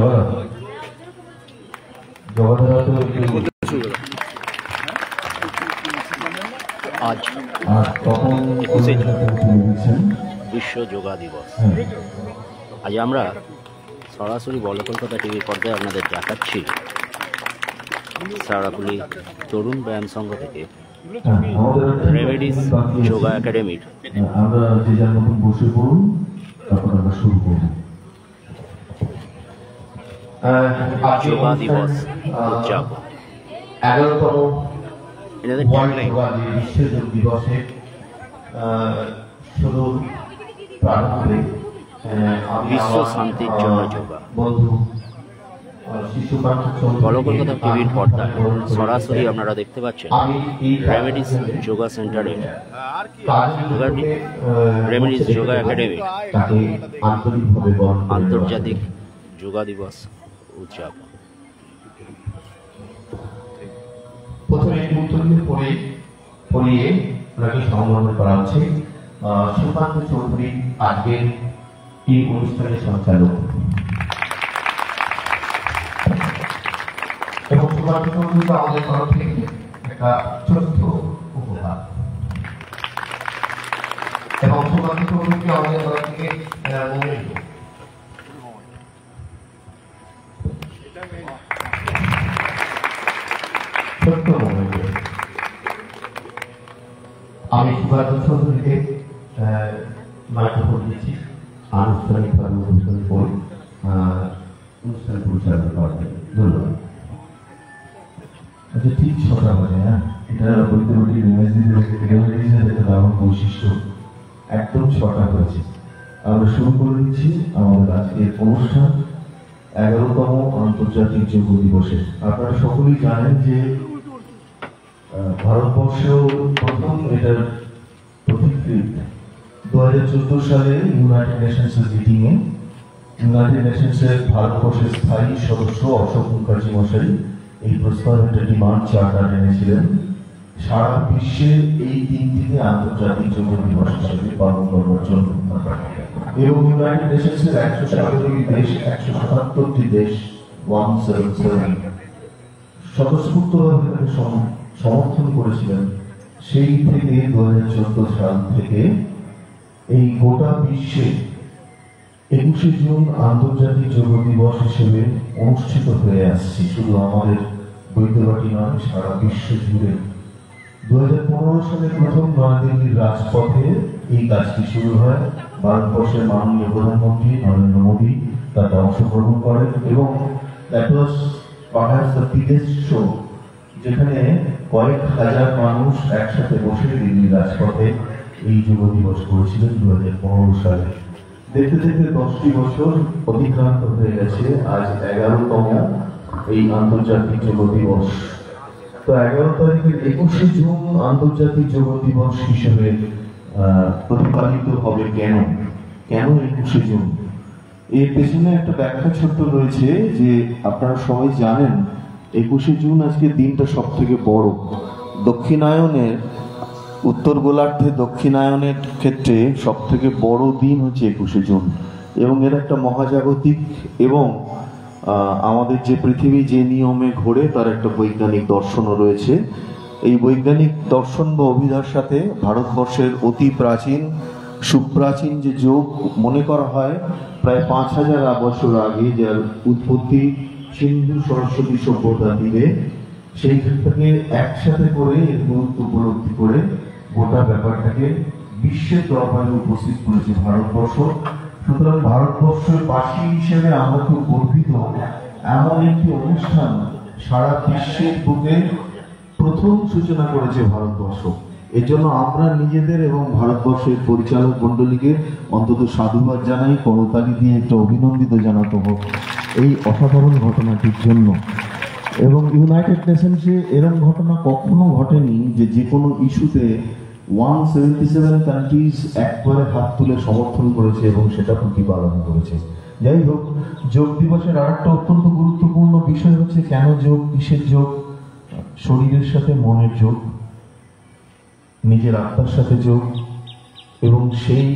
आज 21 বিশ্ব যোগা দিবস। আজ আমরা সরাসরি বলো কলকাতা টিভি পর্দায় আপনাদের দেখাচ্ছি সারাপুলি তরুণ ব্যায়াম সংঘ থেকে রেমেডিস যোগা একাডেমির যোগা দিবস উদযাপন। 11তম এনাদের ট্যাগলাইন বিশ্ব যোগ দিবসে শুধু প্রারম্ভে বিশ্ব শান্তির জন্য যোগা। বন্ধু বলো কলকাতা টিভির পর্দায় সরাসরি আপনারা দেখতে পাচ্ছেন রেমেডিস যোগা সেন্টারের রেমেডিস যোগা একাডেমির আন্তর্জাতিক যোগা দিবস উদযাপন। প্রথমে পড়িয়ে ওনাকে সম্বোধন করা হচ্ছে। সুকান্ত চৌধুরী আজকের এই অনুষ্ঠানের সঞ্চালক এবং সুকান্ত চৌধুরীকে আমাদের তরফ থেকে একটা ছোট্ট উপহার এবং সুকান্ত চৌধুরীকে আমাদের তরফ থেকে ছোট্ট মোমেন্ট। আমি সুকান্ত চৌধুরীকে মাইক্রোফোন দিচ্ছি আনুষ্ঠানিকভাবে অনুষ্ঠানের পর অনুষ্ঠান পরিচালনা করার জন্য। ধন্যবাদ। আচ্ছা, ঠিক 6টা বাজে। হ্যাঁ, এটা বলতে বলতে রেমেডিসের একটা দারুণ বৈশিষ্ট্য, একদম 6টা হয়েছে। আমরা শুরু করে দিচ্ছি আমাদের আজকের অনুষ্ঠান 11তম আন্তর্জাতিক যোগ দিবসে। আপনারা সকলেই জানেন যে ভারতবর্ষেও প্রথম এটার প্রতিকৃত 2014 সালে ইউনাইটেড নেশনসের মিটিংয়ে ইউনাইটেড নেশনসের ভারতবর্ষের স্থায়ী সদস্য অশোক মুখার্জি মশাই এই প্রস্তাবে একটা ডিমান্ড চার্টার এনেছিলেন সারা বিশ্বে এই দিনটিকে আন্তর্জাতিক যোগ দিবস হিসেবে পালন করবার জন্য। এবং ইউনাইটেড নেশনসের 117টি দেশ 177টি দেশ 177 স্বতঃস্ফূর্তভাবে তাকে সমর্থন করেছিলেন। সেই থেকে 2014 সাল থেকে এই গোটা বিশ্বে 21শে জুন আন্তর্জাতিক যোগ দিবস হিসেবে অনুষ্ঠিত হয়ে আসছে। শুধু আমাদের বৈদ্যবাটি নয়, সারা বিশ্ব জুড়ে। 2015 সালে প্রথম নয়াদিল্লির রাজপথে এই কাজটি শুরু হয়। ভারতবর্ষের মাননীয় প্রধানমন্ত্রী নরেন্দ্র মোদী তাতে অংশগ্রহণ করেন এবং that was perhaps the biggest show, যেখানে কয়েক হাজার মানুষ একসাথে বসে দিল্লির রাজপথে এই যোগ দিবস করেছিলেন 2015 সালে। দেখতে দেখতে 10টি বছর অতিক্রান্ত হয়ে গেছে। আজ 11তম এই আন্তর্জাতিক যোগ দিবস। তো 11 তারিখের 21শে জুন আন্তর্জাতিক যোগ দিবস হিসেবে প্রতিপালিত হবে। কেন 21শে জুন? এর পেছনে একটা ব্যাখ্যা ছোট্ট রয়েছে যে আপনারা সবাই জানেন 21শে জুন আজকে দিনটা সব থেকে বড়। দক্ষিণায়নের উত্তর গোলার্ধে দক্ষিণায়নের ক্ষেত্রে সব থেকে বড় দিন হচ্ছে 21শে জুন এবং এর একটা মহাজাগতিক এবং আমাদের যে পৃথিবী যে নিয়মে ঘোরে তার একটা বৈজ্ঞানিক দর্শনও রয়েছে। এই বৈজ্ঞানিক দর্শন বা অভিধার সাথে ভারতবর্ষের অতি প্রাচীন সুপ্রাচীন যে যোগ মনে করা হয় প্রায় 5000 বছর আগে, যার উৎপত্তি সিন্ধু সরস্বতী সভ্যতা দিকে, সেই ক্ষেত্রে একসাথে করে এর গুরুত্ব উপলব্ধি করে গোটা ব্যাপারটাকে বিশ্বের দরবারে উপস্থিত করেছে ভারতবর্ষ। সুতরাং ভারতবর্ষের বাসী হিসেবে আমরা খুব গর্বিত এমন একটি অনুষ্ঠান সারা বিশ্বের বুকে প্রথম সূচনা করেছে ভারতবর্ষ। এর জন্য আমরা নিজেদের এবং ভারতবর্ষের পরিচালক মণ্ডলীকে অন্তত সাধুবাদ জানাই, করতালি দিয়ে একটা অভিনন্দিত জানাতে হোক এই অসাধারণ ঘটনাটির জন্য। এবং ইউনাইটেড নেশনসে এরকম ঘটনা কখনো ঘটেনি যে কোনো ইস্যুতে 177 কান্ট্রিজ একবারে হাত তুলে সমর্থন করেছে এবং সেটা প্রতিপালন করেছে। যাই হোক, যোগ দিবসের আরেকটা অত্যন্ত গুরুত্বপূর্ণ বিষয় হচ্ছে কেন যোগ, কিসের যোগ? শরীরের সাথে মনের যোগ, নিজের আত্মার সাথে যোগ, এবং সেই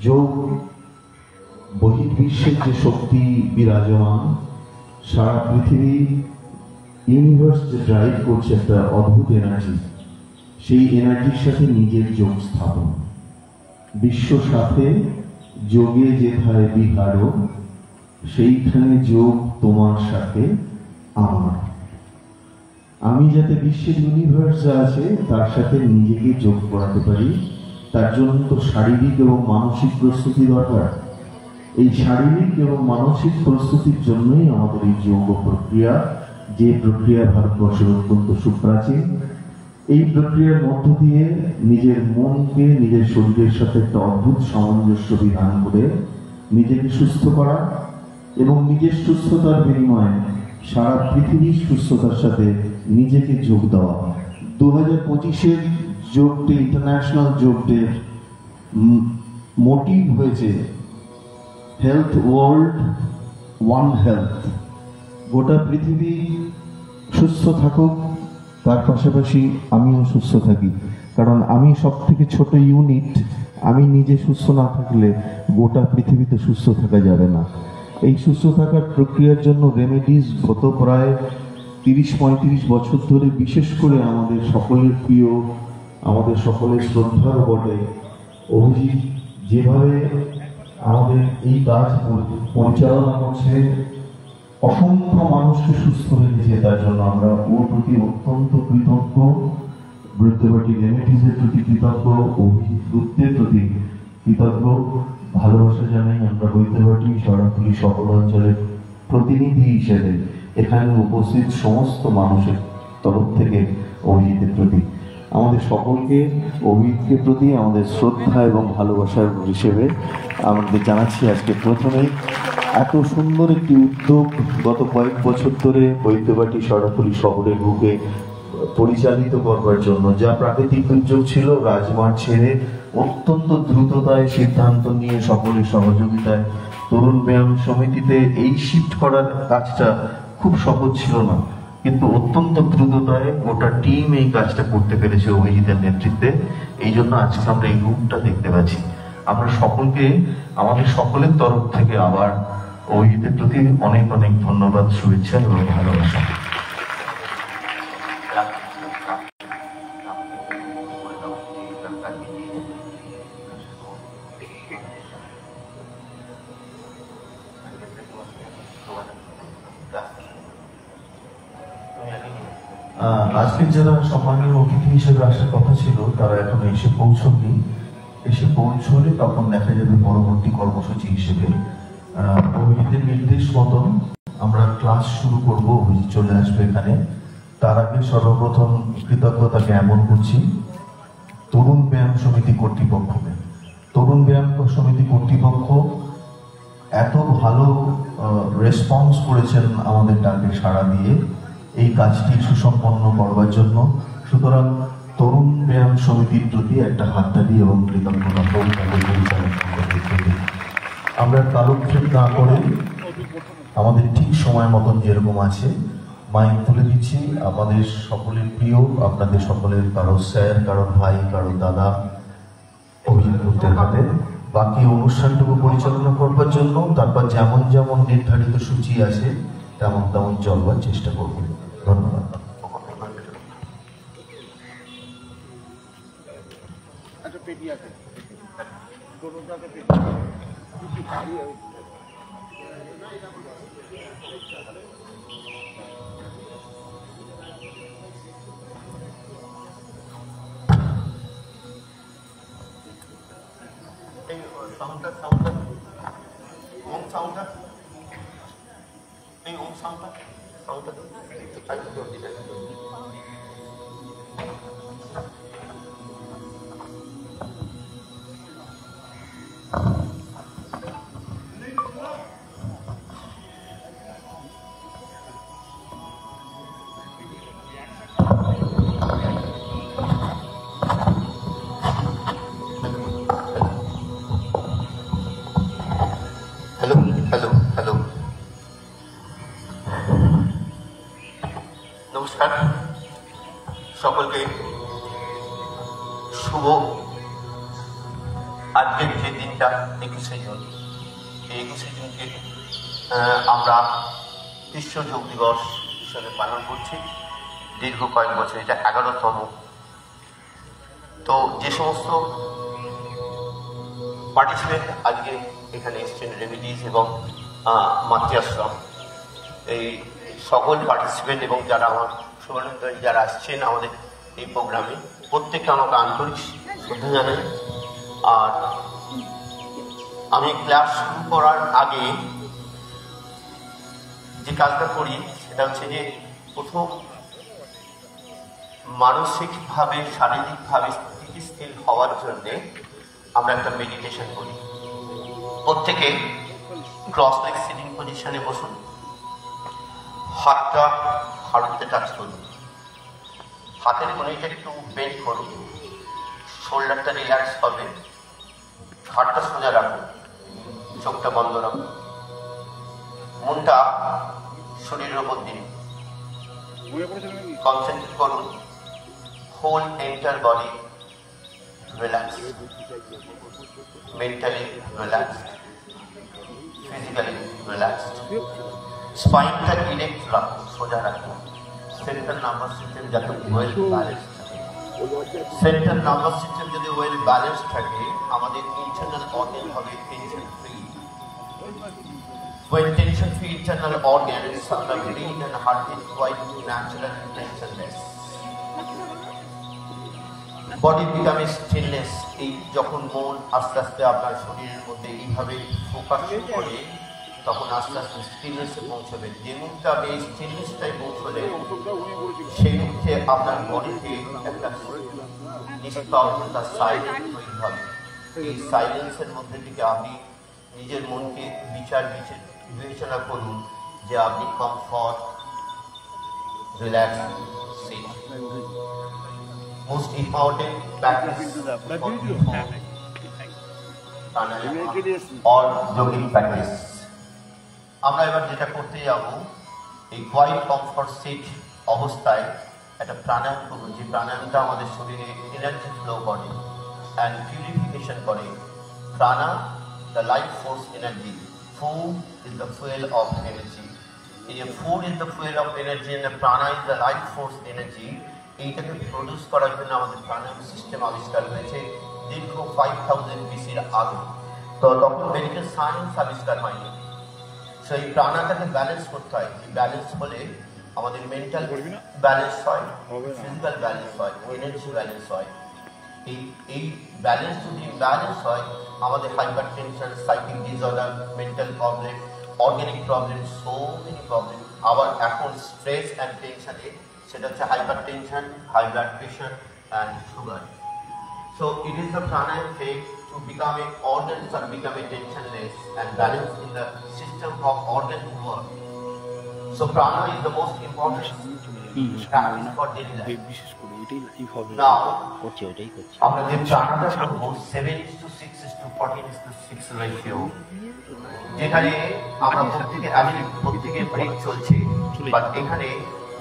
যোগ বহির্বিশ্বের যে শক্তি বিরাজমান সারা পৃথিবী ইউনিভার্স যে ড্রাইভ করছে একটা অদ্ভুত এনার্জি, সেই এনার্জির সাথে নিজের যোগ স্থাপন। বিশ্ব সাথে যোগে যেথায় বিহার, সেইখানে যোগ তোমার সাথে আমার। আমি যাতে বিশ্বের ইউনিভার্স যা আছে তার সাথে নিজেকে যোগ করাতে পারি, তার জন্য তো শারীরিক এবং মানসিক প্রস্তুতি দরকার। এই শারীরিক এবং মানসিক প্রস্তুতির জন্যই আমাদের এই যোগ প্রক্রিয়া, যে প্রক্রিয়া ভারতবর্ষের অত্যন্ত সুপ্রাচীন। এই প্রক্রিয়ার মধ্য দিয়ে নিজের মনকে নিজের শরীরের সাথে একটা অদ্ভুত সামঞ্জস্য বিধান করে নিজেকে সুস্থ করা এবং নিজের সুস্থতার বিনিময়ে সারা পৃথিবীর সুস্থতার সাথে নিজেকে যোগ দেওয়া। 2025-এর যোগ ডে, ইন্টারন্যাশনাল যোগ ডে মোটিভ হয়েছে হেলথ ওয়ার্ল্ড, ওয়ান হেলথ। গোটা পৃথিবী সুস্থ থাকুক, তার পাশাপাশি আমিও সুস্থ থাকি, কারণ আমি সব থেকে ছোট ইউনিট। আমি নিজে সুস্থ না থাকলে গোটা পৃথিবীতে সুস্থ থাকা যাবে না। এই সুস্থ থাকার প্রক্রিয়ার জন্য রেমেডিস গত প্রায় 30-35 বছর ধরে, বিশেষ করে আমাদের সকলের প্রিয়, আমাদের সকলের শ্রদ্ধার বটে অভিজিৎ যেভাবে আমাদের এই কাজ পরিচালনা করছে, অসংখ্য মানুষকে সুস্থ রেখেছে, তার জন্য আমরা ওর প্রতি অত্যন্ত কৃতজ্ঞ। বৃদ্ধবাটি রেমেডিসের প্রতি কৃতজ্ঞ, অভিজিৎ গুপ্তের প্রতি কৃতজ্ঞ। ভালোবাসা জানাই আমরা বৈদ্যবাটি শরণখুলি সকল অঞ্চলের প্রতিনিধি হিসেবে এখানে উপস্থিত সমস্ত মানুষের তরফ থেকে অভিজিতের প্রতি, আমাদের সকলকে অভিজিতের প্রতি আমাদের শ্রদ্ধা এবং ভালোবাসার হিসেবে আমাদের জানাচ্ছি। আজকে প্রথমেই এত সুন্দর একটি উদ্যোগ গত কয়েক বছর ধরে বৈদ্যবাটি শরণখুলি শহরের বুকে পরিচালিত করবার জন্য, যা প্রাকৃতিক দুর্যোগ ছিল, রাজমার্গ ছেড়ে অত্যন্ত দ্রুততায় সিদ্ধান্ত নিয়ে সকলের সহযোগিতায় তরুণ ব্যায়াম সমিতিতে এই শিফট করার কাজটা খুব সহজ ছিল না, কিন্তু অত্যন্ত দ্রুততায় গোটা টিম এই কাজটা করতে পেরেছে অভিজিতের নেতৃত্বে। এই জন্য আজকে আমরা এই রূপটা দেখতে পাচ্ছি। আমরা সকলকে, আমাদের সকলের তরফ থেকে আবার অভিজিতের প্রতি অনেক অনেক ধন্যবাদ, শুভেচ্ছা এবং ভালোবাসা। আজকের যারা সম্মানীয় অতিথি হিসেবে আসার কথা ছিল তারা এখনো এসে পৌঁছননি। এসে পৌঁছলে তখন দেখা যাবে পরবর্তী কর্মসূচি হিসেবে অভিজিতের নির্দেশ মতন আমরা ক্লাস শুরু করব। অভিজিৎ চলে আসবে এখানে। তার আগে সর্বপ্রথম কৃতজ্ঞতা জ্ঞাপন করছি তরুণ ব্যায়াম সমিতি কর্তৃপক্ষকে। তরুণ ব্যায়াম সমিতি কর্তৃপক্ষ এত ভালো রেসপন্স করেছেন আমাদের ডাকে সাড়া দিয়ে এই কাজটি সুসম্পন্ন করবার জন্য। সুতরাং তরুণ ব্যায়াম সমিতির প্রতি একটা হাততালি এবং কৃতজ্ঞতা আমরা কালক্ষেপ না করে আমাদের ঠিক সময় মতন যেরকম আছে মাইক তুলে দিচ্ছি আমাদের সকলের প্রিয়, আপনাদের সকলের কারো স্যার, কারো ভাই, কারো দাদা অভিজিৎ গুপ্তের হাতে। বাকি অনুষ্ঠানটুকু পরিচালনা করবার জন্য তারপর যেমন যেমন নির্ধারিত সূচি আছে তেমন তেমন চলবার চেষ্টা করব। ধন্যবাদ। হ্যালো হ্যালো হ্যালো নমস্কার সকলকে। শুভ আজকের যে দিনটা 21শে জুন, এই 21শে জুনকে আমরা বিশ্ব যোগ দিবস হিসেবে পালন করছি দীর্ঘ কয়েক বছর, এটা 11তম। তো যে সমস্ত পার্টিসিপেন্ট আজকে এখানে এসছেন, রেমিডিস এবং মাতৃ আশ্রম, এই সকল পার্টিসিপেন্ট এবং যারা আমার শুভানুধ্যায়ী যারা আসছেন আমাদের এই প্রোগ্রামে, প্রত্যেককে আমাকে আন্তরিক শ্রদ্ধা জানাই। আর আমি ক্লাস শুরু করার আগে যে কাজটা করি সেটা হচ্ছে যে প্রথম মানসিকভাবে শারীরিকভাবে স্থিতিশীল হওয়ার জন্যে আমরা একটা মেডিটেশন করি। প্রত্যেকে ক্রস লেগ সিটিং পজিশনে বসুন, হাতটা হাঁটুতে টাচ করুন, হাতের কোণেটা একটু বেন্ড করুন, শোল্ডারটা রিল্যাক্স হবে, ঘাড়টা সোজা রাখুন, চোখটা বন্ধ রাখুন, মনটা শরীরের উপর দিন, কনসেন্ট্রেট করুন। Whole entire body relax, mentally relaxed, physically relaxed. স্পাইনটা ইরেক্ট রাখুন, সোজা রাখুন। সেন্ট্রাল নার্ভাস সিস্টেম যাতে ওয়েল ব্যালেন্স থাকে, সেন্ট্রাল নার্ভাস সিস্টেম যদি ওয়েল ব্যালেন্স থাকে, আমাদের ইন্টারনাল অর্গান হবে tension free. When tension free internal organs, our brain and heart is quite natural and tensionless. Body becomes stillness. এই যখন মন আস্তে আস্তে আপনার শরীরের মধ্যে এইভাবে ফোকাস করে, তখন আস্তে আস্তে স্টিলনেসে পৌঁছবে। যে মুহূর্তে আপনি এই স্টিলনেসটাই পৌঁছলে, সেই মুহূর্তে আপনার বডিতে একটা নিস্তব্ধতা, সাইলেন্স তৈরি হবে। এই সাইলেন্সের মধ্যে থেকে আপনি নিজের মনকে বিবেচনা করুন যে আপনি comfort, relax, safe. Most important practice or যোগিং প্র্যাকটিস। আমরা এবার যেটা করতে যাব, এই কোয়াইট কমফর্ট সেট অবস্থায় একটা প্রাণায়াম করুন, যে প্রাণায়ামটা আমাদের শরীরে এনার্জি ফ্লো করে অ্যান্ড পিউরিফিকেশন করে। প্রাণা, the life force energy. Food is the fuel of energy. Food is the fuel of energy and the prana is the life force energy. এইটাকে produce করার জন্য আমাদের প্রাণায়াম সিস্টেম আবিষ্কার হয়েছে দীর্ঘ 5000 BC-র আগে। তো তখন মেডিকেল সায়েন্স আবিষ্কার হয়নি। সেই প্রাণাটাকে ব্যালেন্স করতে হয়। ব্যালেন্স হলে আমাদের মেন্টাল ব্যালেন্স হয়, ফিজিক্যাল ব্যালেন্স হয়, এনার্জি ব্যালেন্স হয়। এই ব্যালেন্স যদি ব্যালেন্স হয়, আমাদের hypertension, psychic disorder, mental problem, organic problem, so many problem. আবার এখন স্ট্রেস অ্যান্ড টেনশনে, সেটা হচ্ছে hypertension, high blood pressure and sugar. So it is the pranayam take to become a organs or become a tensionless and balance in the system of organ work. So prana is the most important practice for daily life. Now, আমরা যে প্রাণাটা করবো 7:6:14:6 ratio, যেখানে আমরা প্রত্যেকে break চলছে, but এখানে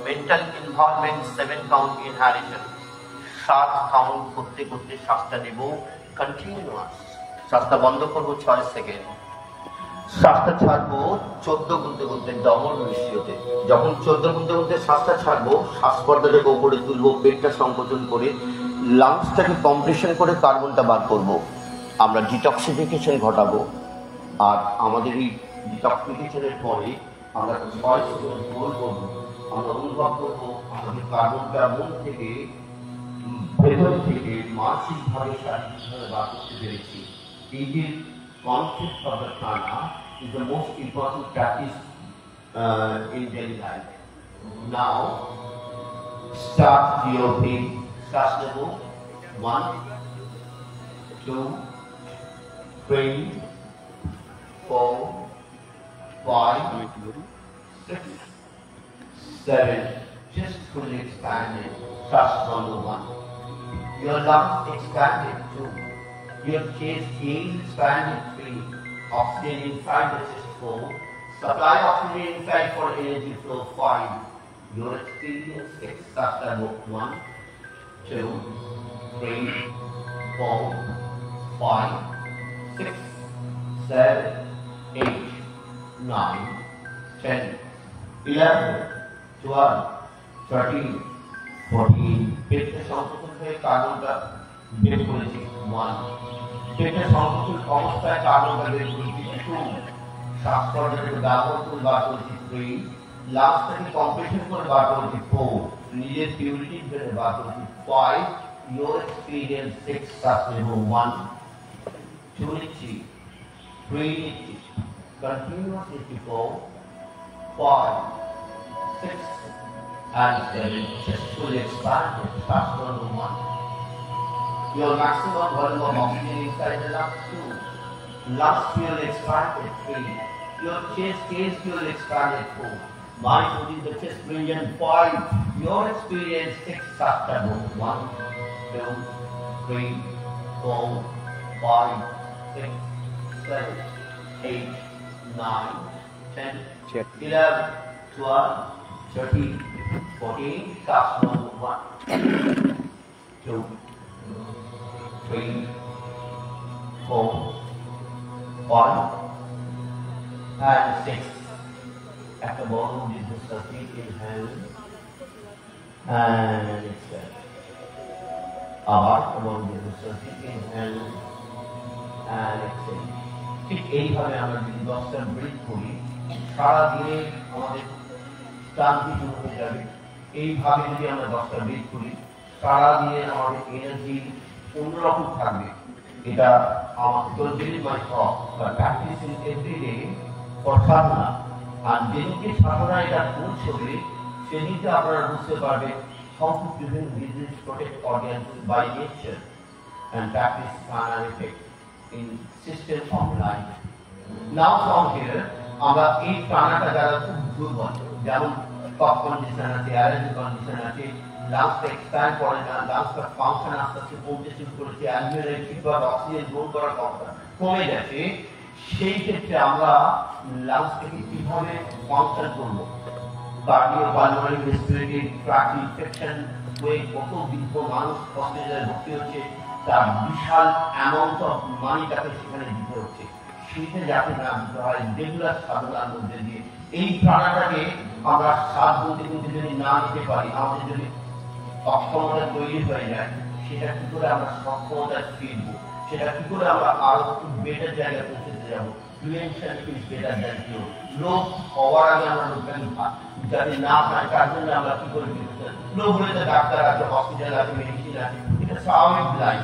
mental involvement 7 count ইনহারিশন, 7 count করতে করতে শ্বাসটা নেব কন্টিনিউয়াস। শ্বাসটা বন্ধ করবো 6 সেকেন্ড, শ্বাসটা ছাড়বো 14 গুনতে গুনতে ডবল রেশিওতে। যখন 14 গুনতে গুনতে শ্বাসটা ছাড়বো, শ্বাসপর্দাটাকে উপরে তুলবো, পেটটা সংকোচন করে, লাংসটাকে কম্প্রেশন করে কার্বনটা বার করবো। আমরা ডিটক্সিফিকেশন ঘটাবো। আর আমাদের এই ডিটক্সিফিকেশনের পরে আমরা 6 সেকেন্ড হোল্ড করবো। আমরা অনুভব করবো আমাদের কার্বনটা মন থেকে, ভেতর থেকে মানসিকভাবে, শারীরিকভাবে বার করতে পেরেছি। এই যে concept of the prana is the most important practice in daily life. Now, start your breath. Start level 1, 2, 3, 4, 5, 6, 7. Just fully expanded. Trust number 1. Your lungs expanded 2. Your chest is expanded 3. Oxygen inside the chest 4. Supply oxygen inside for energy flow 5. Your experience 6. Such level 1, 2, 3, 4, 5, 6, 7, 8, 9, 10, 11, 12, 13, 14 পেটে সংকোচন হয়ে কার্বনটা বের করেছি 1 পেটে সংকোচন অবস্থায় কার্বনটা বের করেছি 2 শ্বাসকষ্টের ব্যবহার করে বার করেছি 3 লাস্টটাকে কম্প্রেশন করে বার করেছি 4 নিজের পিউরিটি বের বার করেছি 5 your experience 6 sustainable 1 2 নিচ্ছি 3 নিচ্ছি continuously 4 5 6 and 7 chestfully expanded faster than 1 your maximum volume of oxygen inside the lungs 2 lungs feel expanded 3 your chest feel expanded 4 mind within the chest region 5 your experience 6 faster than 1 2 3 4 5 6 7 8 9 10 11 12 13 14 starts from 1 2 3 4 5 and 6 at the bottom is the surface inhale and exhale about the surface inhale and exhale ঠিক এইভাবে আমরা যদি 10টা breathe করি সারা দিনে আমাদের ক্লান্তি দূর হয়ে যাবে এইভাবে যদি আমরা 10টা ব্রিথ করি সারা দিনে আমাদের এনার্জি অন্যরকম থাকবে এটা আমার তরজেলি মাই টক বা প্র্যাকটিসিং এভরিডে ফর সাধনা আর যেদিনকে সাধনা এটা পৌঁছবে সেদিনকে আপনারা বুঝতে পারবে how to prevent disease, protect organs by nature and practice prana effect in system of life. Now from here, আমরা এই প্রাণাটা যারা খুব দুর্বল যেমন কফ কন্ডিশন আছে অ্যালার্জি কন্ডিশন আছে লাংসটা এক্সপ্যান্ড করে না লাংসটা ফাংশন আস্তে আস্তে কমতে শুরু করেছে অ্যালভিওলার ঠিকভাবে অক্সিজেন গ্রহণ করার ক্ষমতা কমে গেছে সেই ক্ষেত্রে আমরা লাংসটাকে কিভাবে ফাংশন করবো কার্ডিওপালমোনারি রেসপিরেটরি ট্র্যাক্ট ইনফেকশন হয়ে কত বৃদ্ধ মানুষ হসপিটালে ভর্তি হচ্ছে তার বিশাল অ্যামাউন্ট অফ মানি তাকে সেখানে দিতে হচ্ছে সেটা যাতে না দিতে হয় রেগুলার সাধনার মধ্যে দিয়ে এই প্রাণাটাকে আমরা সাত বলতে কিন্তু যদি না নিতে পারি আমাদের যদি অক্ষমতা তৈরি হয়ে যায় সেটা কি করে আমরা সক্ষমতায় ফিরবো সেটা কি করে আমরা আরো একটু বেটার জায়গায় পৌঁছতে যাবো প্রিভেনশন ইজ বেটার দ্যান কিউর রোগ হওয়ার আগে আমরা রোগটাকে যাতে না হয় তার জন্য আমরা কি করে রোগ হলে তো ডাক্তার আছে হসপিটাল আছে মেডিসিন আছে এটা স্বাভাবিক লাইফ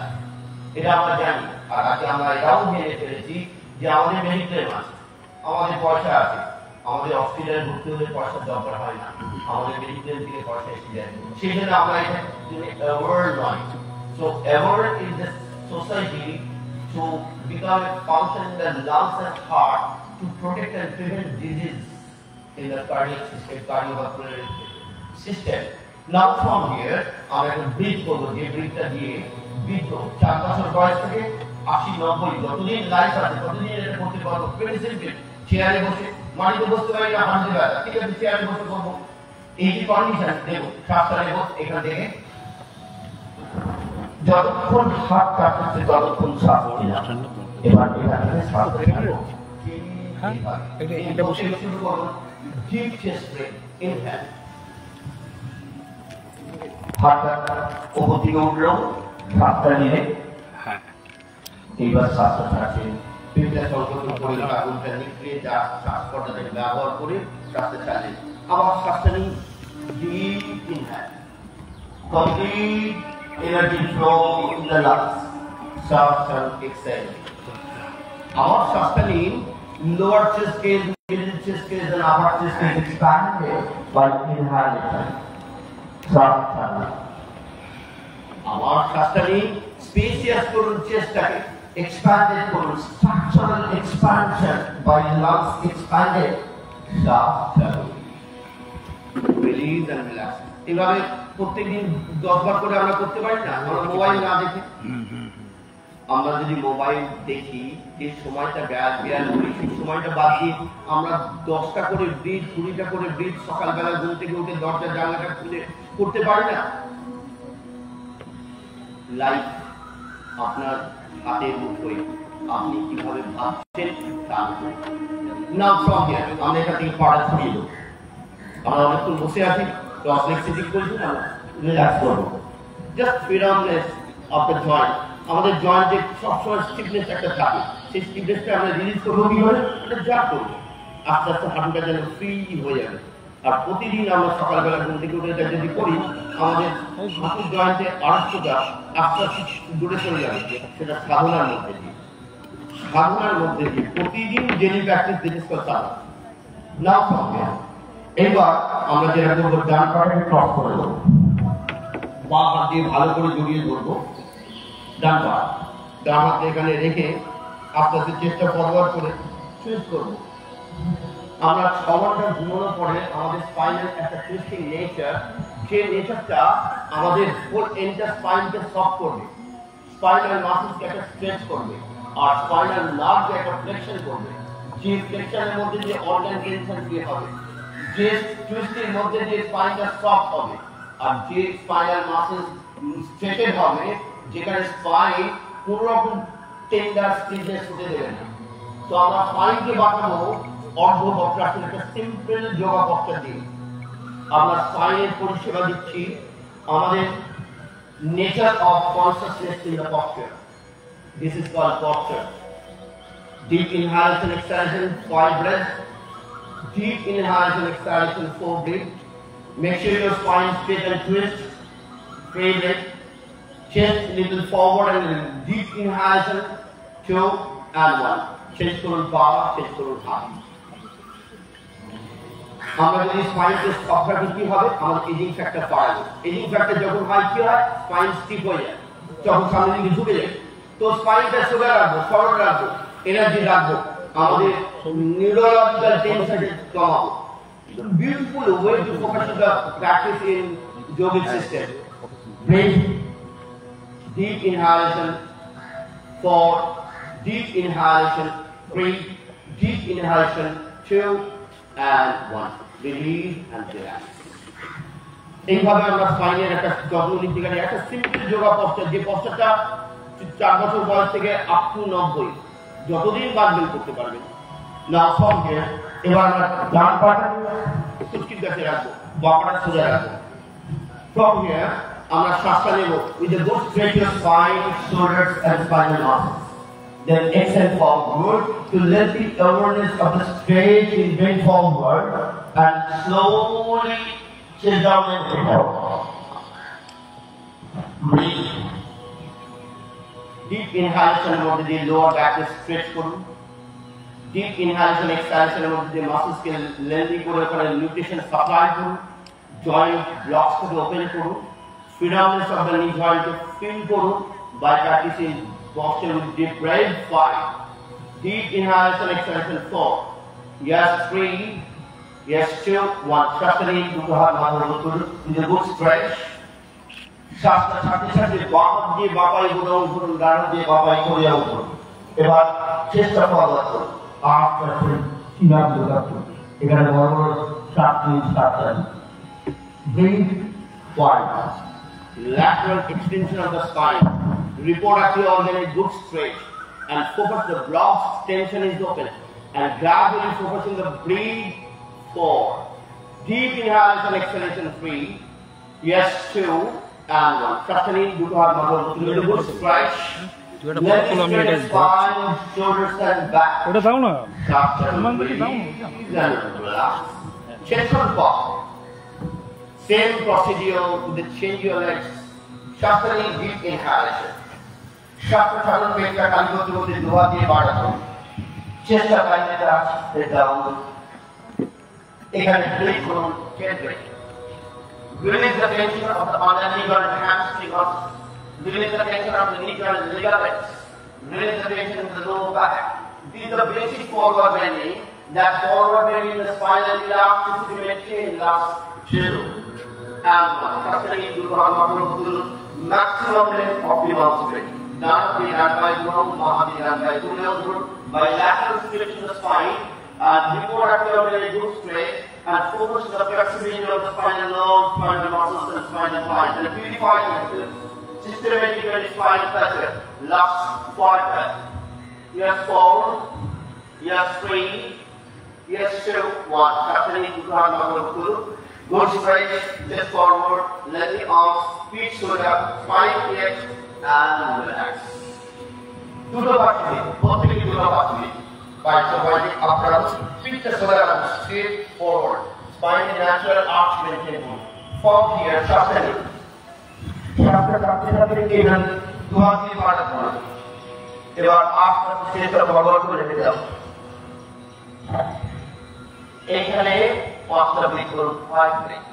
এটা আমরা জানি আর আজকে আমরা এটাও জেনে ফেলেছি যে আমাদের মেডিক্লেম আছে আমাদের পয়সা আছে আমাদের হসপিটালে ভর্তি হলে পয়সার দরকার হয় না আমাদের মেডিক্লেম থেকে পয়সা এসে যায় সেই জন্য আমরা এটা অ্যাওয়ার্ড নয় so award is the society to become a function in the lungs and heart to protect and prevent disease in the cardiac system, cardiovascular system. Now from here, আমরা একটা ব্রিথ করবো যে ব্রিথটা দিয়ে বৃদ্ধ 4 বছর বয়স থেকে 80-90 যতদিন লাইফ আছে ততদিন এটা করতে পারবো ভেরি সিম্পল চেয়ারে বসে মাটিতে বসতে পারি না হাঁটতে পারি ঠিক আছে চেয়ারে বসে করবো এই যে কন্ডিশন দেবো শ্বাসটা নেবো এখান থেকে যতক্ষণ হাত কাটছে ততক্ষণ শ্বাস নিলাম এবার এখান থেকে শ্বাস ছাড়বো এটা বসে শুরু করবো ডিপ চেস্ট ব্রেথ ইনহেল হাতটা উপর দিকে উঠলো হাতটা নিয়ে এইবার শ্বাসটা ছাড়ছে পেটটা সংকোচন করে আগুনটা নিয়ে যা শ্বাসকষ্টটাকে ব্যবহার করে শ্বাসটা ছাড়লেন আবার শ্বাসটা নিয়ে deep inhale complete energy flow in the lungs. Short and exhale. Our sustaining lower chest cage, middle chest cage, and upper chest cage expanded by inhalation. Short and our sustaining spacious chest expanded structural expansion by lungs expanded. Short and release and relax. এভাবে প্রত্যেকদিন 10 বার করে আমরা করতে পারি না আমরা mobile না দেখি আমরা যদি মোবাইল দেখি যে সময়টা ব্যয় করি সেই সময়টা বাদ দিয়ে আমরা 10টা করে ব্রিথ 20টা করে ব্রিথ সকালবেলা ঘুম থেকে উঠে দরজা জানলাটা খুলে করতে পারি না লাইফ আপনার হাতের মুঠোয় আপনি কিভাবে ভাবছেন তা না ফ্রম হিয়ার আমরা এটা থেকে পড়া ছড়িয়ে দেবো আমরা অনেকক্ষণ বসে আছি, ক্রস লেগ সিটিং করছি না, রিল্যাক্স করবো। Just freedomness of the joint. আমাদের জয়েন্টে সবসময় স্টিফনেস একটা থাকে, সেই স্টিফনেসটা আমরা রিলিজ করবো কি করে? এটা জাম্প করবো, আস্তে আস্তে হাঁটুটা যেন ফ্রি হয়ে যাবে। আর প্রতিদিন আমরা সকালবেলা ঘুম থেকে উঠে এটা যদি করি, আমাদের হাঁটুর জয়েন্টে আড়ষ্টটা আস্তে আস্তে দূরে চলে যাবে। সেটা সাধনার মধ্যে দিয়ে, সাধনার মধ্যে দিয়ে প্রতিদিন ডেলি প্র্যাকটিস দিস করতে হবে। নাও সঙ্গে এবার আমরা যেটা করবো, ডান পাটাকে ক্রস করে দেবো, বাঁ হাত দিয়ে ভালো করে জড়িয়ে ধরবো ডান পা, ডান হাতে এখানে রেখে আস্তে আস্তে চেষ্টা ফরওয়ার্ড করে সুইচ করবো। আমরা 6 ঘন্টা ঘুমানোর পরে আমাদের স্পাইনের একটা টুইস্টিং নেচার, যে নেচারটা আমাদের হোল এন্টার স্পাইনকে সফট করবে, স্পাইনাল মাসলসকে একটা স্ট্রেচ করবে, আর স্পাইনাল নার্ভকে একটা ফ্লেকশন করবে। যে ফ্লেকশনের মধ্যে দিয়ে অর্গান টেনশন ফ্রি হবে, যে টুইস্টের মধ্যে দিয়ে স্পাইনটা সফট হবে, আর যে স্পাইনাল মাসল স্ট্রেচেড হবে, যেখানে স্পাইন কোনো রকম টেন্ডার স্টিফনেস হতে দেবে না। তো আমরা স্পাইনকে বাঁচাবো অর্ধ বক্রাসন, একটা সিম্পল যোগা পশ্চার দিয়ে। আমরা স্পাইনের পরিষেবা দিচ্ছি আমাদের nature of consciousness in the posture. This is called posture. Deep inhalation, exhalation, 5 breaths. Deep inhalation, exhalation, 4 breaths. Make sure your spine straight and twist. 3 breaths. Chest little forward and deep inhalation, 2 and 1. Change করুন পা, change করুন হাত। আমরা যদি স্পাইনকে stop রাখি কি হবে? আমাদের এজিং ফ্যাক্টর বাড়াবে। এজিং ফ্যাক্টর যখন হাই কি হয়? স্পাইন স্টিফ হয়ে যায়, যখন সামনে দিকে ঝুঁকে যায়। তো স্পাইনটা সোজা রাখবো, সরল রাখবো, এনার্জি রাখবো, আমাদের নিউরোলজিক্যাল টেনশন কমাবো। Beautiful way to focus the practice in yogic system. Breathe, deep inhalation, 4, deep inhalation, 3, deep inhalation, 2 and 1. Release and relax. এইভাবে আমরা স্পাইনের একটা যত্ন নিতে গেলে একটা সিম্পল যোগা পশ্চার, যে পশ্চারটা 4 বছর বয়স থেকে আপ টু 90 যতদিন বাঁচবেন করতে পারবেন। না সঙ্গে এবার আমরা ডান পাটা কুচকির কাছে রাখবো, বাঁ পাটা সোজা রাখবো। From here আমরা শ্বাসটা নেব with a good stretch of spine, shoulders and spinal muscles. Then exhale forward to let the awareness of the stretch in bend forward and slowly sit down and inhale. Breathe. Deep inhalation মধ্যে দিয়ে lower back কে stretch করুন। Deep inhalation exhalation মধ্যে দিয়ে muscles কে lengthy করে ওখানে nutrition supply করুন। Joint blocks কে open করুন। Firmness of the knee joint K feel করুন by practicing posture with deep breath. 5. Deep inhalation exhalation 4. Yes, 3. Yes, 2. 1. শ্বাসটা নিয়ে দুটো হাত মাথার উপর তুলুন with a good stretch. শ্বাসটা ছাড়তে ছাড়তে বাম হাত দিয়ে বাপাই গোড়াও ধরুন, ডান হাত দিয়ে বাপাই গোড়াও ধরুন। এবার চেষ্টা ফরওয়ার্ড করুন, আস্তে আস্তে সিনা যোগা করুন। এখানে বড় বড় শ্বাস নিন, শ্বাস ছাড়ুন। Breathe. 1. Lateral extension of the spine. Reproductive organ is good stretch and focus the blocks, tension is open and gradually focusing the breathe. 4. Deep inhalation, exhalation 3. Yes, 2 and 1. Shastani, duto haat mathar upor তুলে good stretch. Let the straight spine, shoulders and back. ওটা দাও না, relax. Chest on top. Same procedure with the change your legs. Shastani, deep inhalation. Shastra সাধন পেটটা খালি করতে করতে দুহাত দিয়ে বাড়াবো, চেষ্টা বাইরে আসতে দাও। এখানে ব্রেক করুন, chest break. Release the tension of the underneath knee joint, hamstring muscles. Release the tension of the knee joint, ligaments. Release the tension of the lower back. This is the basic forward bending. That forward bending in the spinal elasticity maintain last 2 and 1. Shastani, duto haat mathar upor তুলুন, maximum length, optimal strength. Down the hand by Guru, Mahadi hand by Guru, by lateral stretch in the spine, and reproductive organ is good straight, and focus on the flexibility of the spinal nerves, spinal muscles, and spinal lines, and purify systematically spinal pressure. Last 5 breaths. Yes, 4. Yes, 3. Yes, show one. Captaining Kuhan Mahmoud. Good straight, just forward, let the arms, feet shoulder, spine clear, and relax. Dulo Bhakti, Bhakti Dulo Bhakti. By providing upper arms, feet the shoulder arms straight forward, spine in natural arch maintained. Form here, sharpening. Even Duhan की बात करो। এবার আপনার চেষ্টা forward করে নিতে দাও। এখানে পাঁচটা ব্রিথ করুন 5 ব্রিথ।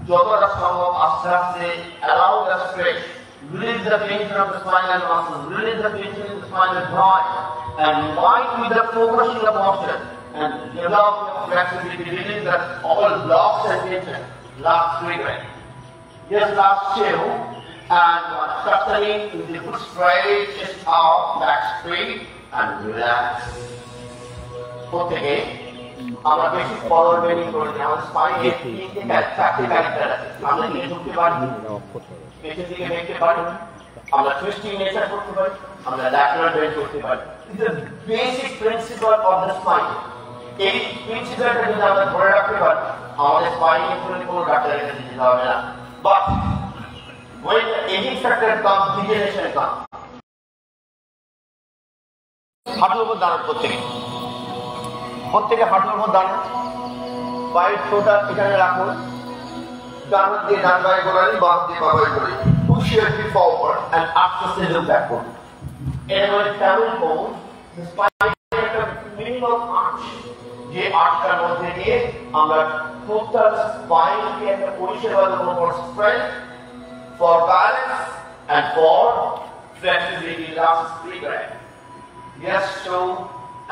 যতটা সম্ভব আস্তে আস্তে allow the stretch, release the tension of the spinal muscles, release the tension in the spinal joint, and mind with the focusing of motion and develop flexibility, release the all blocks and tension. Last 3 breaths. Yes, last 2. And sustaining with the foot straight, chest out, back straight, and relax. Okay. আমরা বেশি forward bending করে দিই, আমাদের স্পাইনে চারটি character আছে। আমরা নিচে ঝুঁকতে পারি, পেছনের দিকে দেখতে পারি, আমরা টুইস্টিং নেচার করতে পারি, আমরা ল্যাটারাল বেন্ড করতে পারি। This is the basic principal of the spine. এই প্রিন্সিপালটা যদি আমরা ধরে রাখতে পারি, আমাদের স্পাইনে কোনো ডাক্তার রেখে দিতে হবে না। But when the aging factor comes, degeneration comes. হাঁটুর উপর দাঁড়ান প্রত্যেকে হাঁটুর উপর দাঁড়ান, পায়ের ছোটা এখানে রাখুন, ডান হাত দিয়ে ডান পায়ে গোড়ালি, বাম হাত দিয়ে বাম পায়ে গোড়ালি, push your feet forward and after look backward. এটা হলো camel pose, the spine একটা minimum arch, যে আর্চটার মধ্যে দিয়ে আমরা টোটাল স্পাইনকে একটা পরিষেবা দেবো for strength, for balance, and for flexibility. Last 3 breaths. Yes, show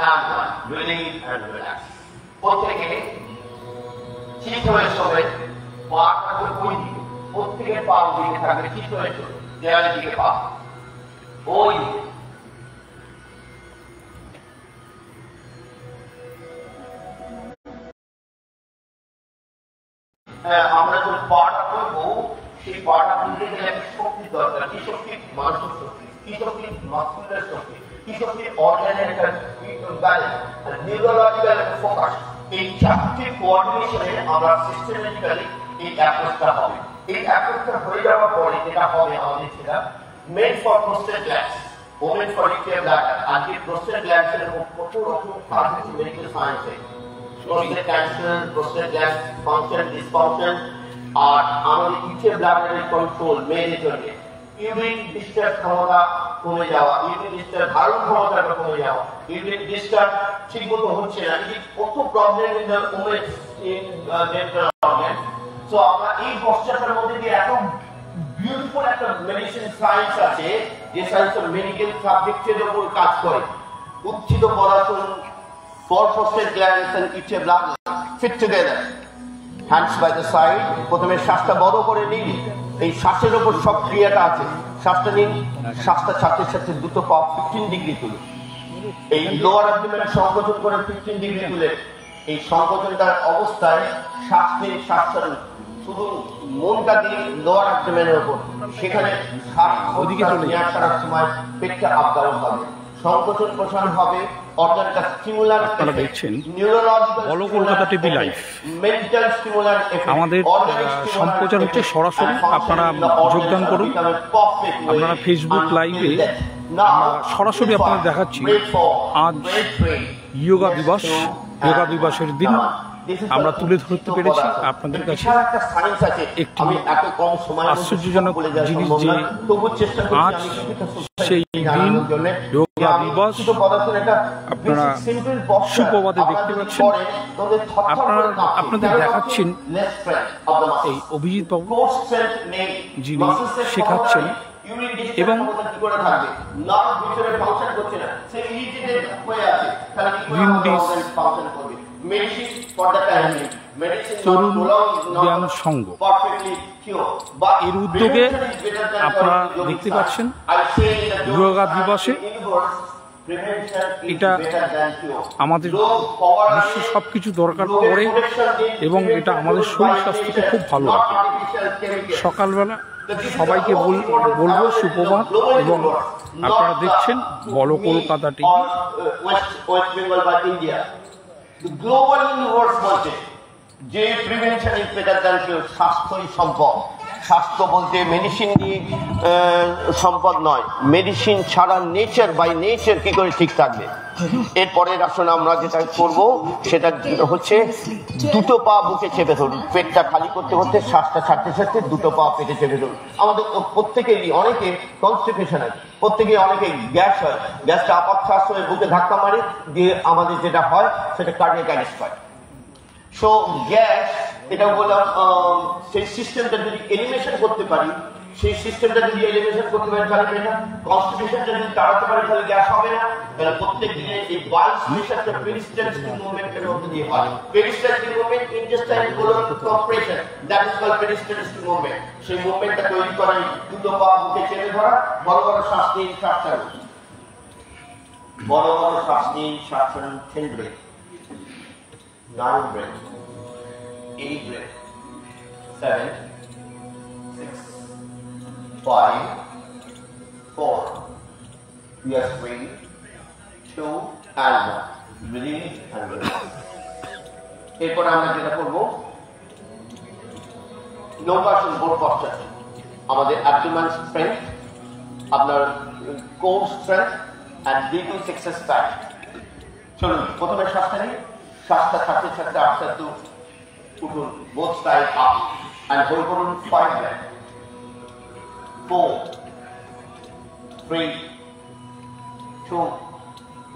and one. Release and relax. প্রত্যেকে ঠিক হয়ে শোবে, পা থাকবে ওই দিকে, প্রত্যেকের পা ওই দিকে থাকবে, ঠিক হয়ে শোবে, দেয়ালের দিকে পা ওই দিকে। আমরা যখন পাটা করবো, সেই পাটা তুলতে গেলে একটা শক্তির দরকার। কি শক্তি? মানসিক শক্তি। কি শক্তি? মাসকুলার শক্তি। কি শক্তি? অর্গানের একটা ব্যালেন্স, নিউরোলজিক্যাল একটা ফোকাস। এই চারটি কোঅর্ডিনেশনে আমরা সিস্টেমেটিক্যালি এই অ্যাপ্রোচটা হবে। এই অ্যাপ্রোচটা হয়ে যাওয়ার পরে যেটা হবে আমাদের সেটা made for prostate glands, women for equal bladder. আজকে প্রোস্টেট গ্ল্যান্ডসের কত রকম কাজ আছে মেডিকেল সায়েন্সে। Prostate cancer, prostate gland function, dysfunction, আর আমাদের ইকুয়াল ব্লাডারের কন্ট্রোল মেয়েদের জন্য। ইউরিন ডিসচার্জ ক্ষমতা কমে যাওয়া, ইউরিন ডিসচার্জ ধারণ ক্ষমতাটা কমে যাওয়া, ইউরিন ডিসচার্জ ঠিকমতো হচ্ছে না, এই কত problem in the women in dental organ. So আমরা এই পশ্চাতের মধ্যে দিয়ে এত বিউটিফুল একটা মেডিসিন সায়েন্স আছে, যে সায়েন্স মেডিকেল সাবজেক্টের উপর কাজ করে। উচ্ছিত পদার্থ for prostate glands and urine blood fit together. Hands by the side. প্রথমে শ্বাসটা বড় করে নিন, এই শ্বাসের উপর সব ক্রিয়াটা আছে। শ্বাসটা নিন, শ্বাসটা ছাড়তে ছাড়তে দুটো পা 15 ডিগ্রি তুলুন। এই লোয়ার অ্যাবডোমেন সংকোচন করে 15 ডিগ্রি তুলে এই সংকোচনটার অবস্থায় শ্বাস নিয়ে শ্বাস ছাড়ুন, শুধু মনটা দিয়ে লোয়ার অ্যাবডোমেনের উপর। সেখানে শ্বাস ওদিকে চলে নিয়ে আসার সময় পেটটা আপ ডাউন হবে, সংকোচন প্রসারণ হবে। আপনারা দেখছেন বলো কলকাতা টিভি লাইভ। আমাদের সম্প্রচার হচ্ছে সরাসরি, আপনারা যোগদান করুন। আপনারা ফেসবুক লাইভে সরাসরি আপনাদের দেখাচ্ছি। আজ যোগা দিবস, যোগা দিবসের দিন আমরা তুলে ধরতে পেরেছি আপনাদের কাছে একটি আশ্চর্যজনক জিনিস, যে আজ সেই দিন যোগা দিবস। আপনারা সুপ্রভাতে দেখতে পাচ্ছেন, আপনাদের দেখাচ্ছেন এই অভিজিৎ বাবু, যিনি শেখাচ্ছেন এবং তরুণ ব্যায়াম সংঘ এর উদ্যোগে আপনারা দেখতে পাচ্ছেন যোগা দিবসে এটা আমাদের বিশ্ব সবকিছু দরকার পড়ে এবং এটা আমাদের শরীর স্বাস্থ্যকে খুব ভালো রাখে। সকালবেলা সবাইকে বলবো সুপ্রভাত, এবং আপনারা দেখছেন বলো কলকাতা টিভি। গ্লোবাল ইউনিভার্স বলছে যে প্রিভেনশন ইজ বেটার দ্যান কিউর, স্বাস্থ্যই সম্পদ। স্বাস্থ্য বলতে মেডিসিন দিয়ে সম্পদ নয়, মেডিসিন ছাড়া নেচার বাই নেচার কি করে ঠিক থাকবে। এরপরের আসলে আমরা যেটা করব সেটা হচ্ছে দুটো পা বুকে চেপে ধরুন, পেটটা খালি করতে করতে শ্বাসটা ছাড়তে ছাড়তে দুটো পা পেটে চেপে ধরুন। আমাদের প্রত্যেকেরই অনেকে কনস্টিপেশন আছে, প্রত্যেকে অনেকে গ্যাস হয়, গ্যাসটা আপাতশ্বাস হয়ে বুকে ধাক্কা মারে দিয়ে আমাদের যেটা হয় সেটা কার্ডিয়াক অ্যারেস্ট হয়। সো গ্যাস এটা বললাম, সেই সিস্টেমটা যদি এলিমিনেশন করতে পারি, সেই সিস্টেমটা যদি এলিমিনেশন করতে পারি তাহলে এটা কনস্টিপেশনটা যদি তাড়াতে পারি তাহলে গ্যাস হবে না। তাহলে প্রত্যেক দিনে এই বাইস প্রেশারটা পেরিস্টালটিক মুভমেন্টের মধ্যে দিয়ে হয়। Peristaltic movement intestine colon compression, that is called peristaltic movement. সেই মুভমেন্টটা তৈরি করাই দুটো পা বুকে চেপে ধরা, বড় বড় শ্বাস নিন, শ্বাস ছাড়ুন, বড় বড় শ্বাস নিন, শ্বাস ছাড়ুন, 10 breadth, 9 breath, 8 breath, 7, 6, 5, 4, yes, 3, 2, and 1. Release and release. এরপর আমরা যেটা করবো, নো পার্সন বোর্ড পশ্চার, আমাদের অ্যাবডোমেন স্ট্রেংথ, আপনার core strength and breathing exercise. চলুন প্রথমে শ্বাসটা নিই, শ্বাসটা ছাড়তে ছাড়তে আস্তে আস্তে উঠুন, both side up and hold করুন 5 ব্রেথ, 4, 3, 2,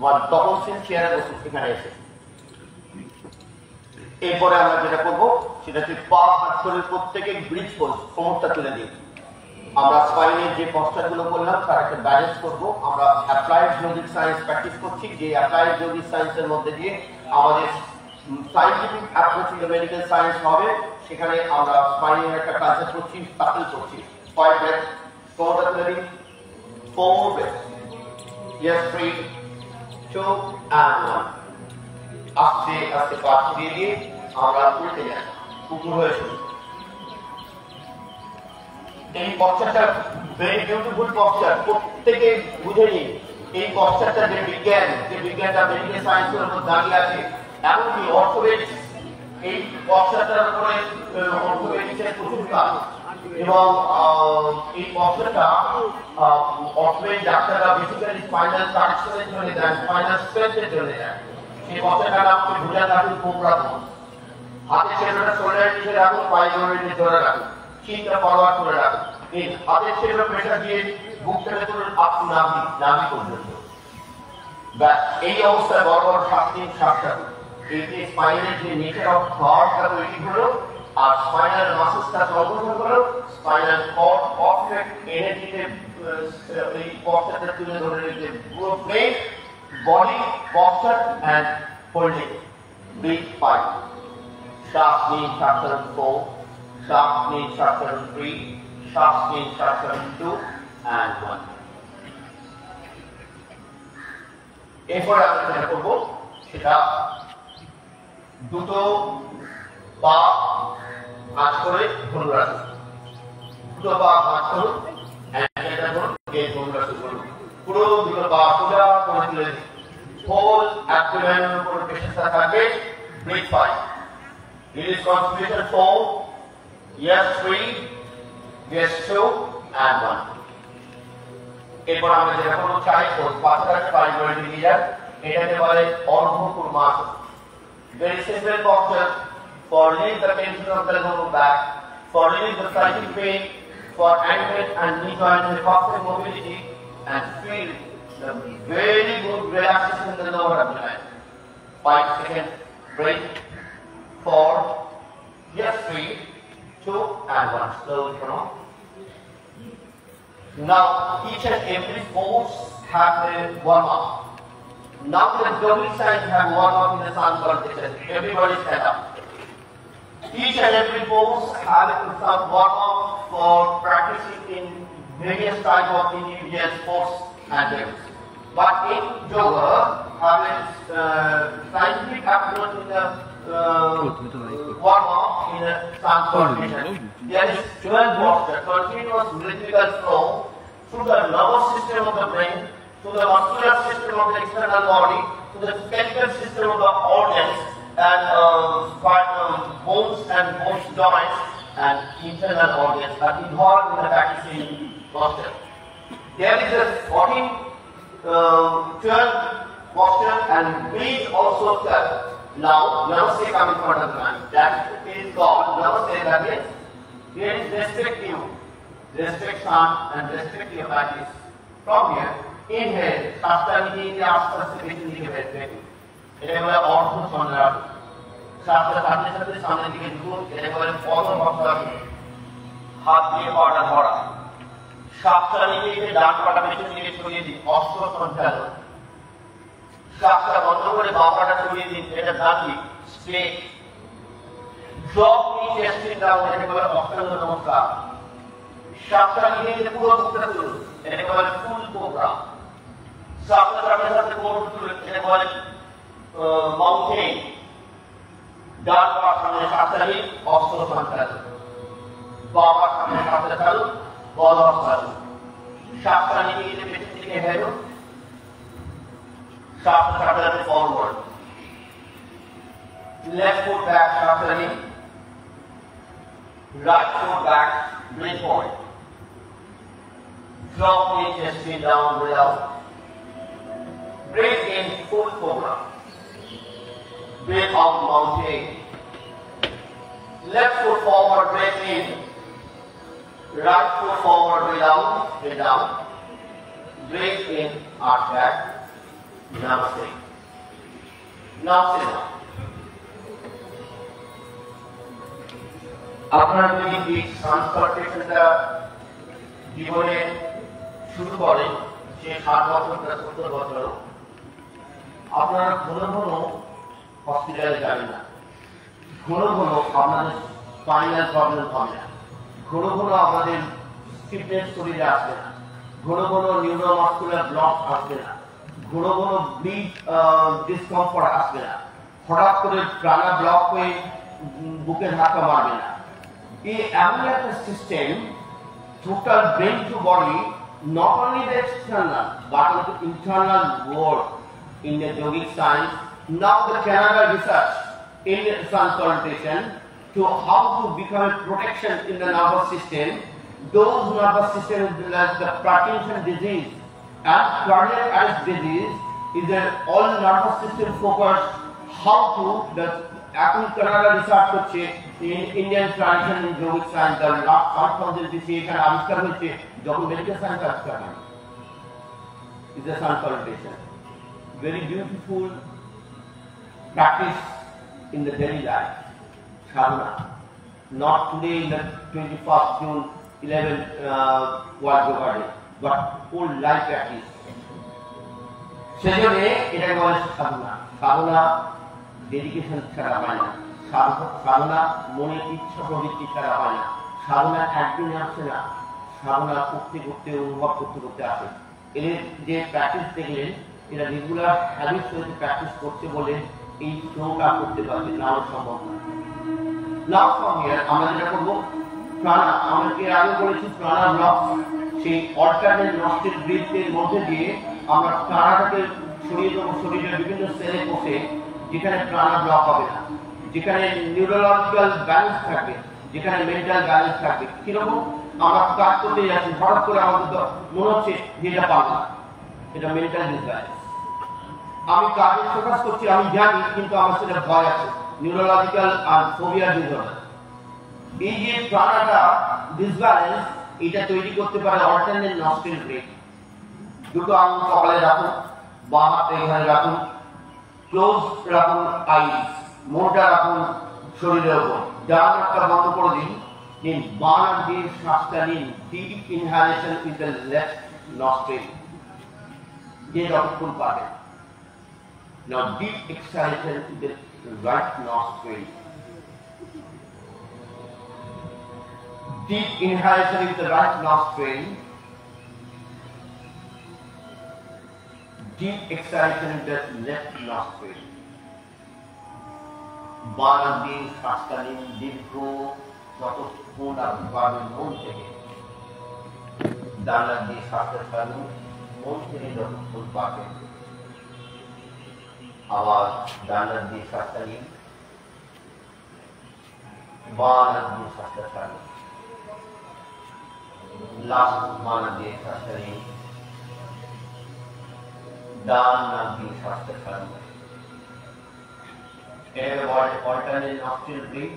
1। তখন চেয়ারে বসুন এখানে এসে। এরপরে আমরা যেটা করবো সেটা হচ্ছে পা হাত করে প্রত্যেকে ব্রিজ পোজ, কোমরটা তুলে দিই। আমরা স্পাইনের যে পশ্চাৎ গুলো করলাম তার একটা ব্যালেন্স করবো। আমরা অ্যাপ্লাইড যোগিক সায়েন্স প্র্যাকটিস করছি, যে অ্যাপ্লাইড যোগিক সায়েন্সের মধ্যে দিয়ে আমাদের scientific approach to medical science হবে। সেখানে আমরা স্পাইনের একটা কনসেপ্ট করছি, সার্কেল করছি। 5 ব্রেথ, কোমরটা তুলে দিই, 4 ব্রেথ, yes, 3, 2, and 1। আস্তে আস্তে পা দিয়ে দিয়ে আমরা উল্টে যাই, কুকুর হয়ে শুরু। এই পশ্চাৎটা ভেরি বিউটিফুল পশ্চাৎ, প্রত্যেকে বুঝে নিন। এই পশ্চাৎটা যে বিজ্ঞানটা মেডিকেল সায়েন্সের উপর দাঁড়িয়ে আছে, এমনকি অর্থোপেডিক্স এই পশ্চাৎটার উপরে অর্থোপেডিক্সের প্রচুর কাজ। এবং এই পশ্চাৎটা অর্থোপেডিক ডাক্তাররা বেসিক্যালি স্পাইনাল কারেকশনের জন্য দেন, স্পাইনাল স্ট্রেংথের জন্য দেন। সেই পশ্চাৎটার নাম হচ্ছে ভুজা রাখুন, কোবরা রাখুন, হাতের ছেলেটা শোল্ডারের নিচে রাখুন, পায়ে জোরে ধরে রাখুন, চিন্তা ফরওয়ার্ড করে রাখুন। এই হাতের ছেলেটা প্রেশার দিয়ে বুক থেকে তুলুন আপ টু নাভি পর্যন্ত। ব্যাস এই অবস্থায় বড় বড় শ্বাস নিন, শ্বাস ছাড়ুন। এই যে স্পাইনের যে নেচার অফ থটটা তৈরি হলো আর স্পাইনাল মাসেলসটা সংগঠন হলো, স্পাইনাল কর্ড পারফেক্ট এনার্জিতে এই পশ্চাৎটা তুলে ধরে রেখে পুরো ব্রেন বডি পশ্চাৎ এন্ড হোল্ডিং। ব্রিথ 5, শ্বাস নিন, শ্বাস ছাড়ুন 4, শ্বাস নিন, শ্বাস ছাড়ুন 3, শ্বাস নিন, শ্বাস ছাড়ুন 2, and 1। এরপরে আমরা যেটা করবো সেটা দুটো পা ভাঁজ করে ধরে রাখুন, দুটো পা ভাঁজ করুন, পুরো দুটো পা সোজা করে তুলে দিন। হোল অ্যাবডোমেনের উপর প্রেশারটা থাকবে। Breathe 5, release concentration 4, yes, 3, yes, 2, and 1। এরপর আমরা যেটা করবো চাই পাঁচটা পাই করে দিয়ে যান, এটাকে বলে অর্ধকুর্মাসন। Very simple posture for relieve the tension of the lower back, for relieve the sciatic pain, for ankle and knee joint and mobility, and feel the very good relaxation in the lower abdomen. 5 seconds break, 4, yes, 3, 2, and 1. Slowly come on. Now each and every pose have a warm-up. Now the yogic side have warm-up in the sun condition. Everybody stand up. Each and every pose have some warm-up for practicing in various type of individual sports and games. But in yoga, have a scientific approach in the warm-up in a sun condition. There is 12 postures, continuous rhythmical flow through the nervous system of the brain, to the muscular system of the external body, to the skeletal system of the organs, and bones and bone joints and internal organs are involved in the practicing posture. There is a 12 posture and breathe also 12. Now, Namaste come in front of the mind. That is called Namaste, that means there is restrictive, restriction and restrictive practice. From here, inhale, Shastra after speaking the restrictive. এটা বলে অর্ধ চন্দ্রাস শাস্ত্রের সাথে সাথে সামনের দিকে ঝুঁক, এটা বলে পদম হস্তাস, হাত দিয়ে পাটা ধরা। শাস্ত্রা নিচে ডান পাটা পেছন দিকে ছড়িয়ে দিন, অস্ত্র সঞ্চালন। শাস্ত্রা বন্ধ করে বাম পাটা ছড়িয়ে দিন, এটা ডান দিক, স্ট্রেট। ড্রপ নিচে স্ট্রেট ডাউন, এটা বলে অষ্টাঙ্গ নমস্কার। শাস্ত্রা নিচে পুরো মুখটা তুলুন, এটা বলে ফুল কোবরা। শাস্ত্রা সাথে সাথে কোমর তুলুন, এটা বলে mountain. ডান পা সামনে শাস্ত্রাহী, অস্ত্র সঞ্চালন। বাম পা সামনে শাস্ত্রা চালু, বল চালু। শাস্ত্রা নিচে পেছন দিকে হেরো, শাস্ত্রা সাথে forward. Left foot back, শাস্ত্রাহী। Right foot back, breath point. Drop knee, chest down, breathe out. Breathe in, full cobra. Breathe out, mountain. Left foot forward, breathe in. Right foot forward, breathe out, breathe down. Breathe in, arch back. Namaste. Namaste now. আপনারা যদি এই ট্রান্সপোর্টেশনটা জীবনে শুরু করেন, সে 60 বছর 70 বছর, আপনারা ঘন ঘন হসপিটালে যাবেন না, ঘন ঘন আপনাদের স্পাইনাল প্রবলেম হবে না, ঘন ঘন আপনাদের ফিটনেস শরীরে আসবে না, ঘন ঘন নিউরোমাস্কুলার ব্লক আসবে না, ঘন ঘন ব্লিড ডিসকমফর্ট আসবে না, হঠাৎ করে প্রাণা ব্লক হয়ে বুকে ধাক্কা মারবে না। এই এমন একটা system, total brain to body, not only the external but also internal work in the yogic science. Now the Canada research in sun consultation to how to become a protection in the nervous system. Those nervous systems like the Parkinson disease and cardiac arrest disease is an all nervous system focused. How to the এখন Canada research করছে in Indian tradition in yogic science, the last 5000 BC এখানে আবিষ্কার হয়েছে যখন medical science আবিষ্কার হয়। is a sun consultation, very beautiful practice in the daily life. Sadhana, not today in the 21st June 11th World Yoga Day, but whole life practice. সেজন্য এটাকে বলে সাধনা। সাধনা dedication ছাড়া হয় না, সাধনা মনের ইচ্ছা প্রবৃত্তি ছাড়া হয় না, সাধনা একদিনে আসে না, সাধনা করতে করতে অনুভব করতে করতে আসে। এর যে প্র্যাকটিস দেখলেন, এরা রেগুলার হ্যাবিটস হয়ে প্র্যাকটিস করতে বলে এই ফ্লোটা করতে পারবে, নাও সম্ভব না। নাও সঙ্গে আমরা যেটা করবো প্রাণা, আমাকে আগে বলেছি প্রাণা ব্লক, সেই অল্টারনেট নস্টিক ব্রিথের মধ্যে দিয়ে আমরা প্রাণাটাকে সরিয়ে দেবো শরীরের বিভিন্ন সেলে বসে, যেখানে প্রাণা ব্লক হবে না, যেখানে নিউরোলজিক্যাল ব্যালেন্স থাকবে, যেখানে মেন্টাল ব্যালেন্স থাকবে। কিরকম আমরা কাজ করতে যাচ্ছি, হঠাৎ করে আমাদের তো মনে হচ্ছে যে এটা পাবো না, এটা মেন্টাল ডিসব্যালেন্স। আমি কাজে ফোকাস করছি, আমি জানি, কিন্তু আমার সেটা ভয় আছে, নিউরোলজিক্যাল আর ফোবিয়া ডিসঅর্ডার। এই যে প্রাণাটা ডিসব্যালেন্স, এটা তৈরি করতে পারে অল্টারনেট নস্ট্রিল ব্রেক। দুটো আঙুল কপালে রাখুন, বাঁ হাতে এখানে রাখুন, ক্লোজ রাখুন আইস, মোটা রাখুন শরীরের উপর, ডান হাতটা বন্ধ করে দিন, নিন বাঁ হাত দিয়ে শ্বাসটা নিন, deep inhalation with the left nostril, যে যতক্ষণ পাবেন। Now deep exhalation with the right nostril, deep inhalation with the right nostril, deep exhalation with the left nostril. বাঁ দিয়ে শ্বাসটা নিন, দীর্ঘ যতক্ষণ আপনি পাবেন মন থেকে, ডান দিয়ে শ্বাসটা ছাড়ুন মন থেকে যতক্ষণ পাবেন, আবার ডান দিয়ে শ্বাসটা নিন, বান দিয়ে শ্বাসটা ছাড়ুন। লাস্ট বান দিয়ে শ্বাসটা নিন, ডান নাক দিয়ে শ্বাসটা ছাড়ুন। এটাকে বলে অল্টারনেট নস্ট্রিল ব্রিথ।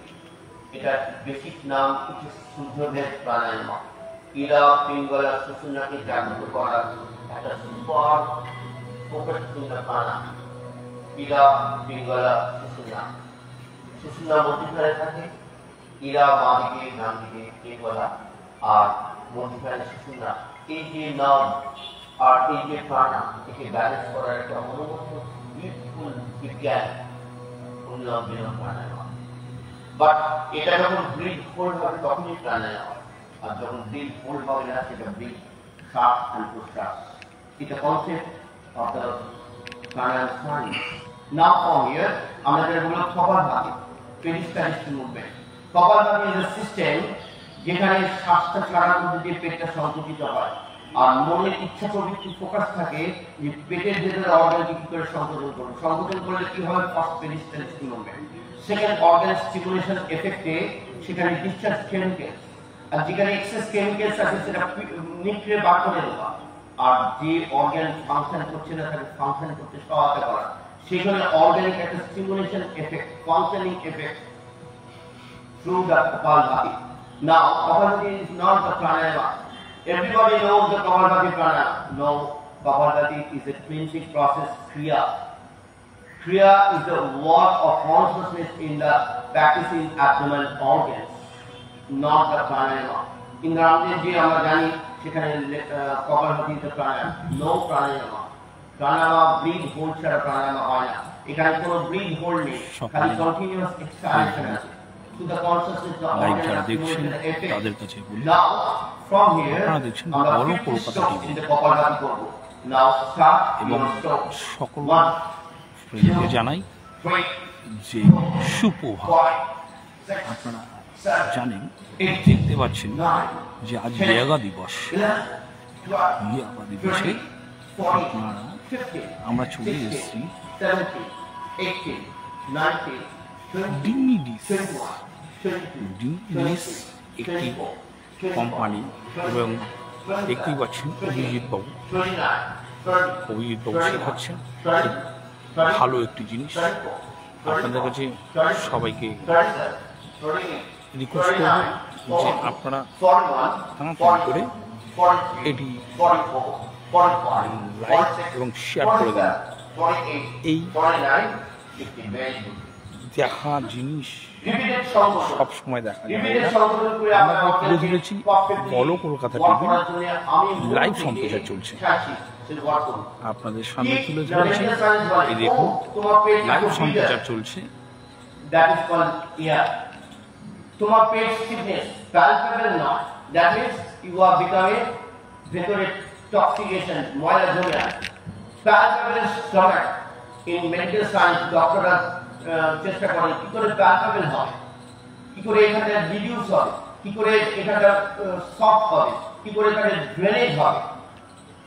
এটা বেসিক নাম হচ্ছে সূর্যভেদ প্রাণায়াম। ইরা পিঙ্গলা সুষুম্নাকে জাগ্রত করার একটা সুপার ফোকাস প্রাণায়াম। ইরা পিঙ্গলা সুষুম্না, সুষুম্না মধ্যখানে থাকে, ইরা বাঁ দিকে, ডান দিকে পিঙ্গলা, আর মধ্যখানে সুষুম্না। এই যে নাম আর এই যে প্রাণায়াম, একে ব্যালেন্স করার একটা অনুমত বিউটিফুল বিজ্ঞান উন্নয়ন বিনোদ প্রাণায়াম। বাট এটা যখন ব্রিথ হোল্ড হবে তখনই প্রাণায়াম, আর যখন ব্রিথ হোল্ড হবে না সেটা ব্রিথ শ্বাস and প্রশ্বাস। এটা concept of the pranayama science. Now from here আমরা যেটা বললাম kapalbhati, peristaltic movement. Kapalbhati is a system যেখানে শ্বাসটা ছাড়ার মধ্যে দিয়ে পেটটা সংকুচিত হয়, আর মনের ইচ্ছা প্রবৃত্তি ফোকাস থাকে যে পেটের ভেতরে অর্গানকে কি করে সংকোচন করবো। সংকোচন করলে কি হয়? First peristaltic movement. Second, organ stimulation এফেক্টে সেখানে ডিসচার্জ কেমিক্যাল, আর যেখানে এক্সেস কেমিক্যালস আছে সেটা নিউট্রিয়ে বার করে দেওয়া, আর যে অর্গান ফাংশন করছে না তাকে ফাংশন করতে সহায়তা করা। সেখানে অর্গানিক একটা stimulation effect, functioning effect through the Kapalbhati. Now, Kapalbhati is not the pranayama. Everybody knows the Kapalbhati pranayama. No, Kapalbhati is a cleansing process, Kriya. Kriya is the work of consciousness in the practicing abdominal organs, not the pranayama. In the Ramdev ji আমরা জানি সেখানে Kapalbhati is the pranayama. No pranayama. Pranayama breathe hold ছাড়া pranayama হয় না। এখানে কোনো breathe hold নেই, খালি continuous exhalation আছে। To the consciousness of live যারা দেখছেন তাদের কাছে বলি, now from here আপনারা দেখছেন আমরা বড় 50 Kolkata strokes TV in the Kapalbhati করব। Now start এবং your stroke. সকল 1, ফ্রেন্ডকে জানাই 3, যে সুপ্রভাত। 5, 6, আপনারা 7, জানেন, 8, দেখতে পাচ্ছেন 9, যে আজ ইয়াগা দিবস। 11, 12, ইয়াগা দিবসে 13, 14, আপনারা 15, আমরা চলে 16, এসেছি 17, 18, 19, 20, ডিনিডিস 21, 22, ডিনিডিস একটি কোম্পানি, এবং দেখতেই পাচ্ছেন অভিজিৎ বাবু, 29, 30, অভিজিৎ বাবু শেখাচ্ছেন 30, ভালো একটি জিনিস। আপনাদের কাছে সবাইকে 37, 38, রিকোয়েস্ট করব যে আপনারা 41, তাড়াতাড়ি করে 43, এটি 44, 45, লাইক এবং শেয়ার করে দেন। 48, এই 49, 50, very good. দেখা জিনিস Repeated সংকোচন। সব সময় দেখা যায় Repeated না। সংকোচন করে আমরা আমরা তুলে ধরেছি বলো কলকাতা টিভি লাইভ সম্প্রচার চলছে। আপনাদের সামনে তুলে ধরেছি, এই দেখুন লাইভ সম্প্রচার চলছে। That is called ear. তোমার পেট stiffness, palpable নয়। That means you are becoming ভেতরে toxication, ময়লা জমে আছে। Palpable stomach, in medical science ডক্টররা চেষ্টা করেন কি করে palpable হয়, কি করে এখানে রিডিউস হবে, কি করে এখানে সফট হবে, কি করে এখানে ড্রেনেজ হবে।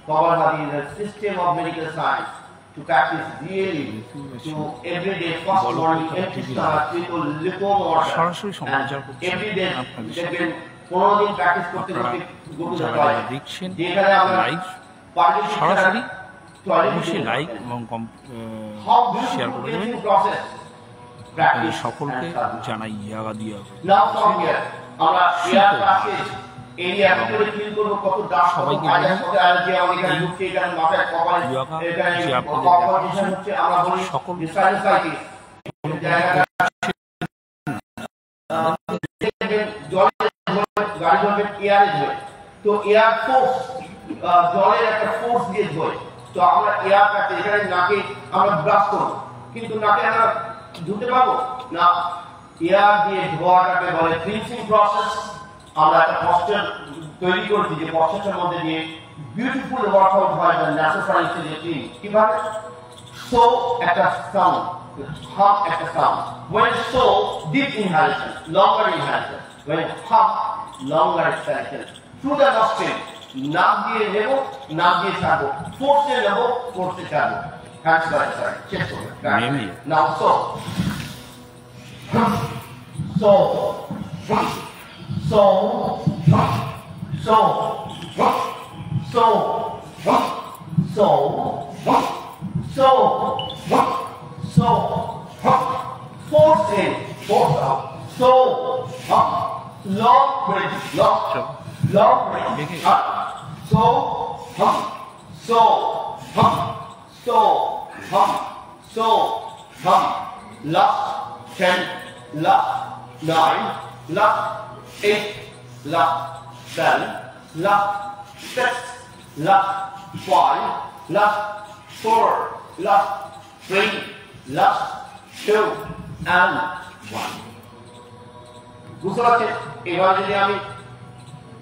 Kapalbhati is a system of medical science to practice really to everyday first morning empty stomach with lukewarm সরাসরি water সম্প্রচার and করছি everyday আপনাদের সাথে। দেখবেন 15 দিন প্র্যাকটিস করতে করতে যারা যারা দেখছেন যেখানে আমরা লাইভ পার্টিসিপেট সরাসরি টয়লেট অবশ্যই লাইক এবং শেয়ার করে দেবেন। আপনাদের সকলকে জানাই ইয়াগা দিয়া নাও ফ্রম হিয়ার আমরা এয়ার প্যাসেজ এরিয়া ভিতরে ফিল করব কত ডাস্ট সবাইকে বাইরে বলুন, সাথে আর যে আমাদের এখানে ঢুকছে এখানে মাথায় কপাল যোগা এখানে যে আপনাদের কম্পিটিশন হচ্ছে আমরা বলি সকল সাইনোসাইটিস জায়গাটা জলে গাড়ি ধরবে এয়ারে ধরে, তো এয়ার ফোর্স জলের একটা ফোর্স দিয়ে ধরে, তো আমরা এয়ার প্যাসেজ এখানে নাকে আমরা ব্রাশ করব, কিন্তু নাকে আমরা ধুতে পারবো না। এয়ার দিয়ে ধোয়াটাকে বলে ক্লিনজিং প্রসেস। আমরা একটা পশ্চার তৈরি করেছি যে পশ্চারটার মধ্যে দিয়ে বিউটিফুল ওয়ার্কআউট হয়, দ্য ন্যাচারাল ক্লিন। কিভাবে? সো একটা সাউন্ড, হাম একটা sound, when so deep inhalation, longer inhalation, when hum longer exhalation through the nostril, নাক দিয়ে নেব, নাক দিয়ে ছাড়বো, ফোর্সে নেব, ফোর্সে ছাড়বো। হ্যান্ডস বাই সাইড চেক করবে। নাও so Force in, force out. Long bridge, long bridge. Last 10, last 9, last 8, last 7, last 6, last 5, last 4, last 3, last 2, and 1. বুঝতে পারছেন? এবার যদি আমি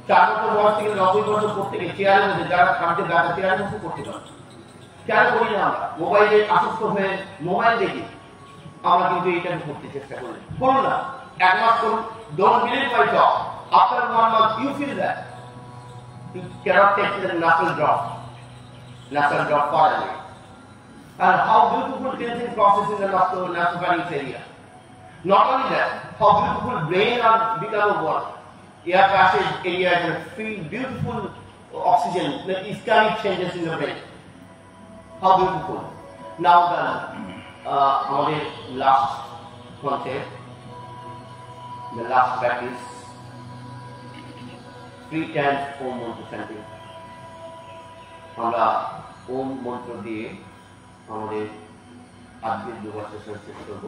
4 বছর বয়স থেকে 90 বছর করতে গিয়ে চেয়ারের মধ্যে যারা খাদ্যের গাড়ি চেয়ারের মধ্যে করতে পারে, কেন করি না আমরা? মোবাইলে আসক্ত হয়ে মোবাইল দেখি আমরা কিন্তু এটা করতে চেষ্টা করি। করুন না, এক মাস করুন। Don't believe my talk. After 1 month you feel that you cannot take the nasal drop far away. And how beautiful cleansing process in the nasopharynx area. Not only that, how beautiful brain and become what? Air passage area can feel beautiful oxygen, the ischemic changes in the brain. How beautiful. Now the our last concept, the last practice, 3 times Om Mantra chanting. আমরা ওম মন্ত্র দিয়ে আমাদের আজকের yoga session শেষ করব।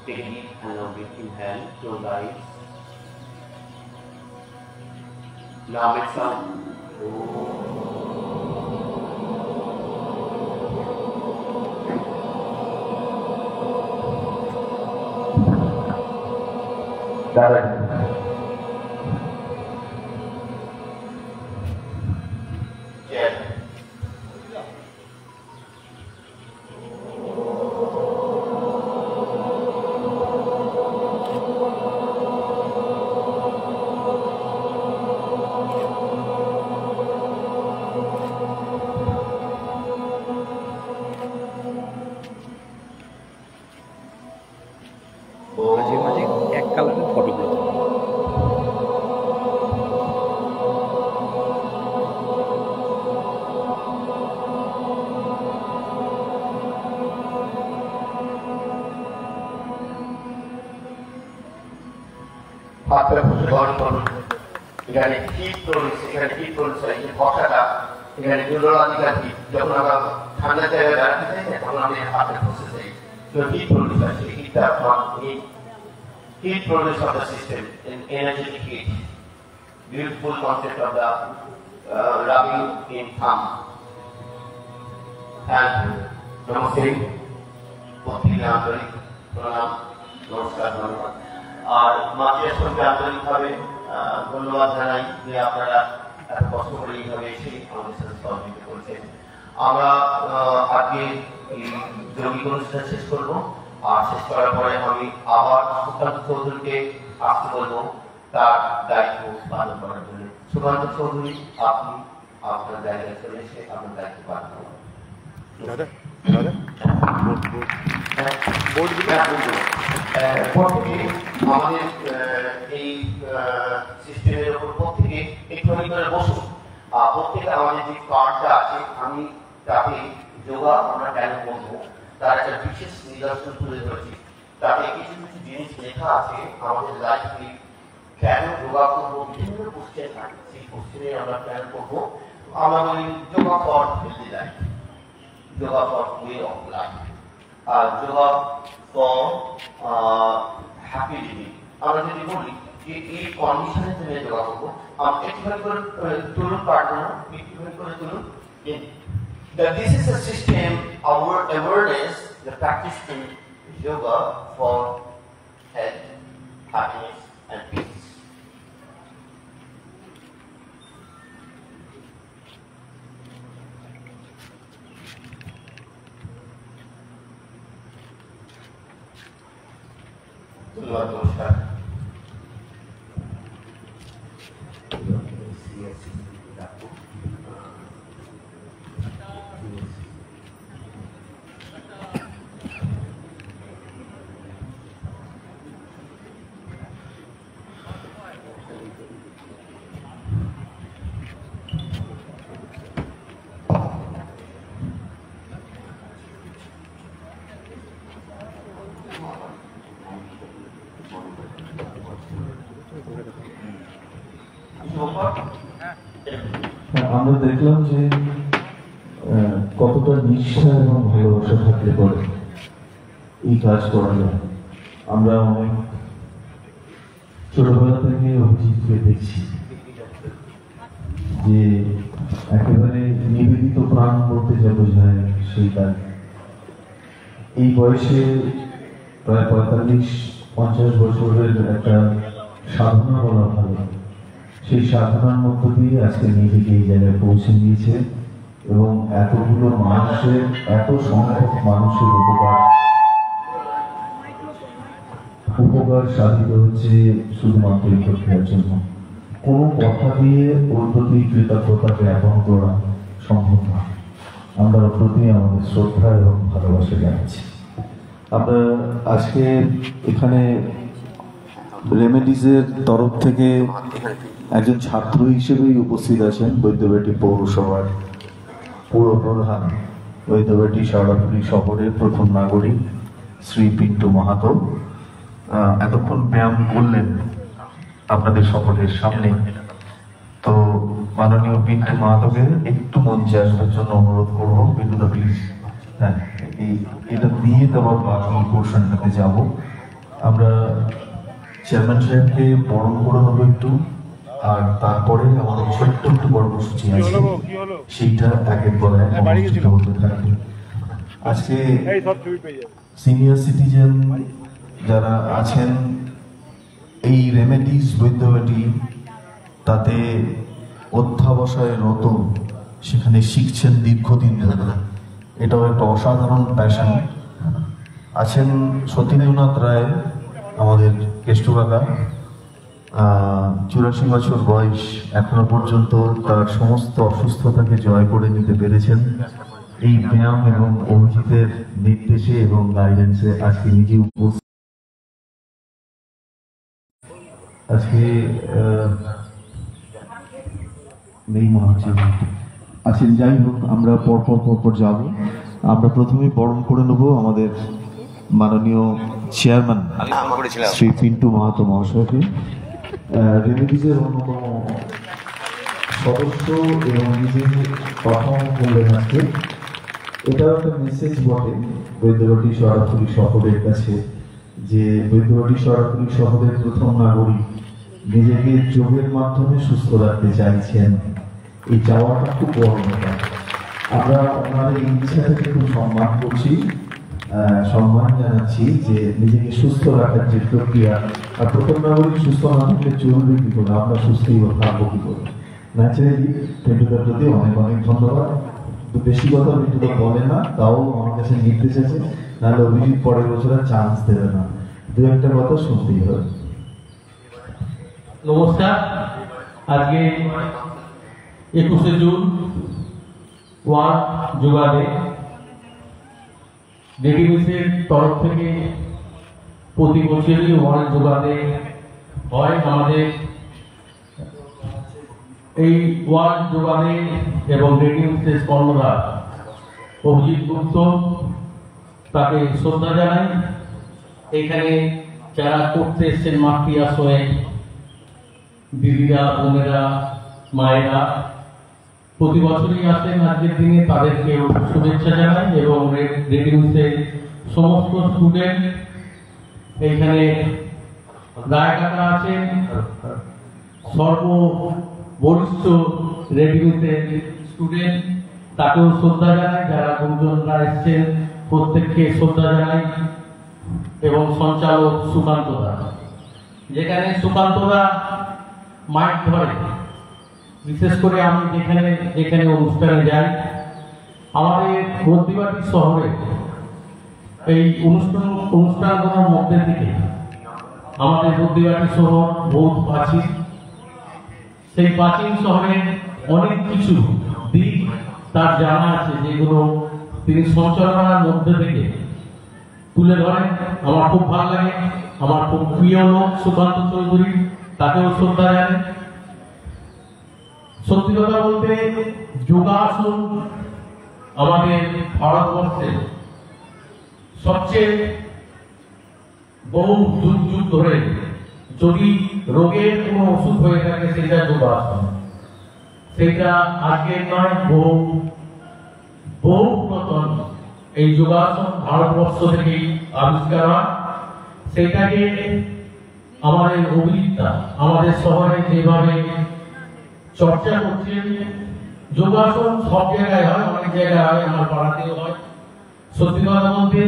Take a deep and long breath, inhale, close the eyes. Now make some মাঝে মাঝে এক কালারের ফটোগুলো এখানে হিট প্রডিউস, এখানে হিট প্রডিউস হয়। এই বসাটা এখানে নিউরোলজিক্যাল হিট, যখন আমরা ঠান্ডা জায়গায় বেড়াতে যাই তখন আমি হাতের প্রসেস এই হিট প্রডিউস হয়। সেই হিটটা heat produce of the system in energetic heat. Beautiful concept of the rubbing in thumb. And namaste. প্রত্যেকে আন্তরিক প্রণাম, নমস্কার, ধন্যবাদ। আর মাঝের সঙ্গে আন্তরিকভাবে ধন্যবাদ জানাই যে আপনারা এত কষ্ট করে এইভাবে এসে আমাদের সাথে সহযোগিতা করেছেন। আমরা আজকে এই যৌগিক অনুষ্ঠান শেষ করবো। আর শেষ করার পরে আমি আবার সুকান্ত চৌধুরীকে আসতে বলবো তার দায়িত্ব পালন করার জন্য। সুকান্ত চৌধুরী, আপনি আপনার জায়গায় চলে এসে আপনার দায়িত্ব পালন করুন। আমাদের এই সিস্টেমের উপর প্রত্যেকে একটুখানি করে বসুন। প্রত্যেকে আমাদের যে কার্ডটা আছে আমি তাতে যোগা আমরা কেন করবো তার একটা বিশেষ নিদর্শন তুলে ধরেছি। তাতে কিছু কিছু জিনিস লেখা আছে আমাদের লাইফে কেন যোগা করবো, বিভিন্ন কোশ্চেন থাকে। সেই কোশ্চেনে আমরা প্ল্যান করবো। আমরা বলি yoga for healthy life, yoga for way of life, আর যোগা ফর হ্যাপি লিভিং। আমরা যদি বলি যে এই কন্ডিশনের জন্য যোগা করবো, একটুখানি করে তুলুন, কাটবো একটুখানি করে তুলুন। That this is a system, our awareness, the practice in yoga for health, happiness, and peace. Namaskar. আমরা দেখলাম যে কতটা নিষ্ঠা এবং ভালোবাসা থাকলে পরে এই কাজ করা যায়। আমরা অনেক ছোটবেলা থেকে অভিজিৎকে দেখছি যে একেবারে নিবেদিত প্রাণ বলতে যা বোঝায় সেই কাজ। এই বয়সে প্রায় 45-50 বছরের একটা সাধনা বলা ভালো, সেই সাধনার মধ্য দিয়ে আজকে নিজেকে এই জায়গায় পৌঁছে দিয়েছে এবং এতগুলো মানুষের, এত সংখ্যক মানুষের উপকার সাধিত হচ্ছে শুধুমাত্র এই প্রক্রিয়ার জন্য। কোনো কথা দিয়ে ওর প্রতি কৃতজ্ঞতা জ্ঞাপন করা সম্ভব না। আমরা ওর প্রতি আমাদের শ্রদ্ধা এবং ভালোবাসা জানাচ্ছি। আমরা আজকে এখানে রেমেডিসের তরফ থেকে একজন ছাত্র হিসেবেই উপস্থিত আছেন বৈদ্যবাটী পৌরসভার পৌরপ্রধান, বৈদ্যবাটী শেওড়াফুলি শহরের প্রথম নাগরিক শ্রী পিন্টু মাহাতো। এতক্ষণ ব্যায়াম করলেন আপনাদের সকলের সামনে। তো মাননীয় পিন্টু মাহাতোকে একটু মঞ্চে আসবার জন্য অনুরোধ করবো। পিন্টুদা প্লিজ। হ্যাঁ, এটা দিয়ে দেওয়ার বাকি পোর্শনটাতে যাব। আমরা চেয়ারম্যান সাহেবকে বরণ করে নেবো একটু, আর তারপরে আমাদের ছোট্ট একটু কর্মসূচি আছে, সেইটা একের পর এক অনুষ্ঠিত হতে থাকবে। আজকে সিনিয়র সিটিজেন যারা আছেন এই রেমেডিস বৈদ্যবাটী, তাতে অধ্যাবসায় রত, সেখানে শিখছেন দীর্ঘদিন ধরে। এটাও একটা অসাধারণ প্যাশন। আছেন সতীন্দ্রনাথ রায়, আমাদের কেষ্ট কাকা, 84 বছর বয়স, এখনো পর্যন্ত তার সমস্ত অসুস্থতাকে জয় করে নিতে পেরেছেন এই ব্যায়াম এবং অভিজিতের নির্দেশে এবং গাইডেন্সে। আজকে নিজে উপস্থিত, আজকে নেই মনে হচ্ছে। আচ্ছা, যাই হোক, আমরা পরপর যাব। আমরা প্রথমে বরণ করে নেব আমাদের মাননীয় চেয়ারম্যান শ্রী পিন্টু মাহাতো মহাশয়কে, রেমেডিসের অন্যতম সদস্য এবং নিজে প্রথম বললেন আজকে। এটাও একটা মেসেজ বটে বৈদ্যবাটী শেওড়াফুলি শহরের কাছে, যে বৈদ্যবাটী শেওড়াফুলি শহরের প্রথম নাগরিক নিজেকে যোগের মাধ্যমে সুস্থ রাখতে চাইছেন। এই চাওয়াটা খুব বড় ব্যাপার। আমরা ওনার এই ইচ্ছাটাকে খুব সম্মান করছি, সম্মান জানাচ্ছি যে নিজেকে সুস্থ রাখার যে প্রক্রিয়া। আর প্রথম নাগরিক সুস্থ না থাকলে চলবে কি করে, আমরা সুস্থই থাকবো কি করে। ন্যাচারালি পিন্টুদার প্রতি অনেক অনেক ধন্যবাদ। বেশি কথা পিন্টুদা বলে না, তাও আমার কাছে নির্দেশ আছে, নাহলে অভিজিৎ পরের বছর আর চান্স দেবে না। দু একটা কথা শুনতেই হবে। নমস্কার। আজকে 21শে জুন ওয়ার্ল্ড যোগা ডে। রেডিমিসের তরফ থেকে প্রতি বছরই ওয়ার্ল্ড যোগা ডে হয়। আমাদের এই ওয়ার্ল্ড যোগা ডে এবং রেডিমিসের কর্ণধার অভিজিৎ গুপ্ত, তাকে শ্রদ্ধা জানাই। এখানে যারা করতে এসছেন মাতৃ আশ্রয়ে দিদিরা, বোনেরা, মায়েরা প্রতি বছরই আসেন আজকের দিনে, তাদেরকে শুভেচ্ছা জানাই। এবং রেডিমিসের সমস্ত স্টুডেন্ট, এইখানে রায় কাকা আছেন, সর্ববরিষ্ঠ রেডিমিসের স্টুডেন্ট, তাকেও শ্রদ্ধা জানাই। যারা গুরুজনরা এসছেন প্রত্যেককে শ্রদ্ধা জানাই। এবং সঞ্চালক সুকান্ত দা, যেখানে সুকান্ত দা মাইক ধরে, বিশেষ করে আমি যেখানে অনুষ্ঠানে যাই, আমাদের বৈদ্যবাটী শহরে এই অনুষ্ঠানগুলোর মধ্যে থেকে আমাদের বৈদ্যবাটী শহর বহুত প্রাচীন। সেই প্রাচীন শহরে অনেক কিছু দিক তার জানা আছে, যেগুলো তিনি সঞ্চালনার মধ্যে থেকে তুলে ধরেন। আমার খুব ভালো লাগে। আমার খুব প্রিয় লোক সুকান্ত চৌধুরী, তাকেও শ্রদ্ধা জানাই। সত্যি কথা বলতে যোগাসন আমাদের ভারতবর্ষে সবচেয়ে বহু যুগ যুগ ধরে যদি রোগের কোনো ওষুধ হয়ে থাকে সেটা যোগাসন। সেটা আজকের নয়, বহু পুরাতন এই যোগাসন ভারতবর্ষ থেকেই আবিষ্কার হয়। সেটাকে আমাদের অভিনেতা আমাদের শহরে যেভাবে চর্চা করছে, যোগাসন সব জায়গায় হয়, অনেক জায়গায় হয়, আমার পাড়াতেও হয়। সত্যি কথা বলতে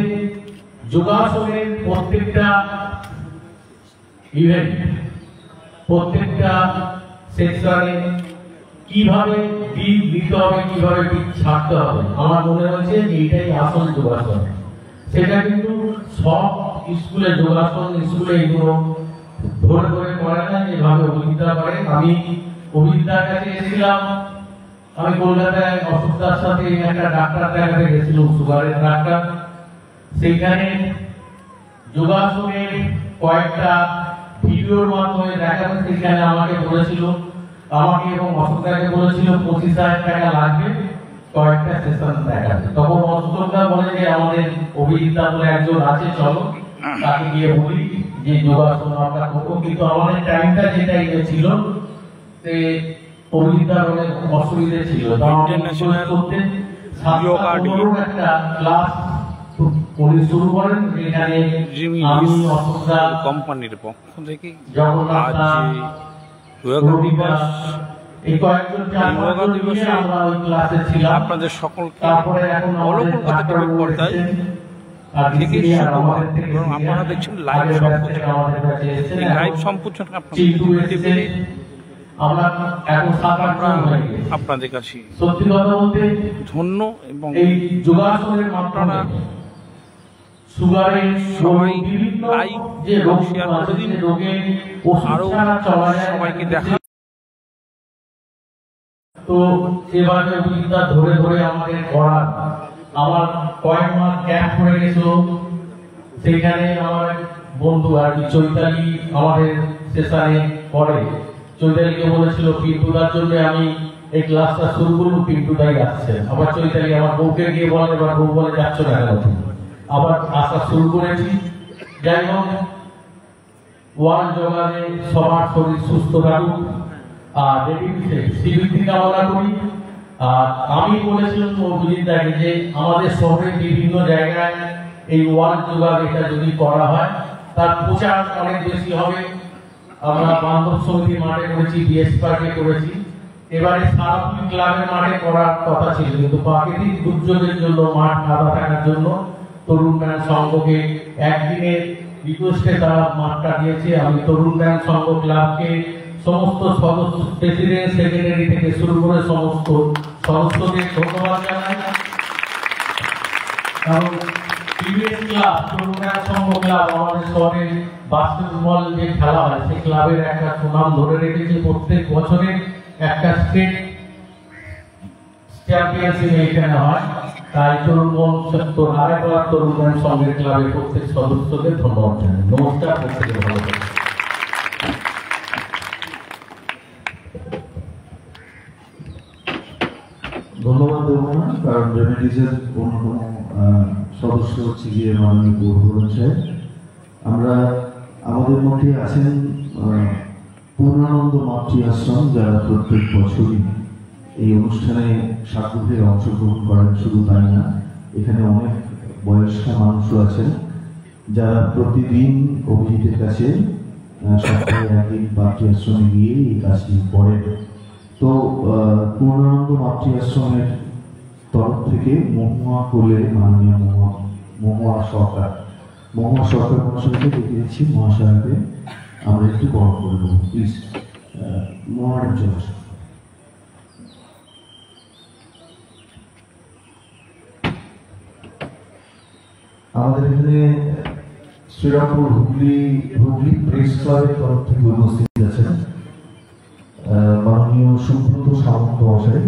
যোগাসনের প্রত্যেকটা ইভেন্ট, প্রত্যেকটা সেকশনে কিভাবে দিক দিতে হবে, কিভাবে দিক ছাড়তে হবে, আমার মনে হয়েছে যে এইটাই আসল যোগাসন। সেটা কিন্তু সব স্কুলে যোগাসন স্কুলে এগুলো ধরে ধরে করে না, যেভাবে অভিজ্ঞতা করে। আমি অভিজ্ঞতার কাছে এসেছিলাম, আমি কলকাতায় অসুখতার সাথে একটা ডাক্তার দেখাতে গেছিলাম, সুগারের ডাক্তার। সেইখানে যোগাসনের কয়েকটা ভিডিওর মাধ্যমে দেখাবে। সেখানে আমাকে বলেছিল, আমাকে এবং অশোকদাকে বলেছিল 25,000 টাকা লাগবে কয়েকটা সেশন দেখাবে। তখন অশোকদা বলে যে আমাদের অভিজিতা বলে একজন আছে, চলো তাকে গিয়ে বলি যে যোগাসন আমরা করবো। কিন্তু আমাদের টাইমটা যেটা ছিল, সে অভিজিতার অনেক অসুবিধে ছিল। ইন্টারন্যাশনাল যোগা ডে একটা ক্লাস উনি শুরু করেন, যেখানে আমি অশোকদা কোম্পানির পক্ষ থেকে জগন্নাথ আজ যোগা দিবস, এই কয়েকজন যোগা দিবসে আমরা ওই ক্লাসে ছিলাম। আপনাদের সকলকে তারপরে এখন কলকাতা টিভি পর্দায় থেকে শুক্রবার এবং আপনারা দেখছেন লাইভ সম্প্রচার। এই লাইভ সম্প্রচার আমরা এখন আপনাদের কাছে সত্যি কথা বলতে ধন্য এবং এই যোগাসনের মাত্রাটা সুগারের সবাই বিভিন্ন লাইভ যে রোগ শেয়ার করে দিন, রোগে আরো সবাইকে দেখা। তো এবারে অভিজ্ঞতা ধরে ধরে আমাদের করার, আমার কয়েক মাস ক্যাম্প পড়ে গেছিল। সেখানে আমার বন্ধু আর কি চৈতালি আমাদের সেশনে পড়ে। চৈতালিকে বলেছিল পিন্টুদার জন্য আমি এই ক্লাসটা শুরু করবো, পিন্টুদাই আসছে। আবার চৈতালি আমার বউকে গিয়ে বলে, এবার বউ বলে যাচ্ছ না কেন, আবার আসা শুরু করেছি। যাই হোক, ওয়ান যোগানে সবার শরীর সুস্থ থাকুক আর শিবির কামনা করি। আর আমি বলেছিলাম অভিজিৎদাকে যে আমাদের শহরের বিভিন্ন জায়গায় এই ওয়ান যোগা এটা যদি করা হয় তার প্রচার অনেক বেশি হবে। আমরা বান্ধব সমিতি মাঠে করেছি, বিএস পার্কে করেছি, এবারে সারাপুরি ক্লাবের মাঠে করার কথা ছিল, কিন্তু প্রাকৃতিক দুর্যোগের জন্য মাঠ কাদা থাকার জন্য তরুণ ব্যান সংঘকে একদিনের রিকোয়েস্টে তারা মাঠটা দিয়েছে। আমি তরুণ ব্যান সংঘ ক্লাবকে সমস্ত সদস্য, প্রেসিডেন্ট, সেক্রেটারি থেকে শুরু করে সমস্ত সদস্যদের ধন্যবাদ জানাই। কারণ ক্লাব, তরুণ ব্যান সংঘ ক্লাব আমাদের শহরের বাস্কেটবল যে খেলা হয় সেই ক্লাবের একটা সুনাম ধরে রেখেছে। প্রত্যেক বছরে একটা স্টেট চ্যাম্পিয়নশিপ এখানে হয়। তাই তরুণ তরুণ সংঘের ক্লাবের প্রত্যেক সদস্যদের ধন্যবাদ জানাই। নমস্কার, প্রত্যেকে ভালো থাকবেন। ধন্যবাদ দেব না, কারণ রেমিডিজের অন্যতম সদস্য হচ্ছে গিয়ে মাননীয় গৌরব সাহেব। আমরা আমাদের মধ্যে আছেন পূর্ণানন্দ মাতৃ আশ্রম, যারা প্রত্যেক বছরই এই অনুষ্ঠানে সাগ্রহে অংশগ্রহণ করেন। শুধু তাই না, এখানে অনেক বয়স্ক মানুষও আছেন যারা প্রতিদিন অভিজিতের কাছে সপ্তাহে একদিন মাতৃ আশ্রমে গিয়ে এই কাজটি করেন। তো পূর্ণানন্দ মাতৃ আশ্রমের তরফ থেকে মহুয়া কোলে মাননীয় মহুয়া সরকার মহাশয়কে দেখে দিচ্ছি। মহাশয়কে আমরা একটু বড় করে দেবো, প্লিজ। মহারাজ আমাদের এখানে শ্রীরামপুর হুগলি প্রেস ক্লাবের তরফ থেকে উপস্থিত আছেন মাননীয় সুব্রত সামন্ত মশাই।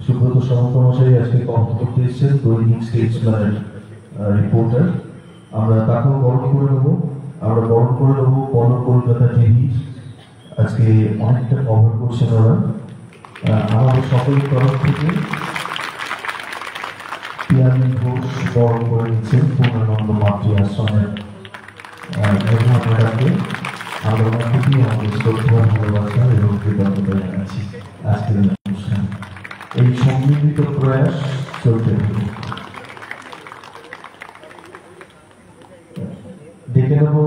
সুব্রত সামন্ত মশাই আজকে কর্ম করতে এসেছেন, দৈনিক স্টেটসম্যানের রিপোর্টার। আমরা তাকেও বরণ করে নেবো। আমরা বরণ করে নেবো বড় কলকাতা টিভি, আজকে অনেকটা কভার করছেন ওরা। আমাদের সকলের তরফ থেকে পিয়ানি ঘোষ বরণ করে নিচ্ছেন পূর্ণানন্দ মাতৃ আশ্রমের ম্যাডামকে। আমরা ওনার প্রতি আমাদের শ্রদ্ধা, ভালোবাসা এবং কৃতজ্ঞতা জানাচ্ছি আজকের এই অনুষ্ঠান। এই সম্মিলিত প্রয়াস চলতে থাকে। ডেকে নেব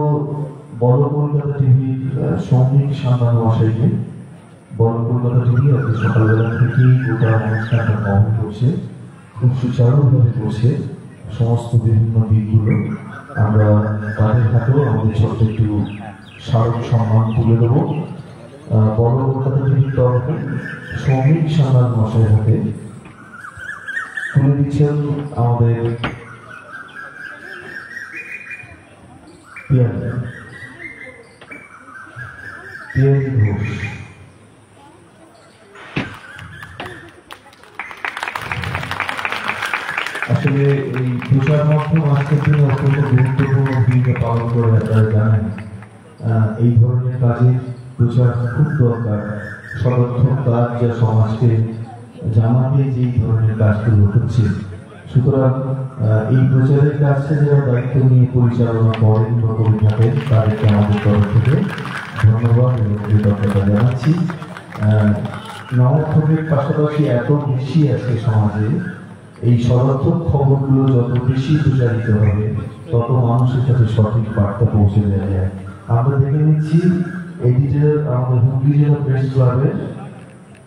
বড় কলকাতা টিভির সৌমিক সান্যাল মহাশয়কে। বড় কলকাতা টিভি আজকে সকালবেলা থেকেই গোটা অনুষ্ঠানটা কভার করছে, খুব সুচারুভাবে করছে সমস্ত বিভিন্ন দিকগুলো। আমরা তাদের হাতেও আমাদের ছোট্ট একটু স্মারক সম্মান তুলে দেবো। বড় কলকাতা টিভির তরফে সৌমিক সান্যাল মহাশয়ের হাতে তুলে দিচ্ছেন আমাদের পিয়ারি ঘোষ। আসলে এই প্রচার মাধ্যম আজকের দিনে অত্যন্ত গুরুত্বপূর্ণ ভূমিকা পালন করে, আপনারা জানেন। এই ধরনের কাজে প্রচার খুব দরকার। সদর্থক কাজ যা সমাজকে জানাবে যে এই ধরনের কাজগুলো হচ্ছে। সুতরাং এই প্রচারের কাজটা যারা দায়িত্ব নিয়ে পরিচালনা করেন বা করে থাকেন তাদেরকে আমাদের তরফ থেকে ধন্যবাদ এবং কৃতজ্ঞতা জানাচ্ছি। নমর্থকের পাশাপাশি এত বেশি আছে সমাজে, এই সদর্থক খবরগুলো যত বেশি প্রচারিত হবে তত মানুষের কাছে সঠিক বার্তা পৌঁছে দেওয়া যায়। আমরা দেখে নিচ্ছি এডিটর আমাদের হুগলি জেলা প্রেস ক্লাবের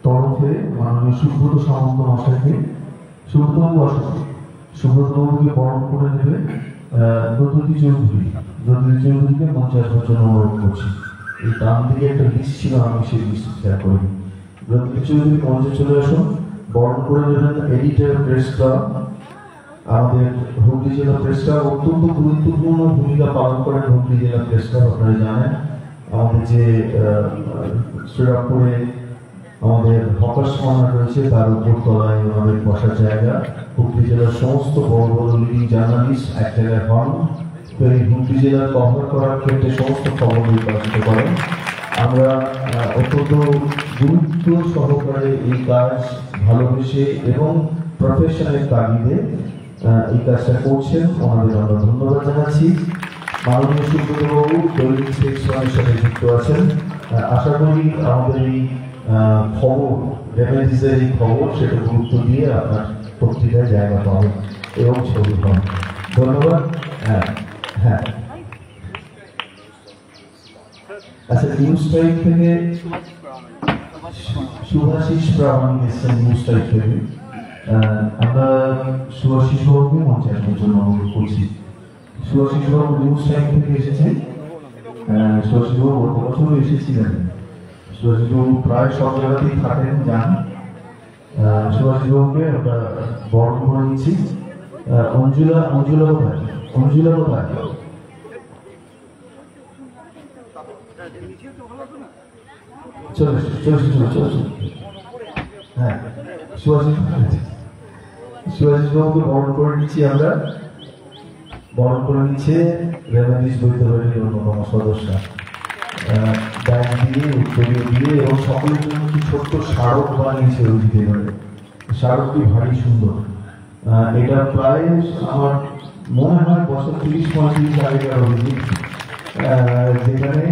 তরফে মাননীয় সুব্রত সামন্ত মশাইকে, সুব্রতবাবু আসুন, সুব্রতবাবুকে বরণ করে নেবে দ্রৌপদী চৌধুরীকে মঞ্চে আসবার জন্য অনুরোধ করছি। এই ডান দিকে একটা লিস্ট ছিল, আমি সেই লিস্ট শেয়ার করি। দ্রৌপদী চৌধুরী মঞ্চে চলে আসুন, বরণ করে নেবেন এডিটর প্রেস ক্লাব। আমাদের হুগলি জেলা প্রেস ক্লাব অত্যন্ত গুরুত্বপূর্ণ ভূমিকা পালন করেন। হুগলি জেলা প্রেস ক্লাব আপনারা জানেন, আমাদের যে শ্রীরামপুরে আমাদের হকার্স কর্নার রয়েছে তার উপর তলায় ওনাদের বসার জায়গা। হুগলি জেলার সমস্ত বড় বড় লিডিং জার্নালিস্ট এক জায়গায় হন, তো এই হুগলি জেলার কভার করার ক্ষেত্রে সমস্ত খবর নির্বাচিত করেন। আমরা অত্যন্ত গুরুত্ব সহকারে এই কাজ ভালোবেসে এবং প্রফেশনের তাগিদে এই কাজটা করছেন, ওনাদের আমরা ধন্যবাদ জানাচ্ছি। মাননীয় সুব্রতবাবু দৈনিক স্টেটসম্যানের সাথে যুক্ত আছেন। আশা করি আমাদের এই খবর, রেমেডিসের এই খবর, সেটা গুরুত্ব দিয়ে আপনার পত্রিকায় জায়গা পাবেন এবং ছবি পাবেন। ধন্যবাদ। হ্যাঁ, আচ্ছা, নিউজ টাইপ থেকে শুভাশিস প্রামাণিক এসেছেন নিউজ টাইপ থেকে। আমরা শুভাশিস বাবুকে মঞ্চে আসার জন্য অনুরোধ করছি। শুভাশিস বাবু নিউজ টাইপ থেকে এসেছেন। শুভাশিস বাবু গত বছরও এসেছিলেন। শুভাশিস বাবু প্রায় সব জায়গাতেই থাকেন, যান। শুভাশিস বাবুকে আমরা বরণ করে নিচ্ছি। অঞ্জুলা কোথায়? অঞ্জুলা কোথায়? চলে হ্যাঁ, সুভাষিস বাবুকে বরণ করে নিচ্ছি আমরা। বরণ করে নিচ্ছে রেমেডিস বৈদ্য বাহিনীর অন্যতম সদস্য। ব্যাগ দিয়ে, উত্তরীয় দিয়ে এবং সকলের জন্য কি ছোট্ট স্মারক বানিয়েছে ওই দিতে পারে। স্মারকটি ভারী সুন্দর। এটা প্রায় আমার মনে হয় বছর 30-35 আগেকার অভিযোগ, যেখানে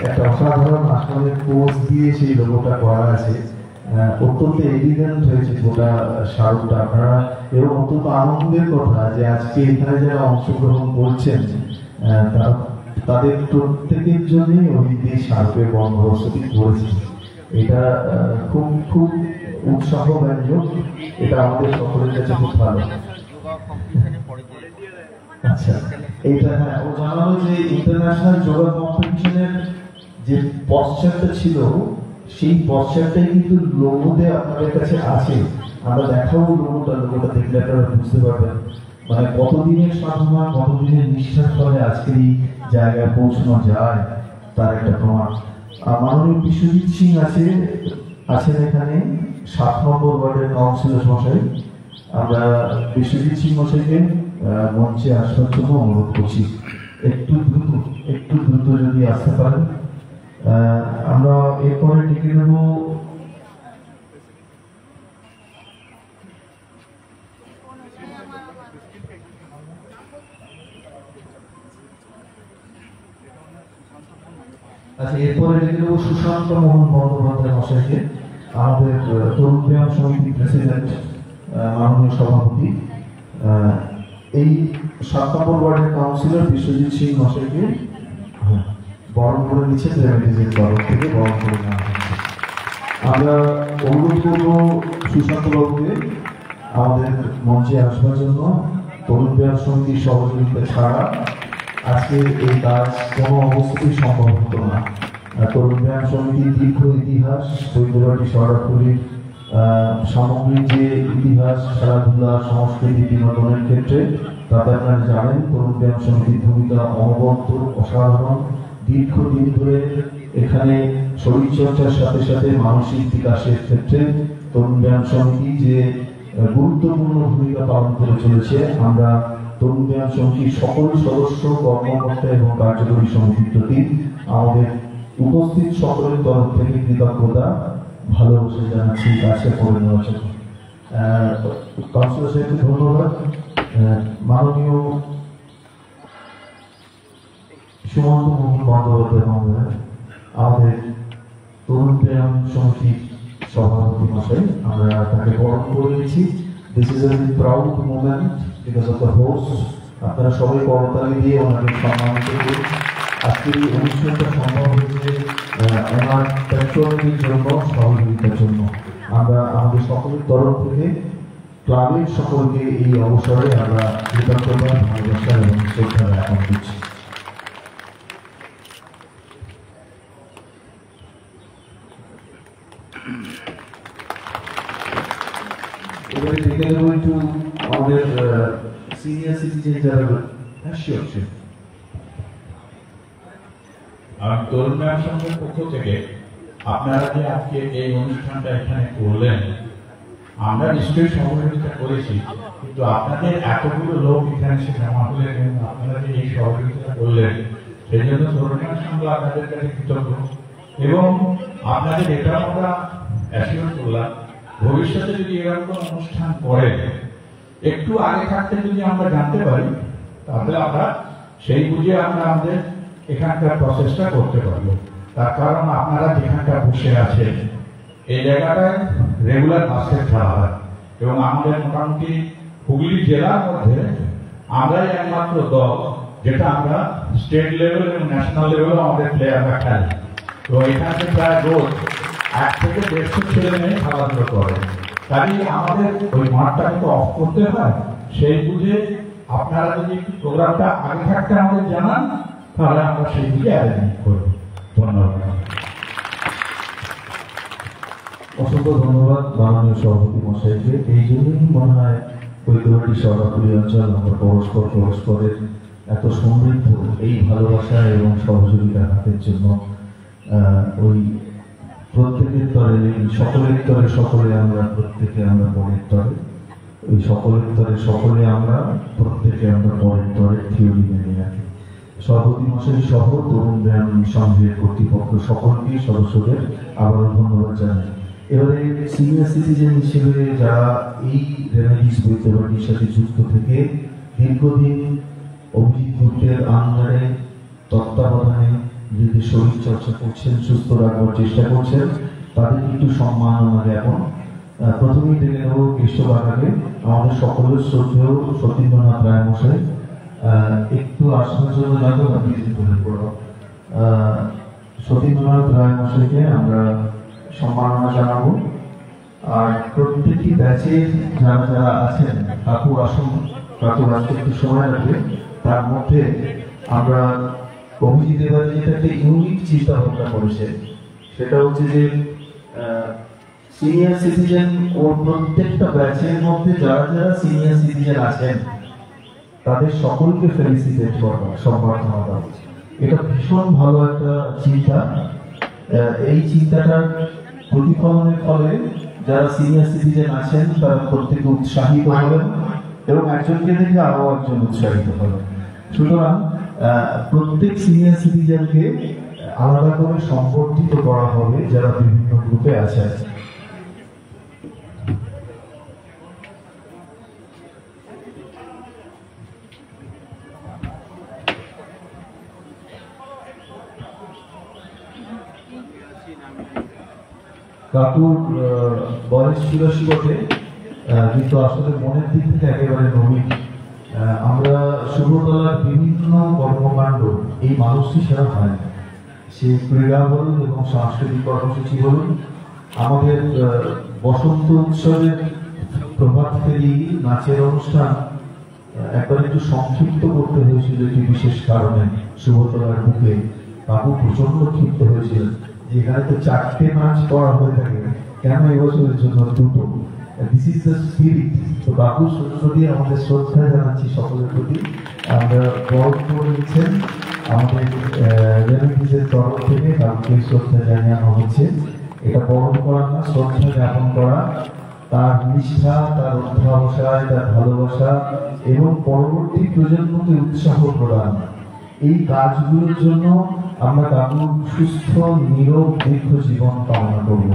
একটা অসাধারণ আসনের কোচ দিয়ে সেই লোগোটা করা আছে। অত্যন্ত এলিগেন্ট হয়েছে গোটা স্মারকটা আপনারা, এবং অত্যন্ত আনন্দের কথা যে আজকে এখানে যারা অংশগ্রহণ করছেন তাদের প্রত্যেকের জন্যই অভিজ্ঞ স্মারকের বন্দোবস্তটি করেছে। এটা খুব খুব উৎসাহ ব্যঞ্জক। এটা আমাদের সকলের কাছে খুব ভালো। আচ্ছা, এইটা হ্যাঁ, ও জানালো যে ইন্টারন্যাশনাল যোগা কম্পিটিশনের যে পশ্চাৎটা ছিল সেই পশ্চাৎটাই কিন্তু লোগোতে আপনাদের কাছে আছে। আমরা দেখাবো লোগোটা দেখলে আপনারা বুঝতে পারবেন মানে কতদিনের সাধনা, কতদিনের নিষ্ঠার ফলে আজকের এই জায়গায় পৌঁছানো যায় তার একটা প্রমাণ। মাননীয় বিশ্বজিৎ সিং আছেন এখানে 7 নম্বর ওয়ার্ডের কাউন্সিলর মশাই। আমরা বিশ্বজিৎ সিং মশাইকে মঞ্চে আসার জন্য অনুরোধ করছি। একটু দ্রুত যদি আসতে পারেন। আমরা এরপরে ডেকে নেব এরপরে ডেকে দেবো সুশান্ত মোহন বন্দ্যোপাধ্যায় মশাইকে, আমাদের তরুণ ব্যায়াম সমিতি প্রেসিডেন্ট, মাননীয় সভাপতি। এই 7 নম্বর ওয়ার্ডের কাউন্সিলর বিশ্বজিৎ সিং মশাইকে বরণ করে নিচ্ছেন রেমেডিজের তরফ থেকে, বরণ করে নেওয়া হচ্ছে। আমরা অনুরোধ করবো সুশান্ত বাবুকে আমাদের মঞ্চে আসবার জন্য। তরুণ ব্যায়াম সমিতির সহযোগিতা ছাড়া আজকে এই কাজ কোনো অবস্থাতেই সম্ভব হতো না। তরুণ ব্যায়াম সমিতির দীর্ঘ ইতিহাস, বৈদ্যবাড়ি শহরাতলির সামগ্রিক যে ইতিহাস, খেলাধুলা, সংস্কৃতি, বিনোদনের ক্ষেত্রে, তাতে আপনারা জানেন তরুণ ব্যায়াম সমিতির ভূমিকা অনবদ্য, অসাধারণ। দীর্ঘদিন ধরে এখানে শরীরচর্চার সাথে সাথে মানসিক বিকাশের ক্ষেত্রে তরুণ ব্যায়াম সমিতি যে গুরুত্বপূর্ণ ভূমিকা পালন করে চলেছে। আমরা তরুণ ব্যায়াম সমিতির সকল সদস্য, কর্মকর্তা এবং কার্যকরী সমিতির প্রতি আমাদের উপস্থিত সকলের তরফ থেকে কৃতজ্ঞতা, ভালোবাসা জানাচ্ছি কাজটা করে নেওয়ার জন্য। কাউন্সিলর সাহেবকে ধন্যবাদ। মাননীয় সুমন্ত মোহন বন্দ্যোপাধ্যায় মহোদয়, আমাদের তরুণ ব্যায়াম সমিতির সভাপতি মশাই, আমরা তাকে বরণ করে নিয়েছি। This is a very proud moment because of the host. আপনারা সবাই করতালি দিয়ে ওনাকে সম্মানিত করুন। আজকের এই অনুষ্ঠানটা সম্ভব হয়েছে ওনার পেট্রোলিংয়ের জন্য, সহযোগিতার জন্য। আমরা আমাদের সকলের তরফ থেকে ক্লাবের সকলকে এই অবসরে আমরা কৃতজ্ঞতা, ভালোবাসা এবং শ্রদ্ধা জ্ঞাপন করছি। এবারে দেখে দেবো একটু আমাদের সিনিয়র সিটিজেন যারা। আমি তরুণ ব্যায়াম সংঘের পক্ষ থেকে আপনারা যে আজকে এই অনুষ্ঠানটা এখানে করলেন, আমরা নিশ্চয়ই সহযোগিতা করেছি, কিন্তু আপনাদের এতগুলো লোক এখানে সে জমা হলেন এবং আপনারা যে এই সহযোগিতা করলেন, সেই জন্য তরুণ ব্যায়াম সংঘ আপনাদের কাছে কৃতজ্ঞ। এবং আপনাদের এটা আমরা অ্যাসিওর করলাম, ভবিষ্যতে যদি এরকম কোনো অনুষ্ঠান করেন, একটু আগে থাকতে যদি আমরা জানতে পারি, তাহলে আমরা সেই বুঝে আমরা আমাদের এখানকার প্রসেসটা করতে পারবো। তার কারণ আপনারা যেখানটা বসে আছেন এই জায়গাটায় রেগুলার বাসের খেলা হয় এবং আমাদের মোটামুটি হুগলি জেলার মধ্যে আমরাই একমাত্র দল যেটা আমরা স্টেট লেভেল এবং ন্যাশনাল লেভেলে আমাদের প্লেয়াররা খেলে। তো এখানে প্রায় রোজ 1 থেকে 150 ছেলে মেয়ে খেলাধুলো করে। তাই আমাদের ওই মাঠটাকে তো অফ করতে হয়, সেই বুঝে আপনারা যদি একটু প্রোগ্রামটা আগে থাকতে আমাদের জানান, তাহলে আমরা সেই বুঝে অ্যারেঞ্জমেন্ট করব। ধন্যবাদ। অসংখ্য ধন্যবাদ মাননীয় সভাপতি মশাইকে। এই জন্যই মনে হয় বৈদ্যবাড়ি শহরাতলি অঞ্চল আমরা পরস্পরের এত সমৃদ্ধ এই ভালোবাসা এবং সহযোগিতার হাতের জন্য। ওই প্রত্যেকের তরে, সকলের তরে সকলে আমরা, প্রত্যেকে আমরা পরের তরে, ওই সকলের তরে সকলে আমরা, প্রত্যেকে আমরা পরের তরে থিওরি মেনে রাখি। সভাপতি মশাই সহ তরুণ ব্যায়াম সংঘের কর্তৃপক্ষ সকলকে, সদস্যদের আবারও ধন্যবাদ জানাই। এবারে সিনিয়র সিটিজেন হিসেবে যারা এই রেমেডিস বৈদ্যবাড়ির সাথে যুক্ত থেকে দীর্ঘদিন অভিজিৎ গুপ্তের আন্ডারে, তত্ত্বাবধানে নিজেদের শরীর চর্চা করছেন, সুস্থ রাখবার চেষ্টা করছেন, তাদের একটু সম্মাননা জ্ঞাপন। প্রথমেই দেখে নেব কেষ্টবাগাকে, আমাদের সকলের শ্রদ্ধেয় সতীন্দ্রনাথ রায় মশাই একটু আসবার জন্য জানবো না, প্লিজ বলে পড়ো। সতীন্দ্রনাথ রায় মশাইকে আমরা সম্মাননা জানাবো। আর প্রত্যেকটি ব্যাচের যারা যারা আছেন, কাকুর আসুন, কাকুর আসতে একটু সময় লাগবে। তার মধ্যে আমরা অভিজিৎ এবার যেটা একটা ইউনিক চিন্তা ভাবনা করেছে, সেটা হচ্ছে যে সিনিয়র সিটিজেন, ওর প্রত্যেকটা ব্যাচের মধ্যে যারা যারা সিনিয়র সিটিজেন আছেন তাদের সকলকে ফেলিসিটেট করা, সম্বর্ধনা দেওয়া। এটা ভীষণ ভালো একটা চিন্তা। এই চিন্তাটার প্রতিফলনের ফলে যারা সিনিয়র সিটিজেন আছেন তারা প্রত্যেকে উৎসাহিত হবেন এবং একজনকে দেখে আরো একজন উৎসাহিত হবেন। সুতরাং প্রত্যেক সিনিয়র সিটিজেনকে আলাদা করে সম্বর্ধিত করা হবে যারা বিভিন্ন গ্রুপে আছে। কাকুর বয়স 84 বটে, কিন্তু আসলে মনের দিক থেকে একেবারে নবীন। আমরা শুভতলার বিভিন্ন কর্মকাণ্ড এই মানুষটি ছাড়া হয় না। সে ক্রীড়া বলুন এবং সাংস্কৃতিক কর্মসূচি বলুন, আমাদের বসন্ত উৎসবের প্রভাত ফেরি নাচের অনুষ্ঠান একবার একটু সংক্ষিপ্ত করতে হয়েছিল একটি বিশেষ কারণে। শুভতলার বুকে বাবু প্রচন্ড ক্ষিপ্ত হয়েছিল যে এখানে তো 4টে নাচ করা হয়ে থাকে, কেন এবছরের জন্য 2টো? This is the spirit. তো বাবু সূত্র দিয়ে আমাদের শ্রদ্ধা জানাচ্ছি সকলের প্রতি। আমরা বরণ করে নিচ্ছেন আমাদের রেমিডিজের তরফ থেকে বাবুকে শ্রদ্ধা জানানো হচ্ছে। এটা বরণ করা না, শ্রদ্ধা জ্ঞাপন করা, তার নিষ্ঠা, তার অধ্যাবসায়, তার ভালোবাসা এবং পরবর্তী প্রজন্মকে উৎসাহ প্রদান, এই কাজগুলোর জন্য আমরা কাকুর সুস্থ নিরোগ দীর্ঘ জীবন কামনা করব।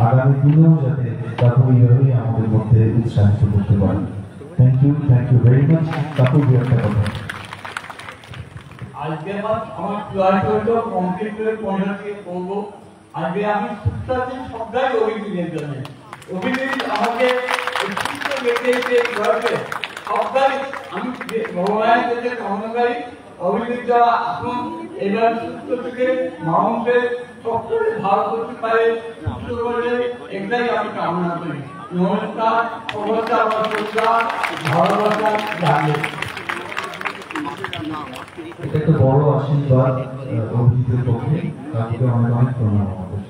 আগামী দিনেও যাতে কাকু এইভাবেই আমাদের মধ্যে উৎসাহিত করতে পারে। Thank you very much. কাকু দু একটা কথা। আজকে আমার ক্লাস হইলো কমপ্লিট করে 15 থেকে করবো। আজকে আমি সুস্থাতে সবটাই অভিযোগের জন্য অভিযোগ আমাকে সুস্থ রেখে ঘরকে সবটাই আমি ভগবানের কাছে কামনা করি। অভিযোগ যারা আসুন এবার সুস্থ থেকে মানুষের সবটাই ভালো করতে পারে, সুস্থ করে এটাই আমি কামনা করি। নমস্কার, অবস্থা আমার শ্রদ্ধা ভালোবাসা জানে। এটা একটা বড় আশীর্বাদ অভিজিতের পক্ষে। কাকুকে অনেক অনেক প্রণাম আমাদের।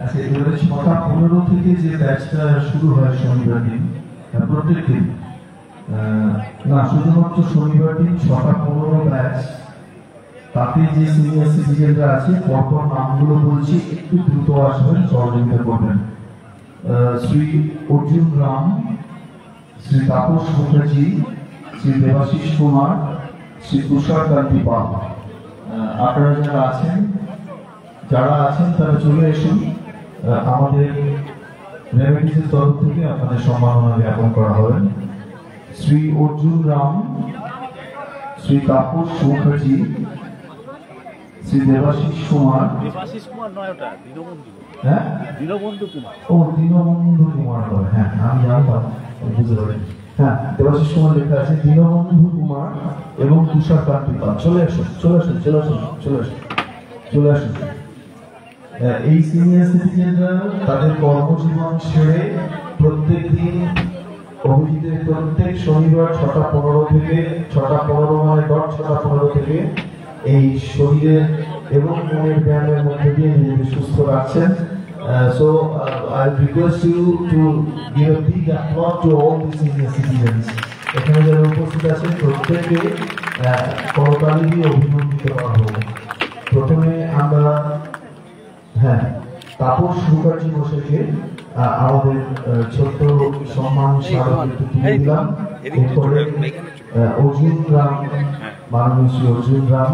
আচ্ছা, এবারে 6টা 15 থেকে যে ব্যাচটা শুরু হয় শনিবার দিন, প্রত্যেক দিন না, শুধুমাত্র শনিবার দিন 6টা 15 ব্যাচ। তাতে যে সিনিয়র সিটিজেনরা আছে পরপর নামগুলো বলছি, একটু দ্রুত আসবেন, সহযোগিতা করবেন। শ্রী অর্জুন রাম, শ্রী তাপস মুখার্জি, শ্রী দেবাশিস কুমার, শ্রী তুষার কান্তি পাল। আপনারা যারা আছেন তারা চলে এসুন। আমাদের রেমিডিজের তরফ থেকে আপনাদের সম্মাননা জ্ঞাপন করা হবে। শ্রী অর্জুন রাম, শ্রী তাপস মুখার্জি, শ্রী দেবাশিস কুমার, হ্যাঁ দীনবন্ধু কুমার, হ্যাঁ আমি জানতাম, বুঝতে পারি। হ্যাঁ, দেবাশিস কুমার লেখা আছে, দীনবন্ধু কুমার এবং তুষার কান্তি পাল। চলে আসুন। এই সিনিয়র সিটিজেনরা তাদের কর্মজীবন ছেড়ে প্রত্যেক দিন অভিজিতের প্রত্যেক শনিবার 6টা 15 থেকে 6টা 15 মানে 6টা 15 থেকে এই শরীরের এবং মনের ব্যায়ামের মধ্যে দিয়ে নিজেকে সুস্থ রাখছেন। So I request you to give a big applause to all the senior citizens. এখানে যারা উপস্থিত আছেন প্রত্যেককে করতালি দিয়ে অভিনন্দিত করা হবে। প্রথমে আমরা তাপস মুখার্জি বসেকে আমাদের ছোট্ট সম্মান স্মারক তুলে দিলাম। এরপরে অর্জুন রাম, মাননীয় শ্রী অর্জুন রাম,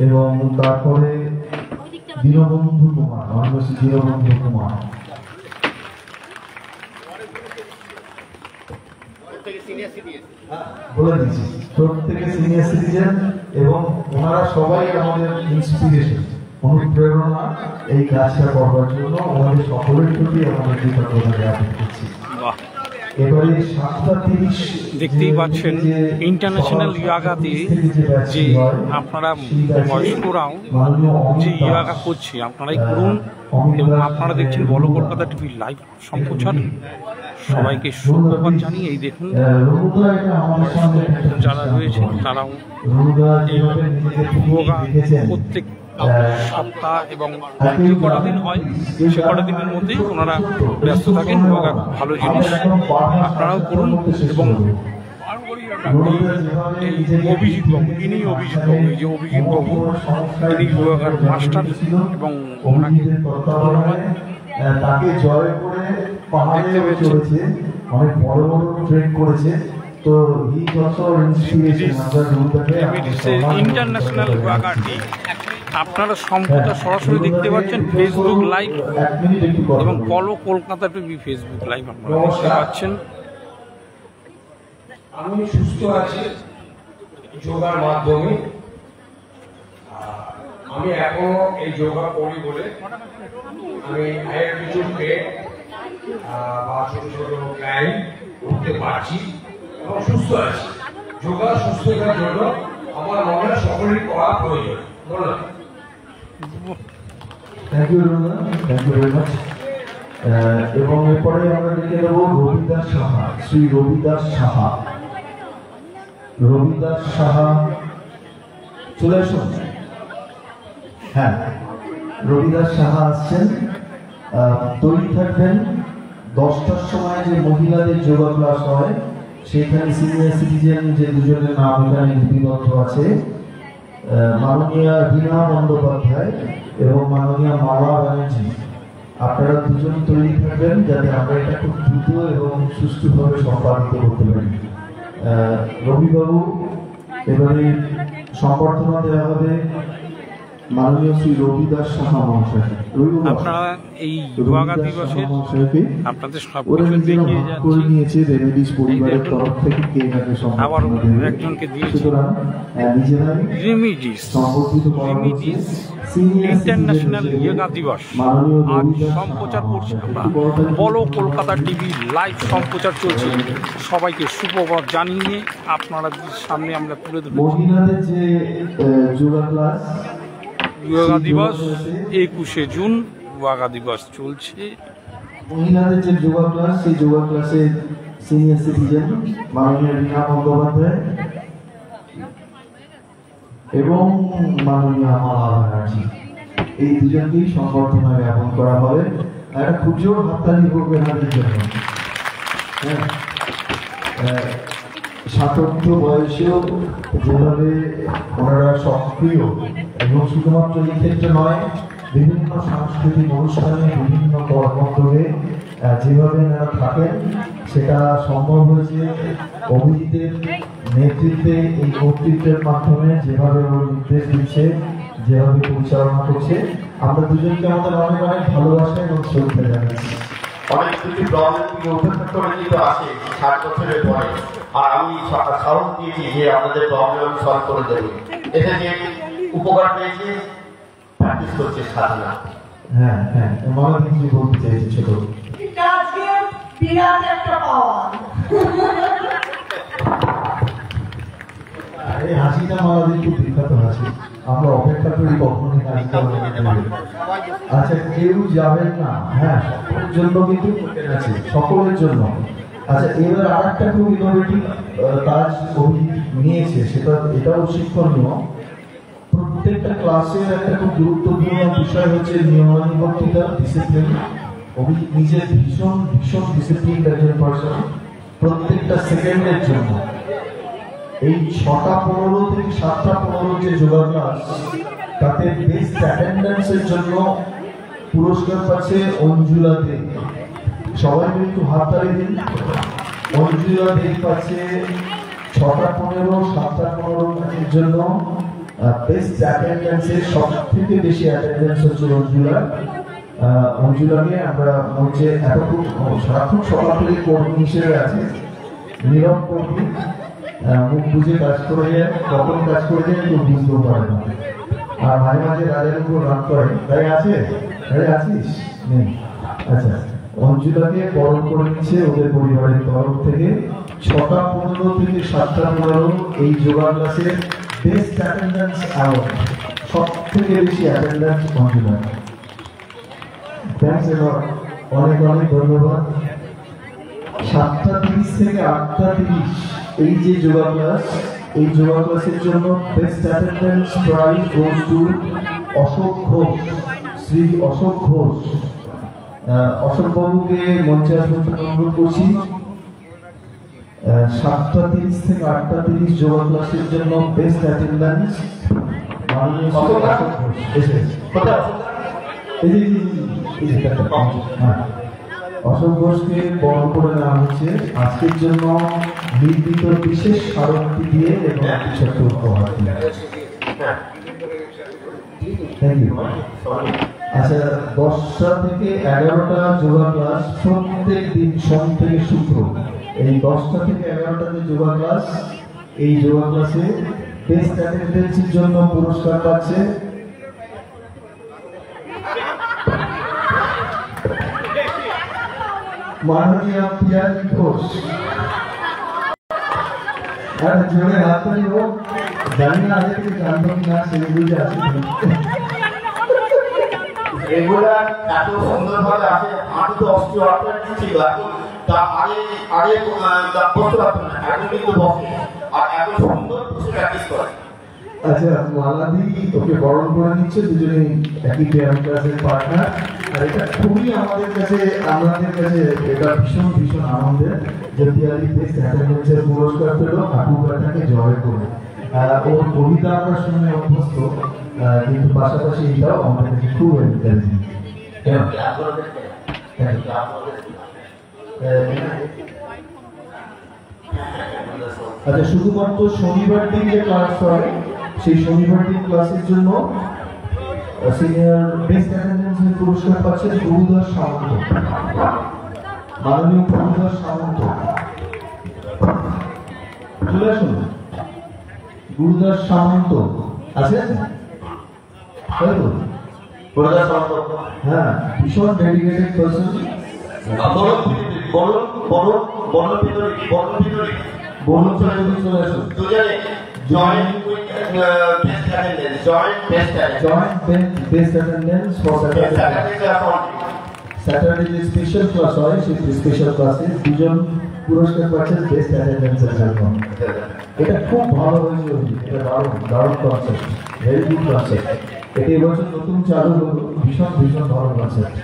এবং তারপরে দীনবন্ধু কুমার, মাননীয় শ্রী দীনবন্ধু কুমার। বলে দিচ্ছি, প্রত্যেকে সিনিয়র সিটিজেন এবং ওনারা সবাই আমাদের ইন্সপিরেশন, অনুপ্রেরণা এই কাজটা করবার জন্য। ওনাদের সকলের প্রতি আমাদের কৃতজ্ঞতা জ্ঞাপন করছি। এবারে 7:30 দেখতেই পাচ্ছেন ইন্টারন্যাশনাল ইয়াগাতে যে আপনারা বয়স্করাও যে ইয়াগা করছে আপনারাই করুন। এবং আপনারা দেখছেন বলো কলকাতা টিভির লাইভ সম্প্রচার। সবাইকে সুপ্রভাত জানিয়ে এই দেখুন যারা রয়েছেন তারাও যোগা প্রত্যেক সপ্তাহ এবং যে কটা দিন হয় সে কটা দিনের মধ্যেই ওনারা ব্যস্ত থাকেন। যোগা ভালো জিনিস, আপনারাও করুন। এবং এই অভিজিৎ বাবু, ইনি অভিজিৎ বাবু, এই যে অভিজিৎ বাবু, তিনি যোগার মাস্টার এবং ওনাকে তাকে জয় করে পাহাড়ে চলেছে, অনেক বড় বড় ট্রেন করেছে। তো হি ইজ অলসো ইন্সপিরেশন। আমরা রুমটাকে ইন্টারন্যাশনাল যোগা ডে আপনারা সম্পূর্ণ সরাসরি দেখতে পাচ্ছেন ফেসবুক লাইভ এবং follow Kolkata TV Facebook live আপনারা দেখতে পাচ্ছেন। আমি সুস্থ আছি যোগার মাধ্যমে। আমি এখনো এই যোগা করি বলে আমি হায়ার কিছু পেট বা ছোট ছোট ক্লাইম করতে পারছি এবং সুস্থ আছি। যোগা সুস্থতার জন্য আমার মনে হয় সকলেরই করা প্রয়োজন। বললাম থ্যাংক ইউ ভেরি মাচ। এবং এরপরে আমরা ডেকে নেব রবিদাস সাহা, শ্রী রবিদাস সাহা। রবিদাস সাহা চলে আসুন। হ্যাঁ, রবিদাস সাহা আসছেন। তৈরি থাকবেন। 10টার সময় যে মহিলাদের যোগা ক্লাস হয় সেখানে সিনিয়র সিটিজেন যে দুজনের নাম এখানে লিপিবদ্ধ আছে, মাননীয়া রীনা বন্দ্যোপাধ্যায় এবং মাননীয়া মালা ব্যানার্জি, আপনারা দুজন তৈরি থাকবেন যাতে আমরা এটা খুব দ্রুত এবং সুষ্ঠুভাবে সম্পাদিত করতে পারি। রবিবাবু, এবারে সম্বর্ধনা দেওয়া হবে মাননীয় শ্রী রবিদাস সাহা মহাশয়। আপনারা এই যোগা দিবসে আপনাদের সবকিছু দেখিয়ে নিয়েছে রেমেডিস পরিবারের তরফ থেকে কে কাকে আবার সম্বর্ধনা একজনকে দিয়েছে সুতরাং নিজেরাই রেমিডিস সম্বর্ধিত করা হচ্ছে। ইন্টারন্যাশনাল যোগা দিবস আজ সম্প্রচার করছে আমরা, বলো কলকাতা টিভি লাইভ সম্প্রচার চলছে। সবাইকে সুপ্রভাত জানিয়ে আপনাদের সামনে আমরা তুলে ধরছি মহিলাদের যে যোগা ক্লাস যোগা দিবস 21শে জুন যোগা দিবস চলছে। মহিলাদের যে যোগা ক্লাস, সেই যোগা ক্লাসে সিনিয়র সিটিজেন মাননীয় রীনা বন্দ্যোপাধ্যায় এবং মাননীয় মালা ব্যানার্জি, এই দুজনকেই সংবর্ধনা জ্ঞাপন করা হবে। একটা খুব জোর হাততালি করবে এনাদের জন্য। সাতত্য বয়সেও যেভাবে ওনারা সক্রিয় এবং শুধুমাত্র এই ক্ষেত্রে নয়, বিভিন্ন সাংস্কৃতিক অনুষ্ঠানে বিভিন্ন কর্মক্ষেত্রে যেভাবে এনারা থাকেন সেটা সম্ভব হয়েছে অভিজিতের নেতৃত্বে, এই কর্তৃত্বের মাধ্যমে যেভাবে ওর নির্দেশ দিচ্ছে, যেভাবে পরিচালনা করছে। আমরা দুজনকে আমাদের অনেক অনেক ভালোবাসা এবং শ্রদ্ধা জানাচ্ছি। অনেক কিছু প্রবলেম থেকে উপেক্ষা করে কিন্তু আসে 60 বছরের পরে, আর আমি সাহস দিয়েছি যে আপনাদের প্রবলেম সলভ করে দেবো। এতে যে উপকার পেয়েছে প্র্যাকটিস করছে সাধনা। হ্যাঁ হ্যাঁ, মালা কিছু বলতে চাইছি ছোট। আজকে বিরাট একটা পাওয়া। এই হাসিটা মালাদের খুব বিখ্যাত হাসি, আমরা অপেক্ষা করি কখনই হাসিটা। আচ্ছা, কেউ যাবেন না, হ্যাঁ সকলের জন্য কিন্তু আছে, সকলের জন্য। আচ্ছা, এবার আর একটা খুব ইনোভেটিভ কাজ নিয়েছে, সেটা এটাও শিক্ষণীয়। প্রত্যেকটা ক্লাসের একটা খুব গুরুত্বপূর্ণ বিষয় হচ্ছে নিয়মানুবর্তিতা, ডিসিপ্লিন। অভিজিৎ নিজে ভীষণ ভীষণ ডিসিপ্লিন একজন পার্সন। প্রত্যেকটা সেকেন্ডের জন্য এই 6:15 থেকে 7:15 যে যোগা ক্লাস, তাতে বেস্ট অ্যাটেন্ডেন্সের জন্য পুরস্কার পাচ্ছে অঞ্জুলা দে। সবাই মিলে একটু হাততালি দিন। অঞ্জুলা দে পাচ্ছে 6:15, 7:15 এর জন্য বেস্ট অ্যাটেন্ডেন্সের সব থেকে বেশি অ্যাটেন্ডেন্স হচ্ছে অঞ্জুলা। অঞ্জুলাকে আমরা মঞ্চে এতক্ষণ সারাক্ষণ সকাল থেকে কর্মী হিসেবে আছে, নীরব কর্মী, মুখ বুঝে কাজ করে যায়, কখন কাজ করে যায় কেউ বুঝতেও পারে না, আর মাঝে মাঝে রাজের উপর রান করে। তাই আছে, তাই আছিস নেই? আচ্ছা, অঞ্জুলাকে বরণ করে নিচ্ছে ওদের পরিবারের তরফ থেকে। 6:15 থেকে 7:15 এই যোগা ক্লাসের বেস্ট অ্যাটেন্ডেন্স অ্যাওয়ার্ড, সব থেকে বেশি অ্যাটেন্ডেন্স অঞ্জুলা। থ্যাংকস এবার, অনেক অনেক ধন্যবাদ। 7:30 থেকে 8:30 এই যে যোগা ক্লাস, এই যোগা ক্লাসের জন্য best attendance prize goes to Ashok Ghosh, Shri Ashok Ghosh. Ashok বাবুকে মঞ্চে আসবেন অনুরোধ করছি। 7:30 থেকে 8:30 যোগা ক্লাসের জন্য বেস্ট অ্যাটেন্ডেন্স মাননীয় অশোক ঘোষ। অশোক ঘোষকে বরণ করে নেওয়া হচ্ছে আজকের জন্য নির্মিত বিশেষ স্মারকটি দিয়ে এবং ছোট্ট উপহার দিয়ে। Thank you. আচ্ছা, 10টা থেকে 11টা যোগা ক্লাস প্রত্যেক দিন সোম থেকে শুক্র। এই 10টা থেকে 11টাতে যোগা ক্লাস, এই যোগা ক্লাসে বেস্ট অ্যাটেন্ডেন্সের জন্য পুরস্কার পাচ্ছে মাননীয় পিয়ালি ঘোষ। আর জোরে হাত তালি হোক। জানি না আগে থেকে জানতো কিনা, সেটা বুঝে আছে। রেগুলার এত সুন্দরভাবে আছে, হাঁটু তো অস্টিওআর্থ্রাইটিস ছিল, এখন তা আগে বসতে পারতো না, এখন কিন্তু বসে আর এত সুন্দর বসে প্র্যাকটিস করে। আচ্ছা, মালাদি ওকে বরণ করে নিচ্ছে, দুজনেই একই ব্যায়াম ক্লাসের পার্টনার। আর এটা খুবই আমাদের কাছে এটা ভীষণ ভীষণ আনন্দের যে পিয়ালি বেস্ট অ্যাটেন্ডেন্সের পুরস্কার পেল হাঁটু ব্যথাকে জয় করে। ওর কবিতা আমরা শুনে অভ্যস্ত, কিন্তু পাশাপাশি এটাও আমাদের কাছে খুব এনকারেজিং। আচ্ছা, শুধুমাত্র শনিবার দিন যে ক্লাস হয়, সেই শনিবার দিন ক্লাসের জন্য সিনিয়র বেস্ট অ্যাটেন্ডেন্সের পুরস্কার পাচ্ছেন গুরুদাস সামন্ত, মাননীয় গুরুদাস সামন্ত। চলে আসুন। গুরুদাস সামন্ত আছেন? হ্যাঁ, ভীষণ ডেডিকেটেড পার্সন। বলুন চলে আসুন। Joint best attendance for Saturday যে স্পেশাল ক্লাস হয়, সেই স্পেশাল ক্লাসে দুজন পুরস্কার পাচ্ছেন বেস্ট অ্যাটেন্ডেন্সের জন্য। এটা খুব ভালো হয়েছে, এটা দারুণ কনসেপ্ট, ভেরি গুড কনসেপ্ট। এটা এবছর নতুন চালু হলো, ভীষণ ভীষণ ভালো কনসেপ্ট।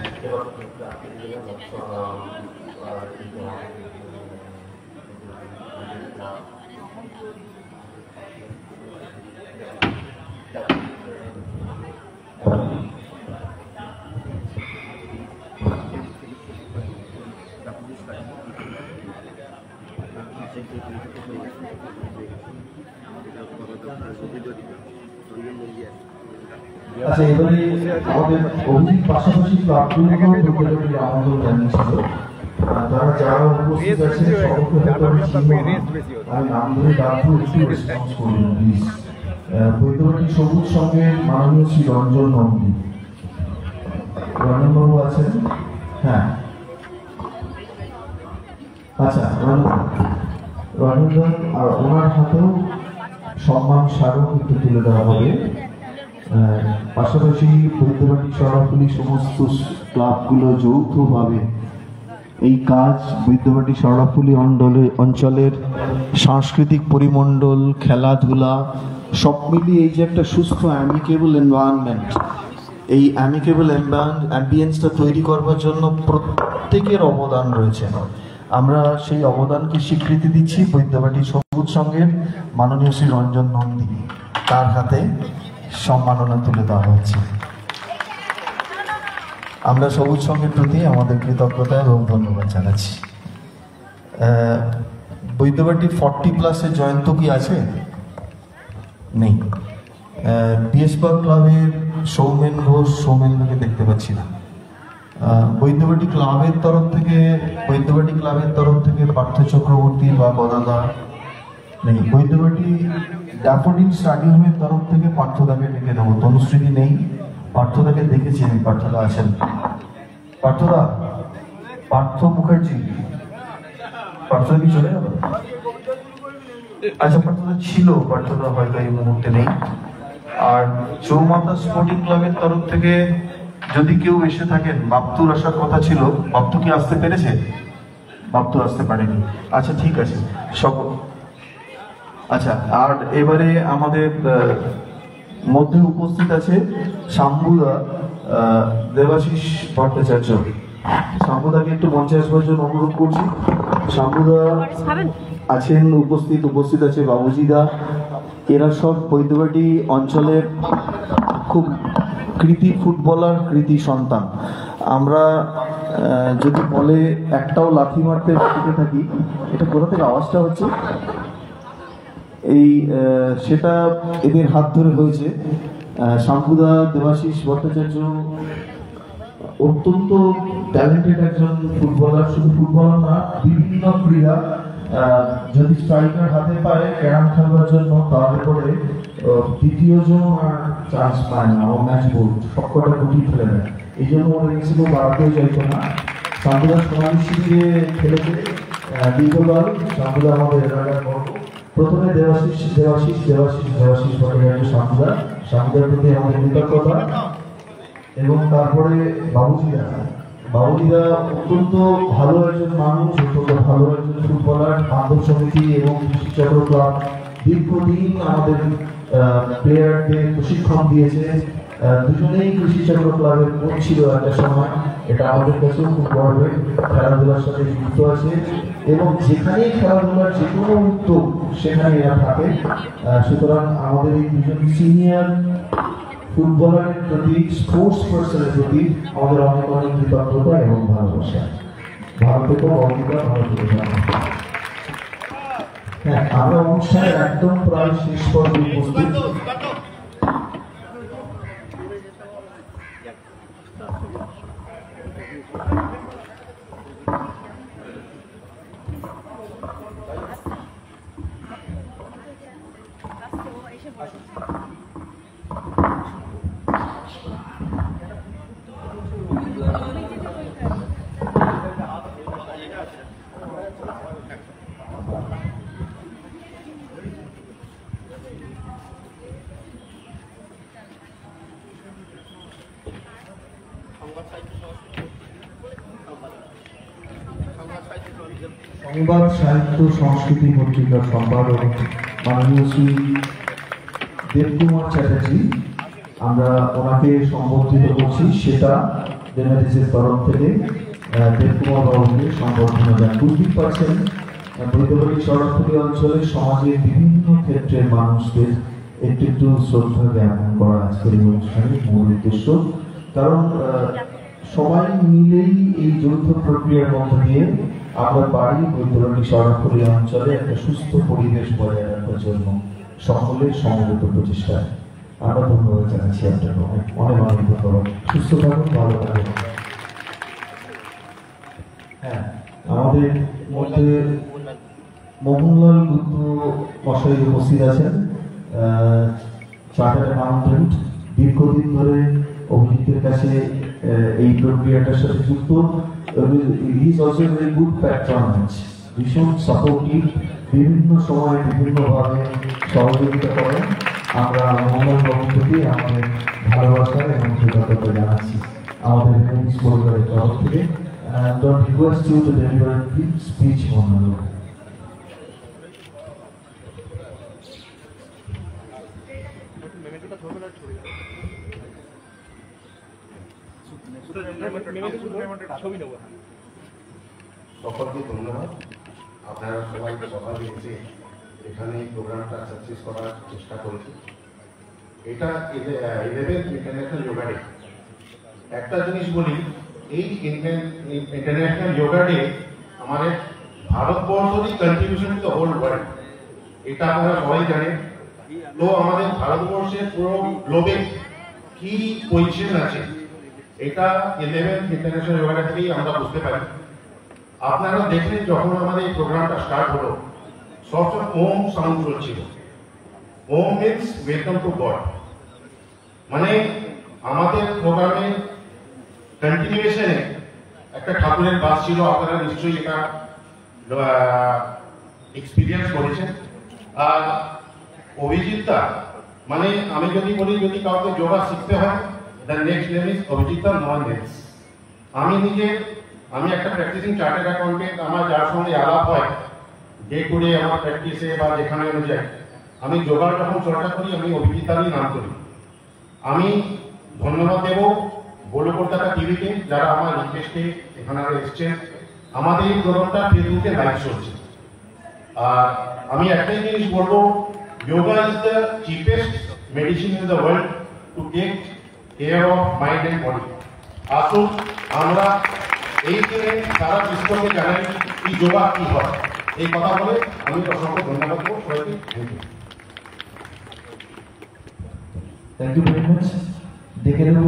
আচ্ছা, এবারে আমাদের অভিজিৎ পাশাপাশি ক্লাবগুলোকেও প্রত্যেকটি আমন্ত্রণ জানিয়েছিল। যারা উপস্থিত আছেন আমি নাম ধরে ডাকবো, একটু রেসপন্স করবেন প্লিজ। বৈদ্যবাটী সবুজ সঙ্গের মাননীয় শ্রী রঞ্জন নন্দী, রঞ্জনবাবু আছেন? হ্যাঁ, আচ্ছা, রঞ্জন আর ওনার হাতেও সম্মান স্মারক একটু তুলে দেওয়া হবে। পাশাপাশি বৈদ্যবাটী শহরতলি সমস্ত ক্লাবগুলো যৌথভাবে এই কাজ বৈদ্যবাটী শহরতলি অঞ্চলের সাংস্কৃতিক পরিমণ্ডল, খেলাধুলা সব মিলিয়ে এই যে একটা সুস্থ অ্যামিকেবল এনভায়রনমেন্ট, এই অ্যামিকেবল অ্যাম্বিয়েন্সটা তৈরি করবার জন্য প্রত্যেকের অবদান রয়েছে। আমরা সেই অবদানকে স্বীকৃতি দিচ্ছি বৈদ্যবাটী সবুজ সংঘের মাননীয় শ্রী রঞ্জন নন্দী, তার হাতে সম্মাননা তুলে দেওয়া হচ্ছে। আমরা সবুজ সংঘের প্রতি আমাদের কৃতজ্ঞতা এবং ধন্যবাদ জানাচ্ছি। বৈদ্যবাটী 40+ জয়ন্ত কি আছে? নেই। বিএসবাগ ক্লাবের সৌমেন ঘোষ, সৌমেনকে দেখতে পাচ্ছি না। বৈদ্যবাটী ক্লাবের তরফ থেকে পার্থ চক্রবর্তী বা গদাদা নেই। বৈদ্যবাটী ড্যাফোডিল স্টাডিয়ামের তরফ থেকে পার্থদাকে ডেকে দেবো। তনুশ্রী নেই, পার্থদাকে দেখেছি আমি, পার্থদা আছেন। পার্থ মুখার্জি, পার্থদা কি চলে গেল? আচ্ছা, পার্থদা ছিল, পার্থদা হয়তো এই মুহূর্তে নেই। আর চৌমাথা স্পোর্টিং ক্লাবের তরফ থেকে যদি কেউ এসে থাকেন, বাপ্তুর আসার কথা ছিল। বাপ্তু কি আসতে পেরেছে? বাপ্তু আসতে পারেনি। আচ্ছা, ঠিক আছে। আচ্ছা, আর এবারে আমাদের মধ্যে উপস্থিত আছে শাম্বুদা, দেবাশিস ভট্টাচার্য। শাম্বুদাকে একটু মঞ্চে আসবার জন্য অনুরোধ করছি। শাম্বুদা আছেন, উপস্থিত আছে বাবুজিদা। এরা সব বৈদ্যবাটী অঞ্চলের খুব কৃতি ফুটবলার, কৃতি সন্তান। আমরা যদি বলে একটাও লাথি মারতে শিখে থাকি, এটা কোথা থেকে আওয়াজটা হচ্ছে, সেটা এদের হাত ধরে হয়েছে। শাঙ্কুদা দেবাশিস ভট্টাচার্য অত্যন্ত ট্যালেন্টেড একজন ফুটবলার, শুধু ফুটবলার না, বিভিন্ন ক্রীড়া। যদি স্ট্রাইকার হাতে পায় ক্যারাম খেলবার জন্য, তাহলে পরে দ্বিতীয় জন আর চান্স পায় না, ও ম্যাচ বোর্ড সবকটা গুটি ফেলে দেয়। এই জন্য ওর ইনিংসগুলো বাড়াতেও চাইতো না। শাঙ্কুদা সোনালী শিবিরে খেলেছে দীর্ঘকাল। শাঙ্কুদা আমাদের এলাকার গর্ব। প্রথমে দেবাশিস ভট্টাচার্য শাঙ্কুদার প্রতি আমাদের কৃতজ্ঞতা, এবং তারপরে বাবুজিরা অত্যন্ত ভালো একজন মানুষ, অত্যন্ত ভালো একজন ফুটবলার। বান্ধব সমিতি এবং কৃষিচক্র ক্লাব দীর্ঘদিন আমাদের প্লেয়ারদের প্রশিক্ষণ দিয়েছে। দুজনেই কৃষিচক্র ক্লাবের কোচ ছিল একটা সময়, এটা আমাদের কাছেও খুব গর্বের। খেলাধুলার সাথে যুক্ত আছে এবং যেখানেই খেলাধুলার যে কোনো উদ্যোগ সেখানে এরা থাকে। সুতরাং আমাদের এই দুজন সিনিয়র ফুটবলারের প্রতি, স্পোর্টস পার্সনের প্রতি আমাদের অনেক অনেক কৃতজ্ঞতা এবং ভালোবাসা। ভালো থেকো অঙ্কিতা, ভালো থেকো। হ্যাঁ, আমরা অনুষ্ঠানের একদম প্রায় শেষ পর্যায়ে উপস্থিত। সংবাদ সাহিত্য সংস্কৃতি পত্রিকার সম্পাদক মাননীয় শ্রী দেবকুমার চ্যাটার্জি, আমরা ওনাকে সম্বর্ধিত করছি। সেটা জেনারেসের তরফ থেকে দেবকুমার বাবুকে সম্বর্ধনা জানান। বুঝতেই পারছেন, বৈদ্যবাড়ি শরৎপুরি অঞ্চলের সমাজের বিভিন্ন ক্ষেত্রের মানুষদের একটু একটু শ্রদ্ধা জ্ঞাপন করা আজকের এই অনুষ্ঠানের মূল উদ্দেশ্য। কারণ সবাই মিলেই এই যৌথ প্রক্রিয়ার মধ্য দিয়ে আমরা পারি বৈদ্যবাড়ি শরৎপুরি অঞ্চলে একটা সুস্থ পরিবেশ বজায় রাখার জন্য সকলের সমবেত প্রচেষ্টায়। আমরা ধন্যবাদ জানাচ্ছি আপনাকে, অনেক অনেক ধন্যবাদ। সুস্থ থাকুন, ভালো থাকুন। হ্যাঁ, আমাদের মধ্যে মোহনলাল গুপ্ত মশাই উপস্থিত আছেন, চার্টার্ড অ্যাকাউন্টেন্ট। দীর্ঘদিন ধরে অভিজিতের কাছে এই প্রক্রিয়াটার সাথে যুক্ত। He is also very good patronage, ভীষণ সাপোর্টিভ, বিভিন্ন সময় বিভিন্নভাবে সহযোগিতা করেন। আমরা মোহনলাল বাবুর প্রতি আমাদের ভালোবাসা এবং কৃতজ্ঞতা জানাচ্ছি আমাদের পরিবারের তরফ থেকে। Don't request you to deliver a brief speech, Mohanlal. সকলকে ধন্যবাদ। আপনারা সবাই সকালে এসে এখানে প্রোগ্রামটা সাকসেস করার চেষ্টা করেছি। এটা 11th ইন্টারন্যাশনাল যোগা ডে। একটা জিনিস বলি, এই ইন্টারন্যাশনাল যোগা ডে আমাদের ভারতবর্ষেরই contribution to the whole world, এটা আপনারা সবাই জানেন। তো আমাদের ভারতবর্ষের পুরো গ্লোবে কি পজিশন আছে এটা 11th ইন্টারন্যাশনাল যোগা ডে থেকেই আমরা বুঝতে পারি। আপনারা দেখলেন যখন আমাদের এই প্রোগ্রামটা স্টার্ট হলো, সবসময় ওম সাউন্ড ছিল। ওম মিন্স ওয়েলকাম টু গড। মানে আমাদের প্রোগ্রামে কন্টিনিউশনে একটা ঠাকুরের বাস ছিল। আপনারা নিশ্চয়ই এটা এক্সপিরিয়েন্স করেছেন। আর অভিজিৎটা, মানে আমি যদি বলি, যদি কাউকে যোগা শিখতে হয়, the next name is Abhijit, non next. আমি একটা প্র্যাকটিসিং চার্টার্ড অ্যাকাউন্টেন্ট। আমার যার সঙ্গে আলাপ হয় ডে টু ডে আমার প্র্যাকটিসে বা যেখানে আমি যাই, আমি যোগার যখন চর্চা করি আমি অভিজিৎতারই নাম করি। আমি ধন্যবাদ দেব গোলু কলকাতা টিভিকে, যারা আমার রিকোয়েস্টে এখানে এসছেন। আমাদের এই প্রোগ্রামটা ফেসবুকে লাইভ চলছে। আর আমি একটাই জিনিস বলবো, yoga is the cheapest medicine in the world to take care of mind and body. আসুন আমরা এই দিনে সারা বিশ্বকে জানাই কি যোগা কি হয়। এই কথা বলে আমি অসংখ্য ধন্যবাদ দেবো সবাইকে। Thank you very much. দেখে নেব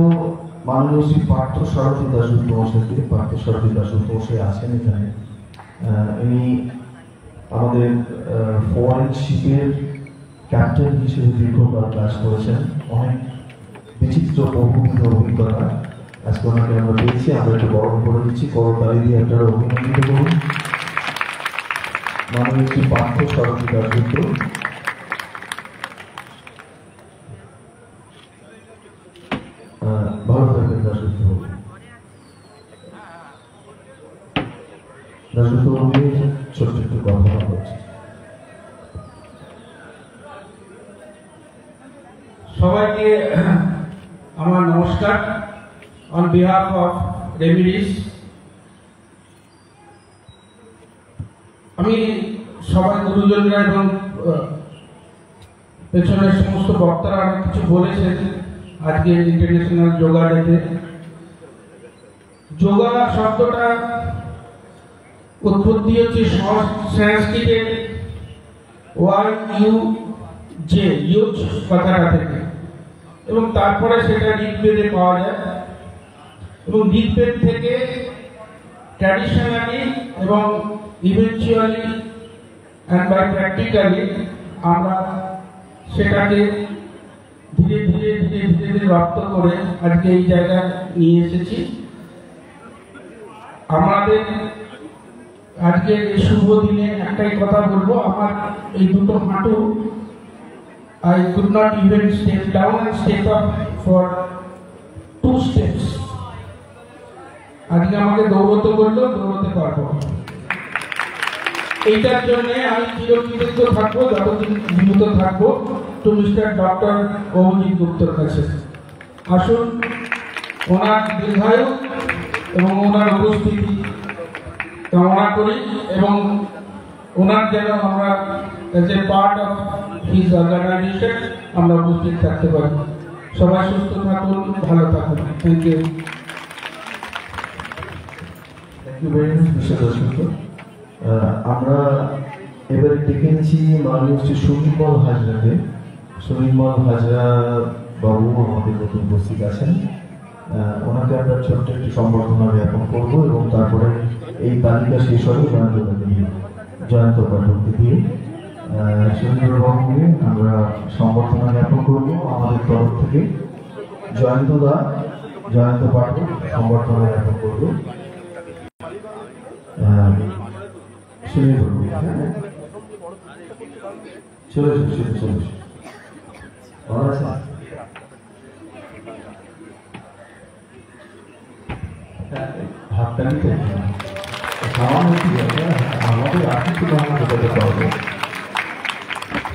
মাননীয় শ্রী পার্থ সারথী দাশগুপ্ত মশাইকে। পার্থ সারথী দাশগুপ্ত মশাই আছেন এখানে। ইনি আমাদের ফরেন শিপের ক্যাপ্টেন হিসেবে দীর্ঘকাল কাজ করেছেন, অনেক বিচিত্র বহুবিধ অভিজ্ঞতা। আজকে ওনাকে আমরা পেয়েছি, আমরা একটু বরণ করে দিচ্ছি, করতালি দিয়ে আপনারা অভিনন্দিত করুন। মাননীয় শ্রী পার্থ সারথী দাশগুপ্ত। ভালো থাকবেন দাশগুপ্ত বাবু। দাশগুপ্ত বাবু ছোট্ট একটু কথা বলছি। সবাইকে আমার নমস্কার। অন বিহাফ অফ রেমিডিস, আমি সবাই গুরুজনরা এবং পেছনের সমস্ত বক্তারা অনেক কিছু বলেছেন আজকে ইন্টারন্যাশনাল যোগা ডেতে। যোগা শব্দটা উৎপত্তি হচ্ছে সংস্কৃতের ইউজ কথাটা থেকে, এবং তারপরে সেটা ঋগ্বেদে পাওয়া যায়, এবং ঋগ্বেদ থেকে ট্র্যাডিশনালি এবং ইভেনচুয়ালি অ্যান্ড বাই প্র্যাকটিক্যালি আমরা সেটাকে ধীরে ধীরে ধীরে ধীরে রপ্ত করে আজকে এই জায়গায় নিয়ে এসেছি। আমাদের আজকে এই শুভ দিনে একটাই কথা বলবো, আমার এই দুটো হাঁটু I could not even step down and step up for 2 steps. আজকে আমাকে দৌড়তে বললো, দৌড়তে পারবো। এইটার জন্য আমি চিরকৃতজ্ঞ থাকবো যতদিন জীবিত থাকবো টু মিস্টার ডক্টর অভিজিৎ গুপ্তর কাছে। আসুন ওনার দীর্ঘায়ু এবং ওনার উপস্থিতি কামনা করি, এবং ওনার যেন আমরা as a part of his organisation আমরা উপস্থিত থাকতে পারি। সবাই সুস্থ থাকুন, ভালো থাকুন। Thank you. Thank you very much mister Dasgupta. আমরা এবারে ডেকে নিচ্ছি মাননীয় শ্রী সুনির্মল হাজরাকে। সুনির্মল হাজরা বাবু আমাদের মধ্যে উপস্থিত আছেন। ওনাকে আমরা ছোট্ট একটি সম্বর্ধনা জ্ঞাপন করবো, এবং তারপরে এই তালিকা শেষ হবে জয়ন্ত পাঠককে দিয়ে। সুনির্মল বাবুকে আমরা সম্বর্ধনা জ্ঞাপন করবো আমাদের তরফ থেকে। জয়ন্ত পাঠক সম্বর্ধনা জ্ঞাপন করবো। চলে হাতটা নিতে আমাদের পারবো।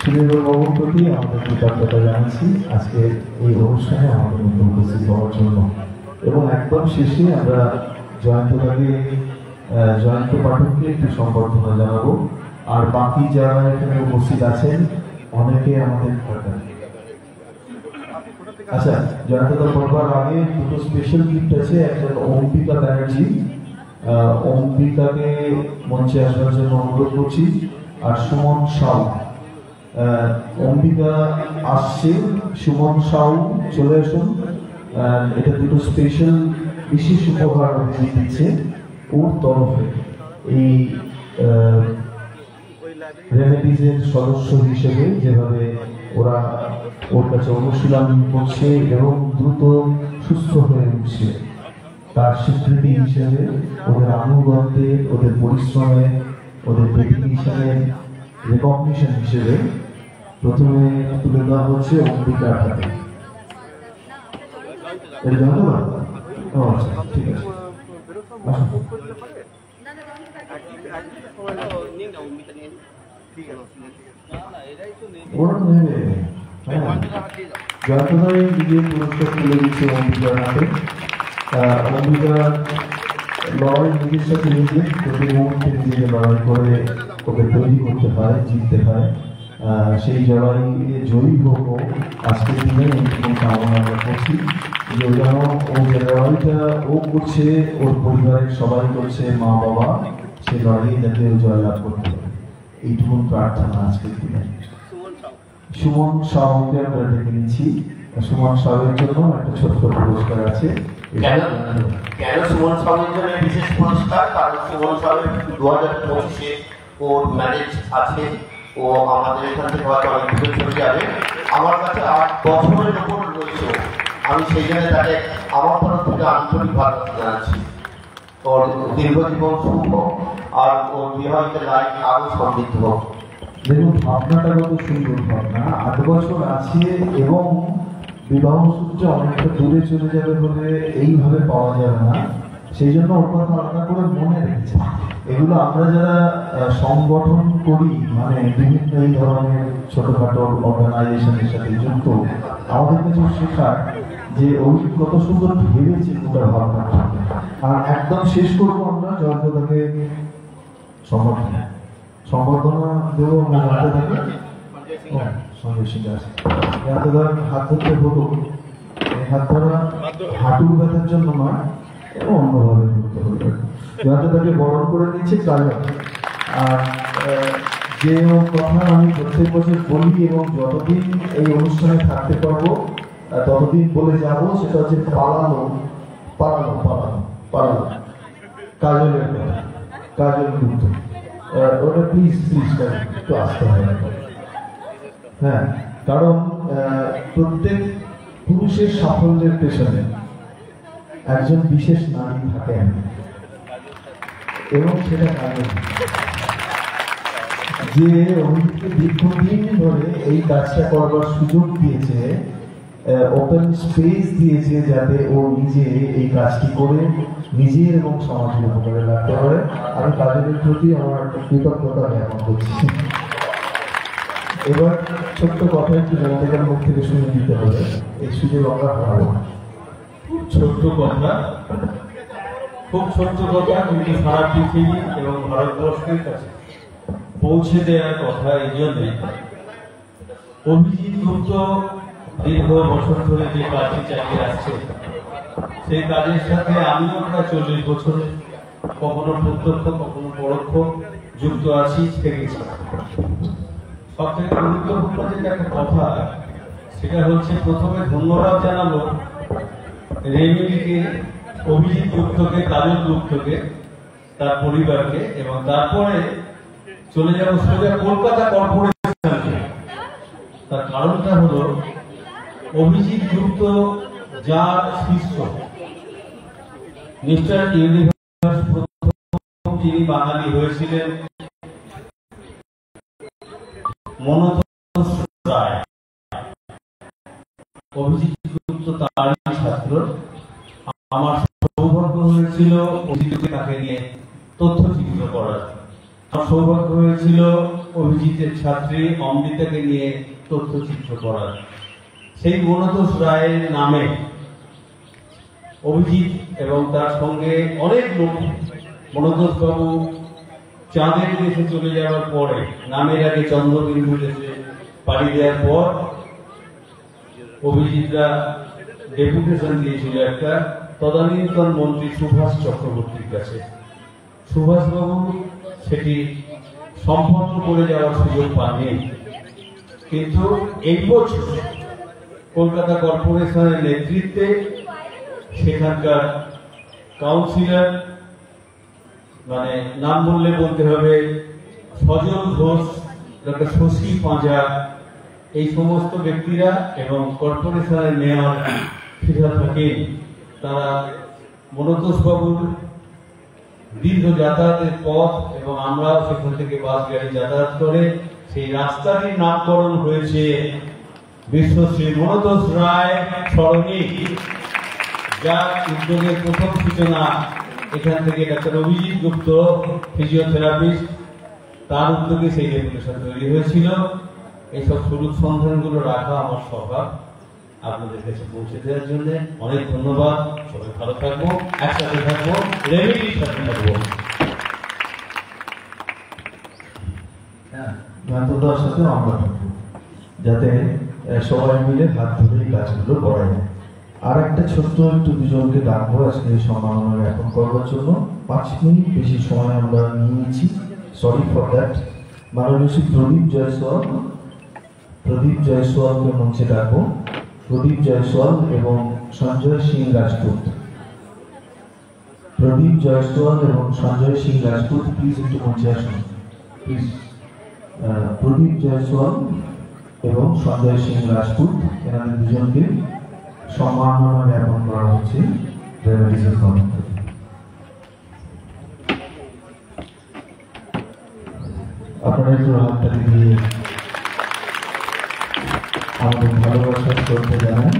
সুনির্মল বাবুর প্রতি আমাদের কৃতজ্ঞতা জানাচ্ছি আজকে এই অনুষ্ঠানে আমাদের মধ্যে উপস্থিত হওয়ার জন্য। এবং একদম শেষে আমরা জয়ন্ত পাঠককে একটু সম্বর্ধনা জানাবো। আর বাকি যারা এখানে উপস্থিত আছেন অনেকে আমাদের আচ্ছা, জয়ন্তদা পড়বার আগে দুটো স্পেশাল গিফট আছে। একজন অম্বিকা ব্যানার্জি, অম্বিকাকে মঞ্চে আসার জন্য অনুরোধ করছি। আর সুমন সাউ, অম্বিকা আসছে, সুমন সাউ চলে আসুন। এটা দুটো স্পেশাল বিশেষ উপহার দিচ্ছে ওর তরফে। এই রেমেডিজের সদস্য হিসেবে যেভাবে ওরা ওর কাছে অনুশীলন করছে এবং দ্রুত সুস্থ হয়ে উঠছে, তার স্বীকৃতি হিসেবে ওদের আনুগত্যে, ওদের পরিশ্রমে, ওদের ডেডিকেশনের রেকগনিশন হিসেবে প্রথমে তুলে দেওয়া হচ্ছে অম্বিকার হাতে। এর ধন্যবাদ। আচ্ছা, ঠিক আছে। ওরা নেবে যতটাই নিজের পুরস্কার তুলে দিচ্ছে অম্বিকার হাতে। অম্বিকা লড়াই নিজের সাথে নিজে প্রতি মুহূর্তে নিজেকে লড়াই করে ওকে তৈরি করতে হয়, জিততে হয়। সেই লড়াইয়ে জয়ী হোক আজকের দিনে এইরকম কামনা আমরা করছি, যে যেন ও যে লড়াইটা ও করছে, ওর পরিবারের সবাই করছে, মা বাবা, সেই লড়াই যাতে জয়লাভ করতে পারে, এইটুকু প্রার্থনা আজকের দিনে। সুমন সাউকে আমরা ডেকে নিচ্ছি। সুমন সাহেবের জন্য একটা ছোট্ট পুরস্কার আছে। কেন সুমন সাহেবের জন্য বিশেষ পুরস্কার? কারণ সুমন সাহেবের 2025-এ ওর ম্যারেজ আছে, ও আমাদের এখান থেকে হয়তো অনেক দূরে চলে যাবে। আমার কাছে 8 বছরের উপর রয়েছে, আমি সেই জন্য তাকে আমার তরফ থেকে আন্তরিক ভালোবাসা জানাচ্ছি। ওর দীর্ঘজীবন সুখ আর ওর বিবাহিত লাইফ আরো সমৃদ্ধ হোক। দেখুন, ভাবনাটা কত সুন্দর ভাবনা। 8 বছর আছে এবং বিবাহ সূত্রে অনেকটা দূরে চলে যাবে বলে এইভাবে পাওয়া যাবে না, সেই জন্য ওর কথা আলাদা করে মনে রেখেছে। এগুলো আমরা যারা সংগঠন করি, মানে বিভিন্ন এই ধরনের ছোটখাটো অর্গানাইজেশনের সাথে যুক্ত, আমাদের কাছে শেখার যে ওই কত সুন্দর ভেবেছে গোটা ভাবনা। আর একদম শেষ করবো আমরা জয়প্রদাকে সম্বর্ধনা দেবো। আমরা জানতে থাকি সঞ্জয় সিং আছে হাত ধরতে হলো। এই হাত ধরা হাঁটুর ব্যথার জন্য নয়, অন্যভাবে করতে হবে। যাতে তাকে বরণ করে নিচ্ছে কাজা। আর যে কথা আমি প্রত্যেক বছর বলি এবং যতদিন এই অনুষ্ঠানে থাকতে পারবো ততদিন বলে যাব, সেটা হচ্ছে পালানো পালানো পালানো পালানো কাজলের কথা, কাজল গুপ্ত। ওটা প্লিজ প্লিজ একটু আসতে হবে। হ্যাঁ, কারণ প্রত্যেক পুরুষের সাফল্যের পেছনে একজন বিশেষ নারী থাকেন এবং সেটা কাজল, যে অভিজিৎকে দীর্ঘদিন ধরে এই কাজটা করবার সুযোগ দিয়েছে, ওপেন স্পেস দিয়েছে যাতে ও নিজে এই কাজটি করে নিজের এবং সমাজের উপকারে লাগতে পারে। আমি কাজলের প্রতি আমার কৃতজ্ঞতা জ্ঞাপন করছি। এবার ছোট্ট কথা একটু জনতার মুখ থেকে শুনে দিতে হবে, এই সুযোগ আমরা হারাবো না। ছোট্ট কথা, খুব ছোট্ট কথা, কিন্তু সারা পৃথিবী এবং ভারতবর্ষের কাছে পৌঁছে দেওয়ার কথা। এই জন্যে অভিজিৎ গুপ্ত দীর্ঘ বছর ধরে যে কাজটি চালিয়ে আসছে, সেই কাজের সাথে আমিও প্রায় 40 বছর কখনো প্রত্যক্ষ কখনো পরোক্ষ যুক্ত আছি, থেকেছি। সব থেকে গুরুত্বপূর্ণ যেটা একটা কথা, সেটা হচ্ছে প্রথমে ধন্যবাদ জানাবো রেমিলিকে, অভিজিৎ গুপ্তকে, কাজল গুপ্তকে, তার পরিবারকে, এবং তারপরে চলে যাব সোজা কলকাতা কর্পোরেশনকে। তার কারণটা হলো অভিজিৎ গুপ্ত যার শিষ্য, মিস্টার ইউনিভার্স প্রথম যিনি বাঙালি হয়েছিলেন মনোজ রায়, অভিজিৎ গুপ্ত তারই ছাত্র। আমার সৌভাগ্য হয়েছিল অভিজিৎকে তাকে নিয়ে তথ্যচিত্র করার, আমার সৌভাগ্য হয়েছিল অভিজিতের ছাত্রী অমৃতাকে নিয়ে তথ্যচিত্র করার। সেই মনোজ রায়ের নামে অভিজিৎ এবং তার সঙ্গে অনেক লোক, মনোজ বাবু চাঁদের দেশে চলে যাওয়ার পরে, নামের আগে চন্দ্রবিন্দু দেশে পাড়ি দেওয়ার পর অভিজিৎরা ডেপুটেশন দিয়েছিল একটা তদানীন্তন মন্ত্রী সুভাষ চক্রবর্তীর কাছে। সুভাষবাবু সেটি সম্পন্ন করে যাওয়ার সুযোগ পাননি, কিন্তু এই বছর কলকাতা কর্পোরেশনের নেতৃত্বে সেখানকার কাউন্সিলর, মানে নাম বললে বলতে হবে সজল ঘোষ, ডক্টর শশী পাঁজা, এই সমস্ত ব্যক্তিরা এবং কর্পোরেশনের মেয়র ফিরহাদ হাকিম, তারা মনোজ বাবুর দীর্ঘ যাতায়াতের পথ, এবং আমরা সেখান থেকে বাস গাড়ি যাতায়াত করে সেই রাস্তাটির নামকরণ হয়েছে বিশ্বশ্রী মনোজ রায় সরণি, যার উদ্যোগের প্রথম সূচনা এখান থেকে ডাক্তার অভিজিৎ গুপ্ত, ফিজিওথেরাপিস্ট, তার উদ্যোগে সেই ডেপুটেশন তৈরি হয়েছিল। এইসব সুরূপ সন্ধানগুলো রাখা আমার স্বভাব, আপনাদের কাছে পৌঁছে দেওয়ার জন্য অনেক ধন্যবাদ। সবাই ভালো থাকবো, একসাথে থাকবো, রেমিডির সাথে থাকবো। জ্ঞাতদার সাথে আমরা থাকবো, যাতে সবাই মিলে হাত ধরে এই কাজগুলো করা যায়। আর একটা ছোট্ট একটু দুজনকে ডাকবো আজকে সম্মাননা জ্ঞাপন করবার জন্য। 5 মিনিট বেশি সময় আমরা নিয়ে নিচ্ছি, সরি ফর দ্যাট। মাননীয় শ্রী প্রদীপ জয়সওয়ালকে মঞ্চে ডাকবো। প্রদীপ জয়সওয়াল এবং সঞ্জয় সিং রাজপুত। প্রদীপ জয়সওয়াল এবং সঞ্জয় সিং রাজপুত, প্লিজ একটু মঞ্চে আসুন প্লিজ। প্রদীপ জয়সওয়াল এবং সঞ্জয় সিং রাজপুত, এনাদের দুজনকে সম্মাননা জ্ঞাপন করা হচ্ছে রেমেডিসের তরফ থেকে। আপনারা একটু হাতটা দিয়ে আমাদের ভালোবাসার করতে জানান।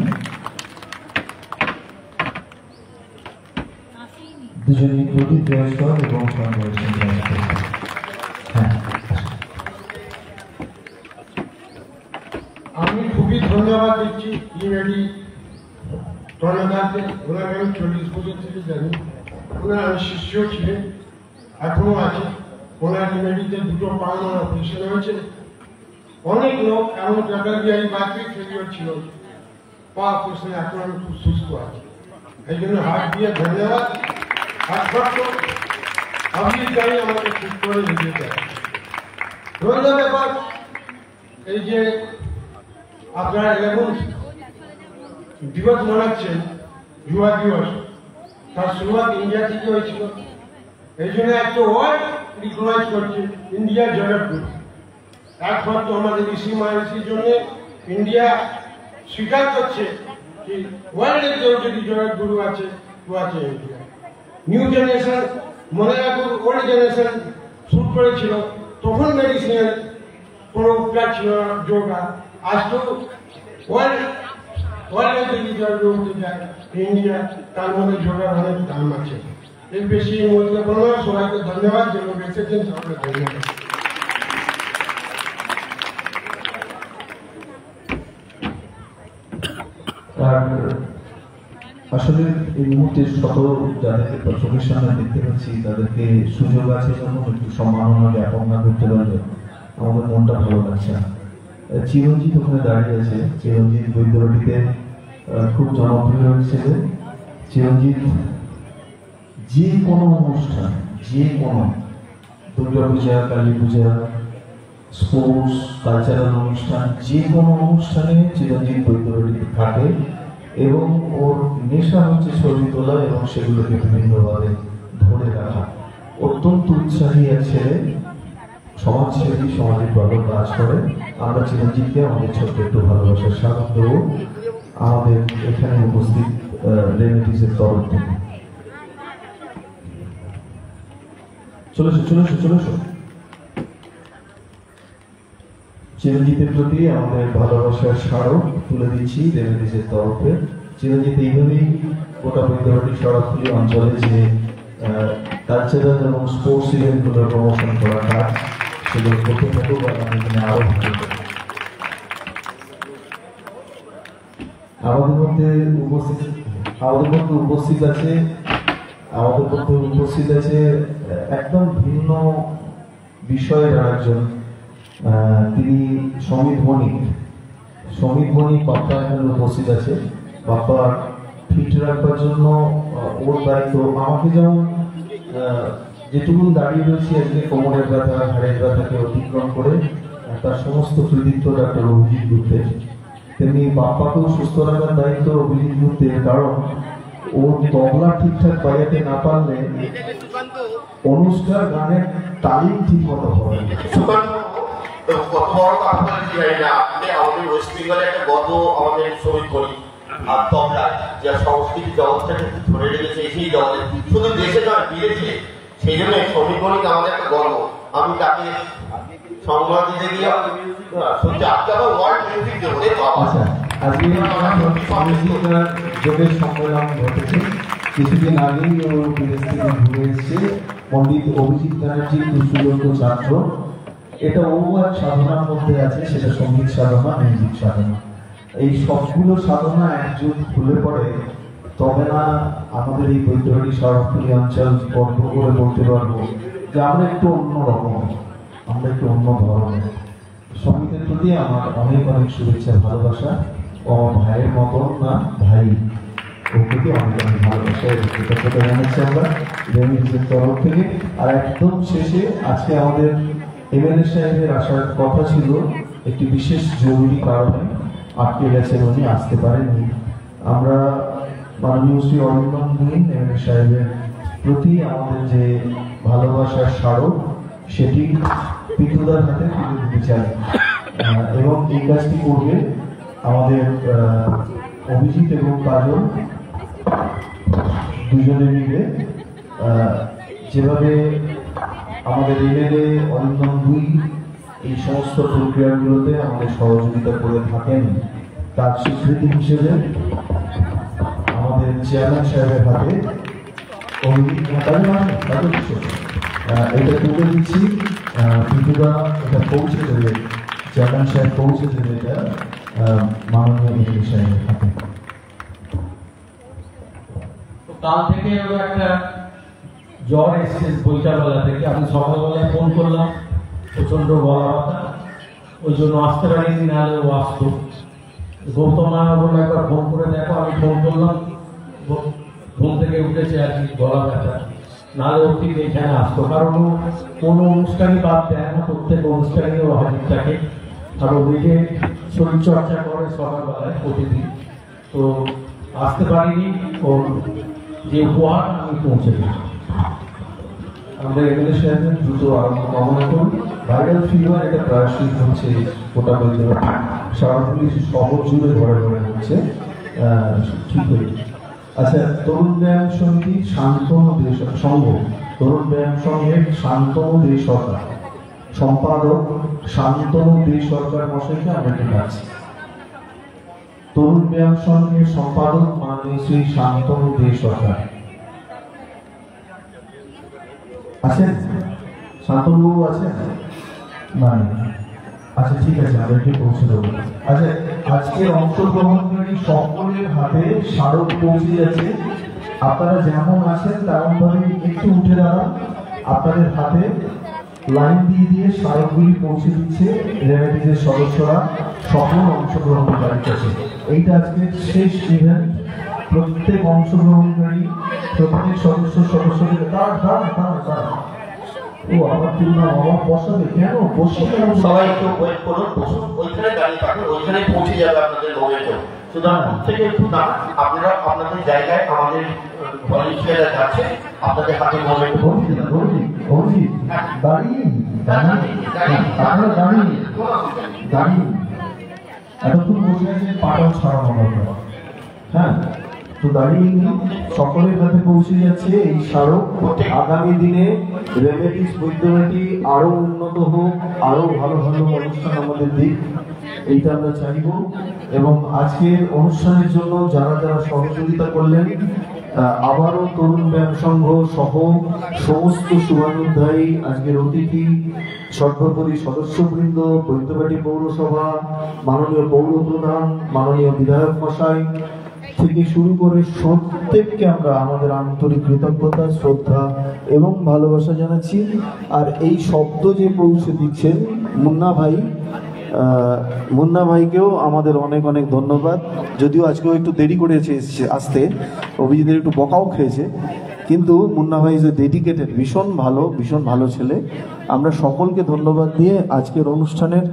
দুজনই প্রদীপ জয়সওয়াল এবং সঞ্জয় সিং রাজপুত। হ্যাঁ, আমি খুবই ধন্যবাদ দিচ্ছি ইমেডি কর্ণধারকে। ওনাকে আমি 40 বছর থেকে জানি, ওনার আমি শিষ্য ছিলেন, এখনো আছে। ওনার ইমেডিতে 2টো পা অপারেশন হয়েছে। অনেক লোক এমন টাকা দিয়ে বাজপেয়ী ফেলিওর ছিল, পা অপারেশন, এখন আমি খুব সুস্থ আছি। এই জন্য হাত দিয়ে ধন্যবাদ। একমাত্র অভিজ্ঞতাই আমাকে ঠিক করে দিতে চাই। ধন্যবাদ। ব্যাপার এই যে আপনারা 11 দিবস মানাচ্ছেন, যুবা দিবস, তার শুরুয়াত ইন্ডিয়া থেকে হয়েছিল। এই জন্য একটা ওয়ার্ড রিকগনাইজ করছে ইন্ডিয়া জগৎগুরু। একমাত্র আমাদের ঋষি মহারিষির জন্য ইন্ডিয়া স্বীকার করছে যে ওয়ার্ল্ডের কেউ যদি জগৎগুরু আছে, তো আছে ইন্ডিয়া। নিউ জেনারেশন মনে রাখুন, ওল্ড জেনারেশন শুট করেছিল, তখন মেডিসিনের কোনো উপকার ছিল না, যোগা। আজ তো ওয়ার্ল্ডের যদি জগৎগুরু হতে যায় ইন্ডিয়া, তার মধ্যে যোগার অনেক দাম আছে। এর বেশি মূল্য কোনো না। সবাইকে ধন্যবাদ, যেন এসেছেন সবাইকে ধন্যবাদ। আর আসলে এই মুহূর্তে শত যাদেরকে চোখের সামনে দেখতে পাচ্ছি, তাদেরকে সুযোগ আছে যখন একটু সম্মাননা জ্ঞাপন না করতে পারলে আমাদের মনটা ভালো লাগছে না। চিরঞ্জিত ওখানে দাঁড়িয়ে আছে। চিরঞ্জিত বৈদ্যবাটিতে খুব জনপ্রিয় হয়েছিল। চিরঞ্জিত যে কোনো অনুষ্ঠান, যে কোনো দুর্গা পূজা, কালী পূজা, স্পোর্টস, কালচারাল অনুষ্ঠান, যে কোনো অনুষ্ঠানে চিরঞ্জিত বৈদ্যবাটিতে থাকে এবং ওর নেশা হচ্ছে ছবি তোলা এবং সেগুলোকে বিভিন্নভাবে ধরে রাখা। অত্যন্ত উৎসাহী এক ছেলে, সমাজসেবী, সমাজের ভালো কাজ করে। আমরা চিরঞ্জিতকে আমাদের ছোট্ট একটু ভালোবাসার স্বাগত দেব আমাদের এখানে উপস্থিত রেমেডিসের তরফ থেকে। চলেছো। চিরঞ্জিতের প্রতি আমাদের ভালোবাসার স্মারক তুলে দিচ্ছি রেমেডিসের তরফে। চিরঞ্জিত এইভাবেই গোটা বৈদ্যবাটি শরৎখুলি অঞ্চলে যে কালচারাল এবং স্পোর্টস ইভেন্টগুলোর প্রমোশন করা কাজ, সেগুলো করতে থাকুক আর এখানে আরো ভালো করব। আমাদের মধ্যে উপস্থিত আছে একদম ভিন্ন বিষয়ের একজন, তিনি সমীর বণিক। বাপ্পা এখানে উপস্থিত আছে। বাপ্পা ফিট রাখবার জন্য ওর দায়িত্ব। আমাকে যেমন যেটুকু দাঁড়িয়ে রয়েছি আজকে কোমরের ব্যথা, ঘাড়ের ব্যথাকে অতিক্রম করে, তার সমস্ত কৃতিত্ব ডাক্তার অভিজিৎ গুপ্তের। তেমনি বাপ্পাকেও সুস্থ রাখার দায়িত্ব অভিজিৎ গুপ্তের, কারণ ওর তবলা ঠিকঠাক বাজাতে না পারলে অনুষ্ঠান গানের তালিম ঠিক মতো হবে না। কত বড় কথা আমাদের ওয়েস্ট বেঙ্গলে একটা গর্ব আমাদের শহীদ করি। আর তবলা যা সংস্কৃতি জগৎটাকে ধরে রেখেছে, সেই জগতে শুধু দেশে নয় বিদেশে, সেই জন্য শহীদ গণিত আমাদের একটা গর্ব। আমি তাকে সম্মান দিতে গিয়ে সত্যি আজকে আবার ওয়ার্ল্ড মিউজিক দেবো। আচ্ছা, আজকে যোগের সম্মেলন ঘটেছে। কিছুদিন আগেই ও বিদেশ থেকে ঘুরে এসেছে। পণ্ডিত অভিজিৎ ব্যানার্জির সুযোগ্য ছাত্র। এটা ও এক সাধনার মধ্যে আছে, সেটা সঙ্গীত সাধনা, মিউজিক সাধনা। এই সবগুলো সাধনা একজোট খুলে পড়ে, তবে না আমাদের এই বৈদ্যবাটি শরৎখুলি অঞ্চল গর্ব করে বলতে পারবো যে আমরা একটু অন্যরকম, আমরা একটু অন্য ধরনের। সঙ্গীতের প্রতি আমার অনেক অনেক শুভেচ্ছা, ভালোবাসা। ও ভাইয়ের মতন না, ভাই, ওর প্রতি অনেক অনেক ভালোবাসা কৃতজ্ঞতা জানাচ্ছি আমরা রেমিডিসের তরফ থেকে। আর একদম শেষে আজকে আমাদের এমএলএ সাহেবের আসার কথা ছিল একটি বিশেষ জরুরি কারণে। আটকে গেছেন, উনি আসতে পারেননি। আমরা মাননীয় শ্রী অরিন্দম গুইন এমএলএ সাহেবের প্রতি আমাদের যে ভালোবাসার স্মারক সেটি পিতুদার হাতে তুলে দিতে চাই, এবং এই কাজটি করবে আমাদের অভিজিৎ এবং কাজল দুজনে মিলে। যেভাবে আমাদের এমএলএ অরিন্দম গুইন এই সমস্ত প্রক্রিয়াগুলোতে আমাদের সহযোগিতা করে থাকেন, তার স্বীকৃতি হিসেবে আমাদের চেয়ারম্যান সাহেবের হাতে এটা তুলে দিচ্ছি। পিতুদা এটা পৌঁছে দেবে, চেয়ারম্যান সাহেব পৌঁছে দেবে এটা মাননীয় এমএলএ সাহেবের হাতে। কাল থেকে ওর একটা জ্বর এসছে বৈকালবেলা থেকে। আমি সকালবেলায় ফোন করলাম, প্রচন্ড গলা ব্যথা, ওই জন্য আসতে পারিনি, নাহলে ও আসতো। গৌতম নামে বললো একবার ফোন করে দেখো। আমি ফোন করলাম, ঘুম থেকে উঠেছে আর কি গলা ব্যথা, নাহলে ওর ঠিক এখানে আসতো। কারণ ও কোনো অনুষ্ঠানই বাদ দেয় না, প্রত্যেক অনুষ্ঠানে ও হাজির থাকে। আর ওদিকে শরীরচর্চা করে সকালবেলায় প্রতিদিন। তো আসতে পারিনি, ওর যে উপহার আমি পৌঁছে দিই। আমরা এমএলএ সাহেবের দ্রুত আরম্ভ কামনা করি। ভাইরাল ফিভার এটা প্রায়শই হচ্ছে গোটা বৈদ্যনাথ, সারা পুলিশ শহর জুড়ে ঘরে ঘরে হচ্ছে, ঠিক হয়ে। আচ্ছা, তরুণ ব্যায়াম সমিতি শান্তনু দে সংঘ, তরুণ ব্যায়াম সংঘের শান্তনু দে সরকার, সম্পাদক শান্তনু দে সরকার মশাইকে আমরা একটু ডাকছি। তরুণ ব্যায়াম সংঘের সম্পাদক মাননীয় শ্রী শান্তনু দে সরকার আছেন? শান্তনুবাবু আছেন? মানে আচ্ছা, ঠিক আছে, আমরা একটু পৌঁছে দেবো। আচ্ছা, আজকে অংশগ্রহণকারী সকলের হাতে স্মারক পৌঁছে যাচ্ছে। আপনারা যেমন আছেন তেমন ভাবে একটু উঠে দাঁড়ান, আপনাদের হাতে লাইন দিয়ে দিয়ে স্মারকগুলি পৌঁছে দিচ্ছে রেমেডিজের সদস্যরা সকল অংশগ্রহণকারীর কাছে। এইটা আজকে শেষ ইভেন্ট। প্রত্যেক অংশগ্রহণকারী, প্রত্যেক সদস্যদের ও আমার তুলনা আমার বসাবে কেন? বসে কেন? সবাই একটু ওয়েট করুন, বসুন, ওইখানে গাড়ি থাকুন, ওইখানে পৌঁছে যাবে আপনাদের মোমেন্টও। সুতরাং প্রত্যেকে একটু দাঁড়ান, আপনারা আপনাদের জায়গায়, আমাদের ভলেন্টিয়াররা যাচ্ছে, আপনাদের হাতে মোমেন্ট। দাঁড়িয়ে এতক্ষণ বসে আছেন, পাটাও ছাড়ানো দরকার। হ্যাঁ, তো দাঁড়িয়ে সকলের হাতে পৌঁছে যাচ্ছে এই স্মারক। আগামী দিনে রেমেডিস বৈদ্যনাথী আরো উন্নত হোক, আরো ভালো ভালো অনুষ্ঠান আমাদের দিক, এইটা আমরা চাইব। এবং আজকের অনুষ্ঠানের জন্য যারা যারা সহযোগিতা করলেন, আবারও তরুণ ব্যায়াম সংঘ সহ সমস্ত শুভানুধ্যায়ী, আজকের অতিথি, সর্বোপরি সদস্যবৃন্দ, বৈদ্যবাটি পৌরসভা, মাননীয় পৌর প্রধান, মাননীয় বিধায়ক মশাই থেকে শুরু করে প্রত্যেককে আমরা আমাদের আন্তরিক কৃতজ্ঞতা, শ্রদ্ধা এবং ভালোবাসা জানাচ্ছি। আর এই শব্দ যে পৌঁছে দিচ্ছেন মুন্না ভাইকেও আমাদের অনেক অনেক ধন্যবাদ। যদিও আজকেও একটু দেরি করেছে আসতে, অভিজিতের একটু বকাও খেয়েছে, কিন্তু মুন্না ভাই ইজ এ ডেডিকেটেড, ভীষণ ভালো ছেলে। আমরা সকলকে ধন্যবাদ দিয়ে আজকের অনুষ্ঠানের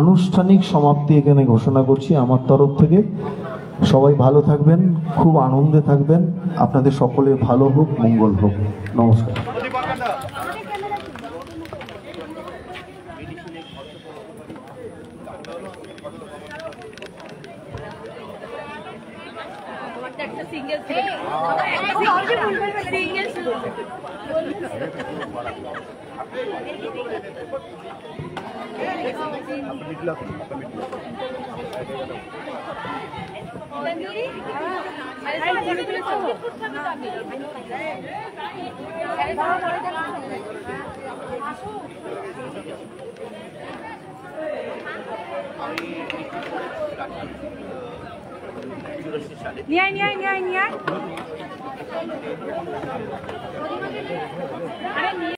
আনুষ্ঠানিক সমাপ্তি এখানে ঘোষণা করছি আমার তরফ থেকে। সবাই ভালো থাকবেন, খুব আনন্দে থাকবেন, আপনাদের সকলের ভালো হোক, মঙ্গল হোক। নমস্কার। নিয়ে